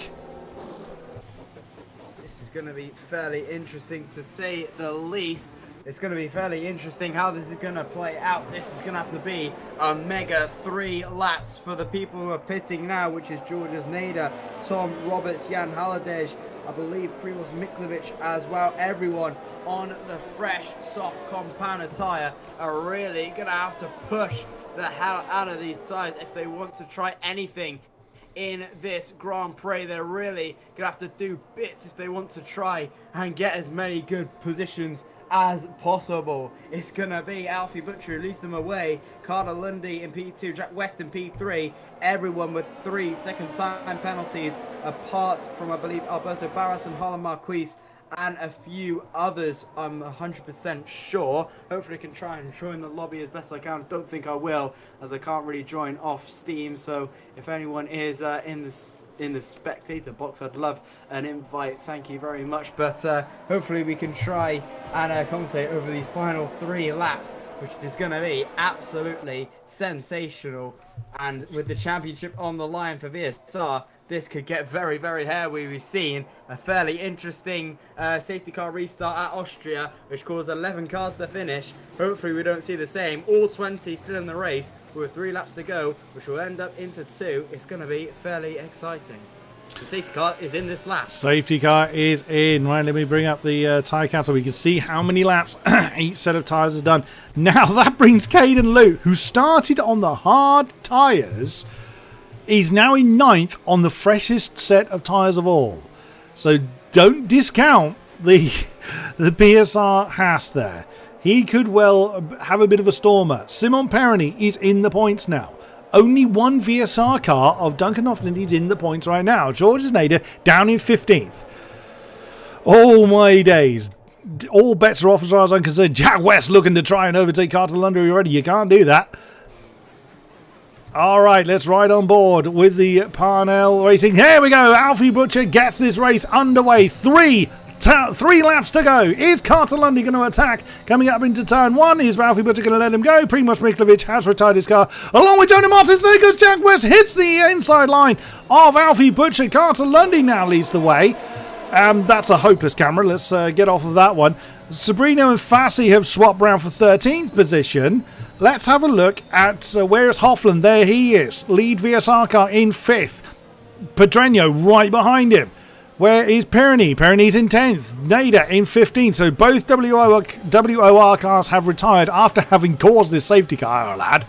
This is going to be fairly interesting, to say the least. It's going to be fairly interesting how this is going to play out. This is going to have to be a mega 3 laps for the people who are pitting now, which is Georges Nader, Tom Roberts, Jan Haladej, I believe Primoz Miklovic as well. Everyone on the fresh, soft Compana tyre are really going to have to push the hell out of these tyres if they want to try anything in this Grand Prix. They're really going to have to do bits if they want to try and get as many good positions as possible. It's gonna be Alfie Butcher who leads them away, Carter Lundy in P2, Jack West in P3, everyone with 3 second time penalties, apart from, I believe, Alberto Barras and Harlan Marquis and a few others, I'm 100% sure. Hopefully I can try and join the lobby as best I can. Don't think I will, as I can't really join off Steam, so if anyone is in the spectator box, I'd love an invite, thank you very much. But hopefully we can try and commentate over these final 3 laps, which is going to be absolutely sensational. And with the championship on the line for VSR, this could get very, very hairy. We've seen a fairly interesting safety car restart at Austria, which caused 11 cars to finish. Hopefully we don't see the same. All 20 still in the race with 3 laps to go, which will end up into 2. It's going to be fairly exciting. The safety car is in this lap. Safety car is in. Right, let me bring up the tyre count so we can see how many laps each set of tyres has done. Now that brings Caden Lute, who started on the hard tyres. He's now in 9th on the freshest set of tyres of all. So don't discount the PSR Haas there. He could well have a bit of a stormer. Simon Perroni is in the points now. Only one VSR car of Duncan Hoffman is in the points right now. Georges Nader down in 15th. Oh my days. All bets are off as far as I'm concerned. Jack West looking to try and overtake Carter Lundy already. You can't do that. All right, let's ride on board with the Parnell Racing. Here we go. Alfie Butcher gets this race underway. 3 laps to go. Is Carter Lundy going to attack? Coming up into turn 1. Is Alfie Butcher going to let him go? Primoz Miklovic has retired his car. Along with Tony Martins, there goes Jack West. Hits the inside line of Alfie Butcher. Carter Lundy now leads the way. That's a hopeless camera. Let's get off of that one. Sabrino and Fassi have swapped round for 13th position. Let's have a look at where's Hoffland. There he is. Lead VSR car in 5th. Pedreno right behind him. Where is Perroni? Perroni's in 10th. Nader in 15th. So both WOR cars have retired after having caused this safety car, lad.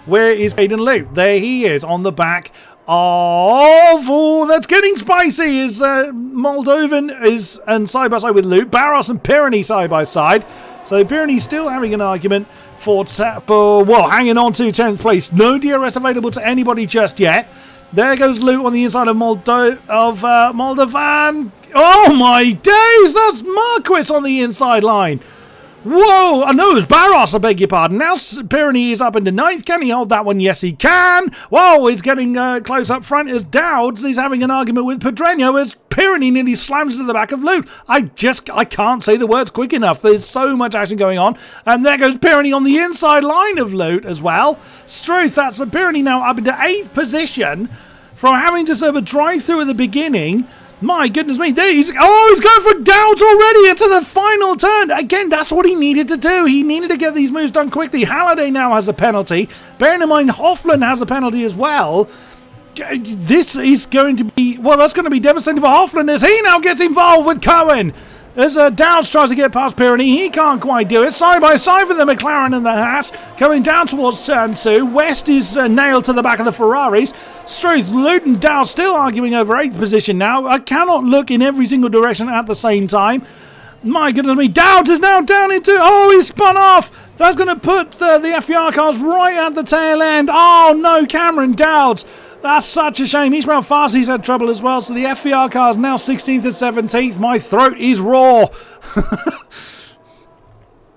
Where is Caden Lute? There he is on the back of... Oh, that's getting spicy. Is Moldovan is and side by side with Lute. Barros and Perroni side by side. So Perroni's still having an argument for hanging on to 10th place. No DRS available to anybody just yet. There goes Lute on the inside of Moldovan. Oh my days, that's Marquis on the inside line. Whoa! I know it was Barros, I beg your pardon. Now Pirani is up into ninth. Can he hold that one? Yes, he can. Whoa, he's getting close up front as Dowds is having an argument with Pedreño as Pirani nearly slams into the back of Lute. I can't say the words quick enough. There's so much action going on. And there goes Pirani on the inside line of Lute as well. Struth, that's Pirani now up into 8th position from having to serve a drive-through at the beginning. My goodness me, there he's going for Dowds already into the final turn. Again, that's what he needed to do. He needed to get these moves done quickly. Halliday now has a penalty. Bearing in mind, Hoffland has a penalty as well. This is going to be, well, that's going to be devastating for Hoffland as he now gets involved with Cohen. As Dowds tries to get past Pirani, he can't quite do it. Side by side for the McLaren and the Haas, coming down towards turn 2. West is nailed to the back of the Ferraris. Struth, Lute and Dowds still arguing over 8th position now. I cannot look in every single direction at the same time. My goodness me, Dowds is now down into, he spun off. That's going to put the FVR cars right at the tail end. Oh no, Cameron Dowds. That's such a shame. Eastbound Farsi's had trouble as well, so the FVR car is now 16th and 17th. My throat is raw. The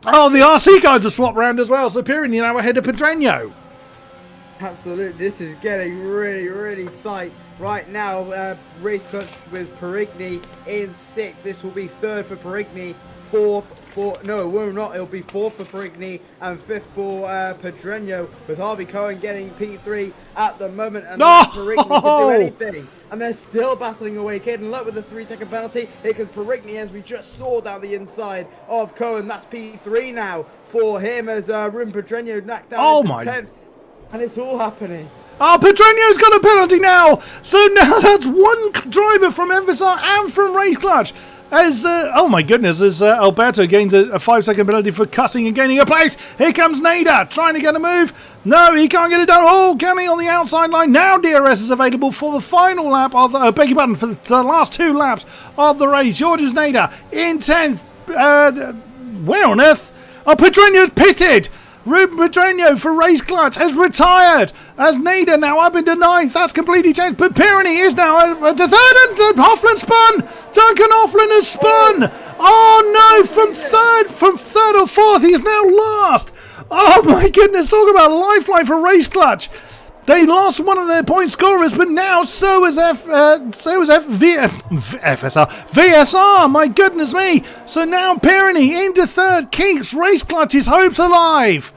RC guys are swapped round as well, so Pirani now ahead of Pedreño. Absolutely, this is getting really, really tight right now. Race clutch with Perigny in 6th. This will be 3rd for Perigny, 4th. No, it will not. It'll be 4th for Perigny and 5th for Pedreño, with Harvey Cohen getting P3 at the moment. And Perigny can do anything. And they're still battling away. Caden Lutt with a 3-second penalty. Here comes Perigny, as we just saw down the inside of Cohen. That's P3 now for him as Ruben Pedreño knocked down into 10th. And it's all happening. Pedreño's got a penalty now. So now that's one driver from FSR and from Race Clutch. As, my goodness, as Alberto gains a 5-second penalty for cutting and gaining a place. Here comes Nader, trying to get a move. No, he can't get it done. Oh, can he on the outside line? Now DRS is available for the final lap of the, beg your pardon, for the last 2 laps of the race. Georges Nader in 10th. Where on earth? Pedreño's pitted. Ruben Pedreño for Race Clutch has retired as Nader now up into 9th. That's completely changed. But Pirani is now to 3rd and Hoffland spun. Duncan Hoffland has spun. Oh no, from 3rd or 4th, he's now last. Oh my goodness, talk about lifeline for Race Clutch. They lost one of their point scorers, but now so is VSR. My goodness me. So now Pirani into 3rd keeps Race Clutch's hopes alive.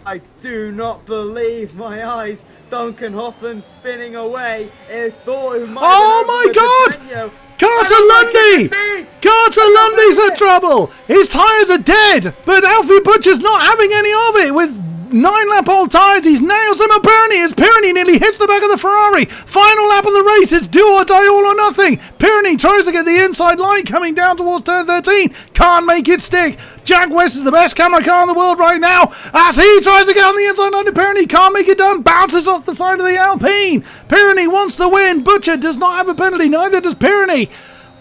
I do not believe my eyes. Duncan Hoffland spinning away. It thought it might my God! Carter Lundy! Carter Lundy's in trouble! His tyres are dead, but Alfie Butcher's not having any of it with 9-lap-old tyres. He nails him at Pirani as Pirani nearly hits the back of the Ferrari. Final lap of the race. It's do or die, all or nothing. Pirani tries to get the inside line coming down towards turn 13. Can't make it stick. Jack West is the best camera car in the world right now as he tries to get on the inside line to Pirani. Can't make it done. Bounces off the side of the Alpine. Pirani wants the win. Butcher does not have a penalty. Neither does Pirani.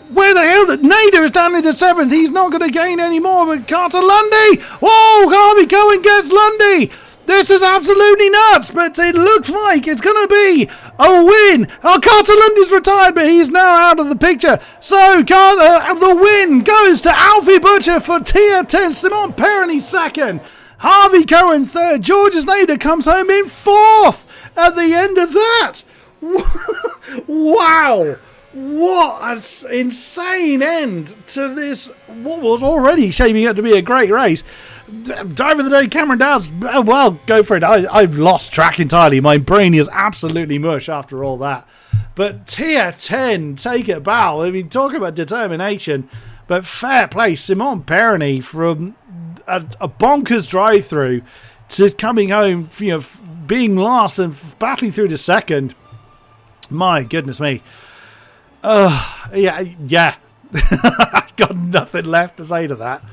Where the hell? Nader is down into 7th. He's not going to gain any more. But Carter Lundy. Whoa, Harvey Cohen gets Lundy. This is absolutely nuts, but it looks like it's going to be a win. Carter Lundy's retired, but he's now out of the picture. So the win goes to Alfie Butcher for Tier 10. Simon Pirani 2nd. Harvey Cohen 3rd. Georges Nader comes home in 4th at the end of that. Wow. What an insane end to this, what was already shaping up to be a great race. Driver of the day, Cameron Dowds. Well, go for it. I've lost track entirely. My brain is absolutely mush after all that. But Tier 10, take a bow. I mean, talk about determination. But fair play, Simon Pirani from a bonkers drive-through to coming home, being last and battling through to 2nd. My goodness me. Yeah. I've got nothing left to say to that.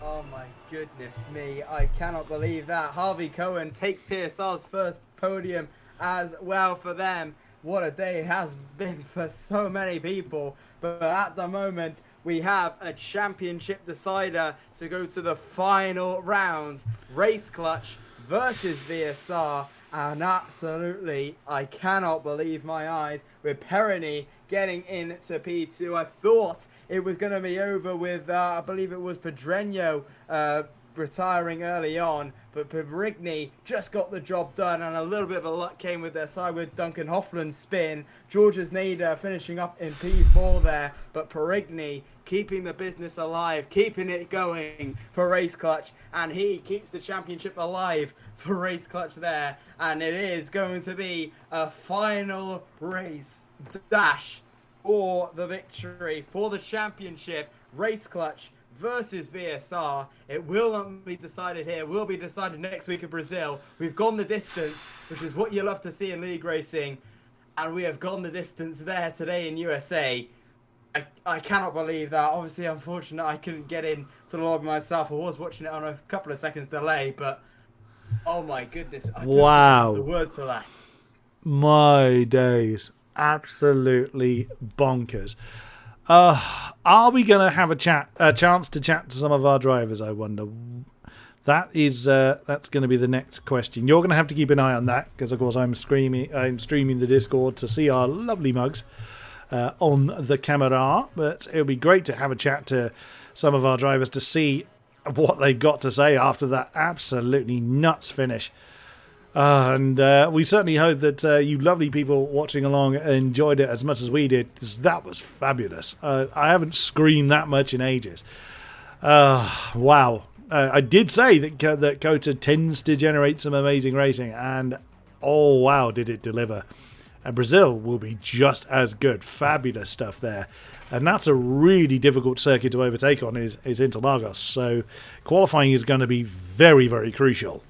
Oh my goodness me, I cannot believe that. Harvey Cohen takes PSR's first podium as well for them. What a day it has been for so many people. But at the moment, we have a championship decider to go to the final rounds. Race Clutch versus VSR. And absolutely, I cannot believe my eyes with Perroni getting into P2. I thought it was going to be over with, I believe it was Pedreño retiring early on, but Perigny just got the job done, and a little bit of a luck came with their side with Duncan Hoffland's spin. Georges Nader finishing up in P4 there, but Perigny keeping the business alive, keeping it going for Race Clutch, and he keeps the championship alive for Race Clutch there, and it is going to be a final race dash for the victory, for the championship. Race Clutch versus VSR. It will not be decided here. It will be decided next week in Brazil. We've gone the distance, which is what you love to see in league racing, and we have gone the distance there today in USA. I cannot believe that. Obviously, unfortunate I couldn't get in to the lobby myself. I was watching it on a couple of seconds delay, but oh my goodness. I don't Wow. have the words for that. My days. Absolutely bonkers. Are we going to have a chance to chat to some of our drivers, I wonder? That's going to be the next question. You're going to have to keep an eye on that, because of course I'm streaming the Discord to see our lovely mugs on the camera. But it'll be great to have a chat to some of our drivers to see what they've got to say after that absolutely nuts finish. And we certainly hope that you lovely people watching along enjoyed it as much as we did, because that was fabulous. I haven't screamed that much in ages. Wow. I did say that COTA tends to generate some amazing racing, and oh wow, did it deliver. And Brazil will be just as good. Fabulous stuff there. And that's a really difficult circuit to overtake on, is Interlagos. So qualifying is going to be very, very crucial.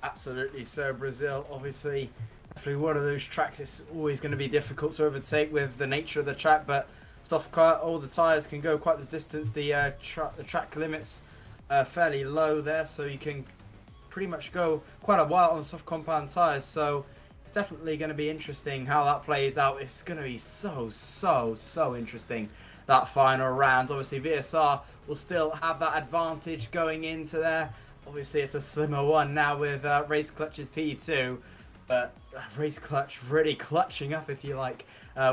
Absolutely. So Brazil, obviously, definitely one of those tracks. It's always going to be difficult to overtake with the nature of the track, but soft car, all the tyres can go quite the distance. The track limits fairly low there, so you can pretty much go quite a while on soft compound tyres. So it's definitely going to be interesting how that plays out. It's going to be so interesting, that final round. Obviously, VSR will still have that advantage going into there. Obviously, it's a slimmer one now with Race Clutch's P2, but Race Clutch really clutching up, if you like,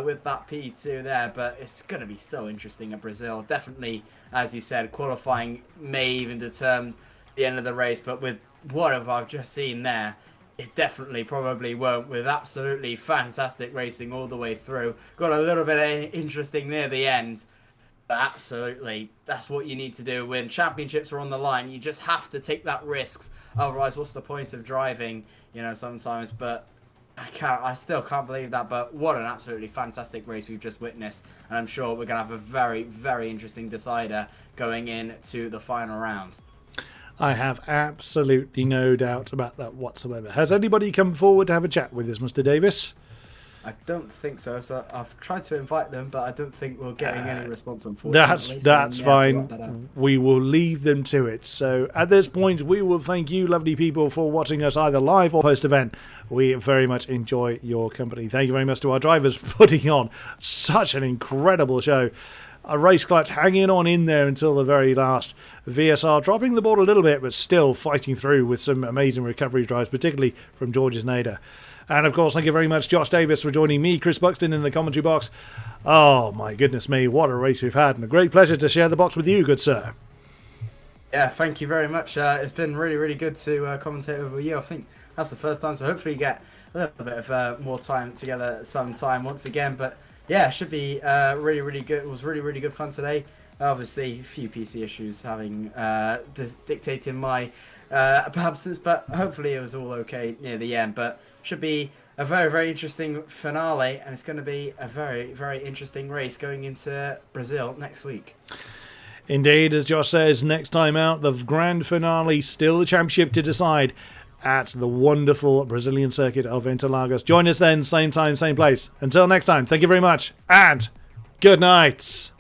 with that P2 there. But it's going to be so interesting at Brazil. Definitely, as you said, qualifying may even determine the end of the race, but with what I've just seen there, it definitely probably won't, with absolutely fantastic racing all the way through. Got a little bit interesting near the end. But absolutely, that's what you need to do when championships are on the line. You just have to take that risks. Otherwise, what's the point of driving? Sometimes. But I still can't believe that. But what an absolutely fantastic race we've just witnessed, and I'm sure we're gonna have a very, very interesting decider going into the final round. I have absolutely no doubt about that whatsoever. Has anybody come forward to have a chat with us, Mr. Davis? I don't think so. So I've tried to invite them, but I don't think we're getting any response, unfortunately. That's fine. We will leave them to it. So at this point, we will thank you, lovely people, for watching us either live or post-event. We very much enjoy your company. Thank you very much to our drivers putting on such an incredible show. A Race Clutch hanging on in there until the very last. VSR dropping the ball a little bit, but still fighting through with some amazing recovery drives, particularly from Georges Nader. And of course, thank you very much, Josh Davis, for joining me, Chris Buxton, in the commentary box. Oh my goodness me, what a race we've had, and a great pleasure to share the box with you, good sir. Yeah, thank you very much. It's been really, really good to commentate with you. I think that's the first time, so hopefully you get a little bit of more time together sometime once again. But yeah, it should be really, really good. It was really, really good fun today. Obviously, a few PC issues having dictating my absence, but hopefully it was all okay near the end. But should be a very, very interesting finale, and it's going to be a very, very interesting race going into Brazil next week. Indeed, as Josh says, next time out, the grand finale, still the championship to decide at the wonderful Brazilian circuit of Interlagos. Join us then, same time, same place. Until next time, thank you very much, and good night.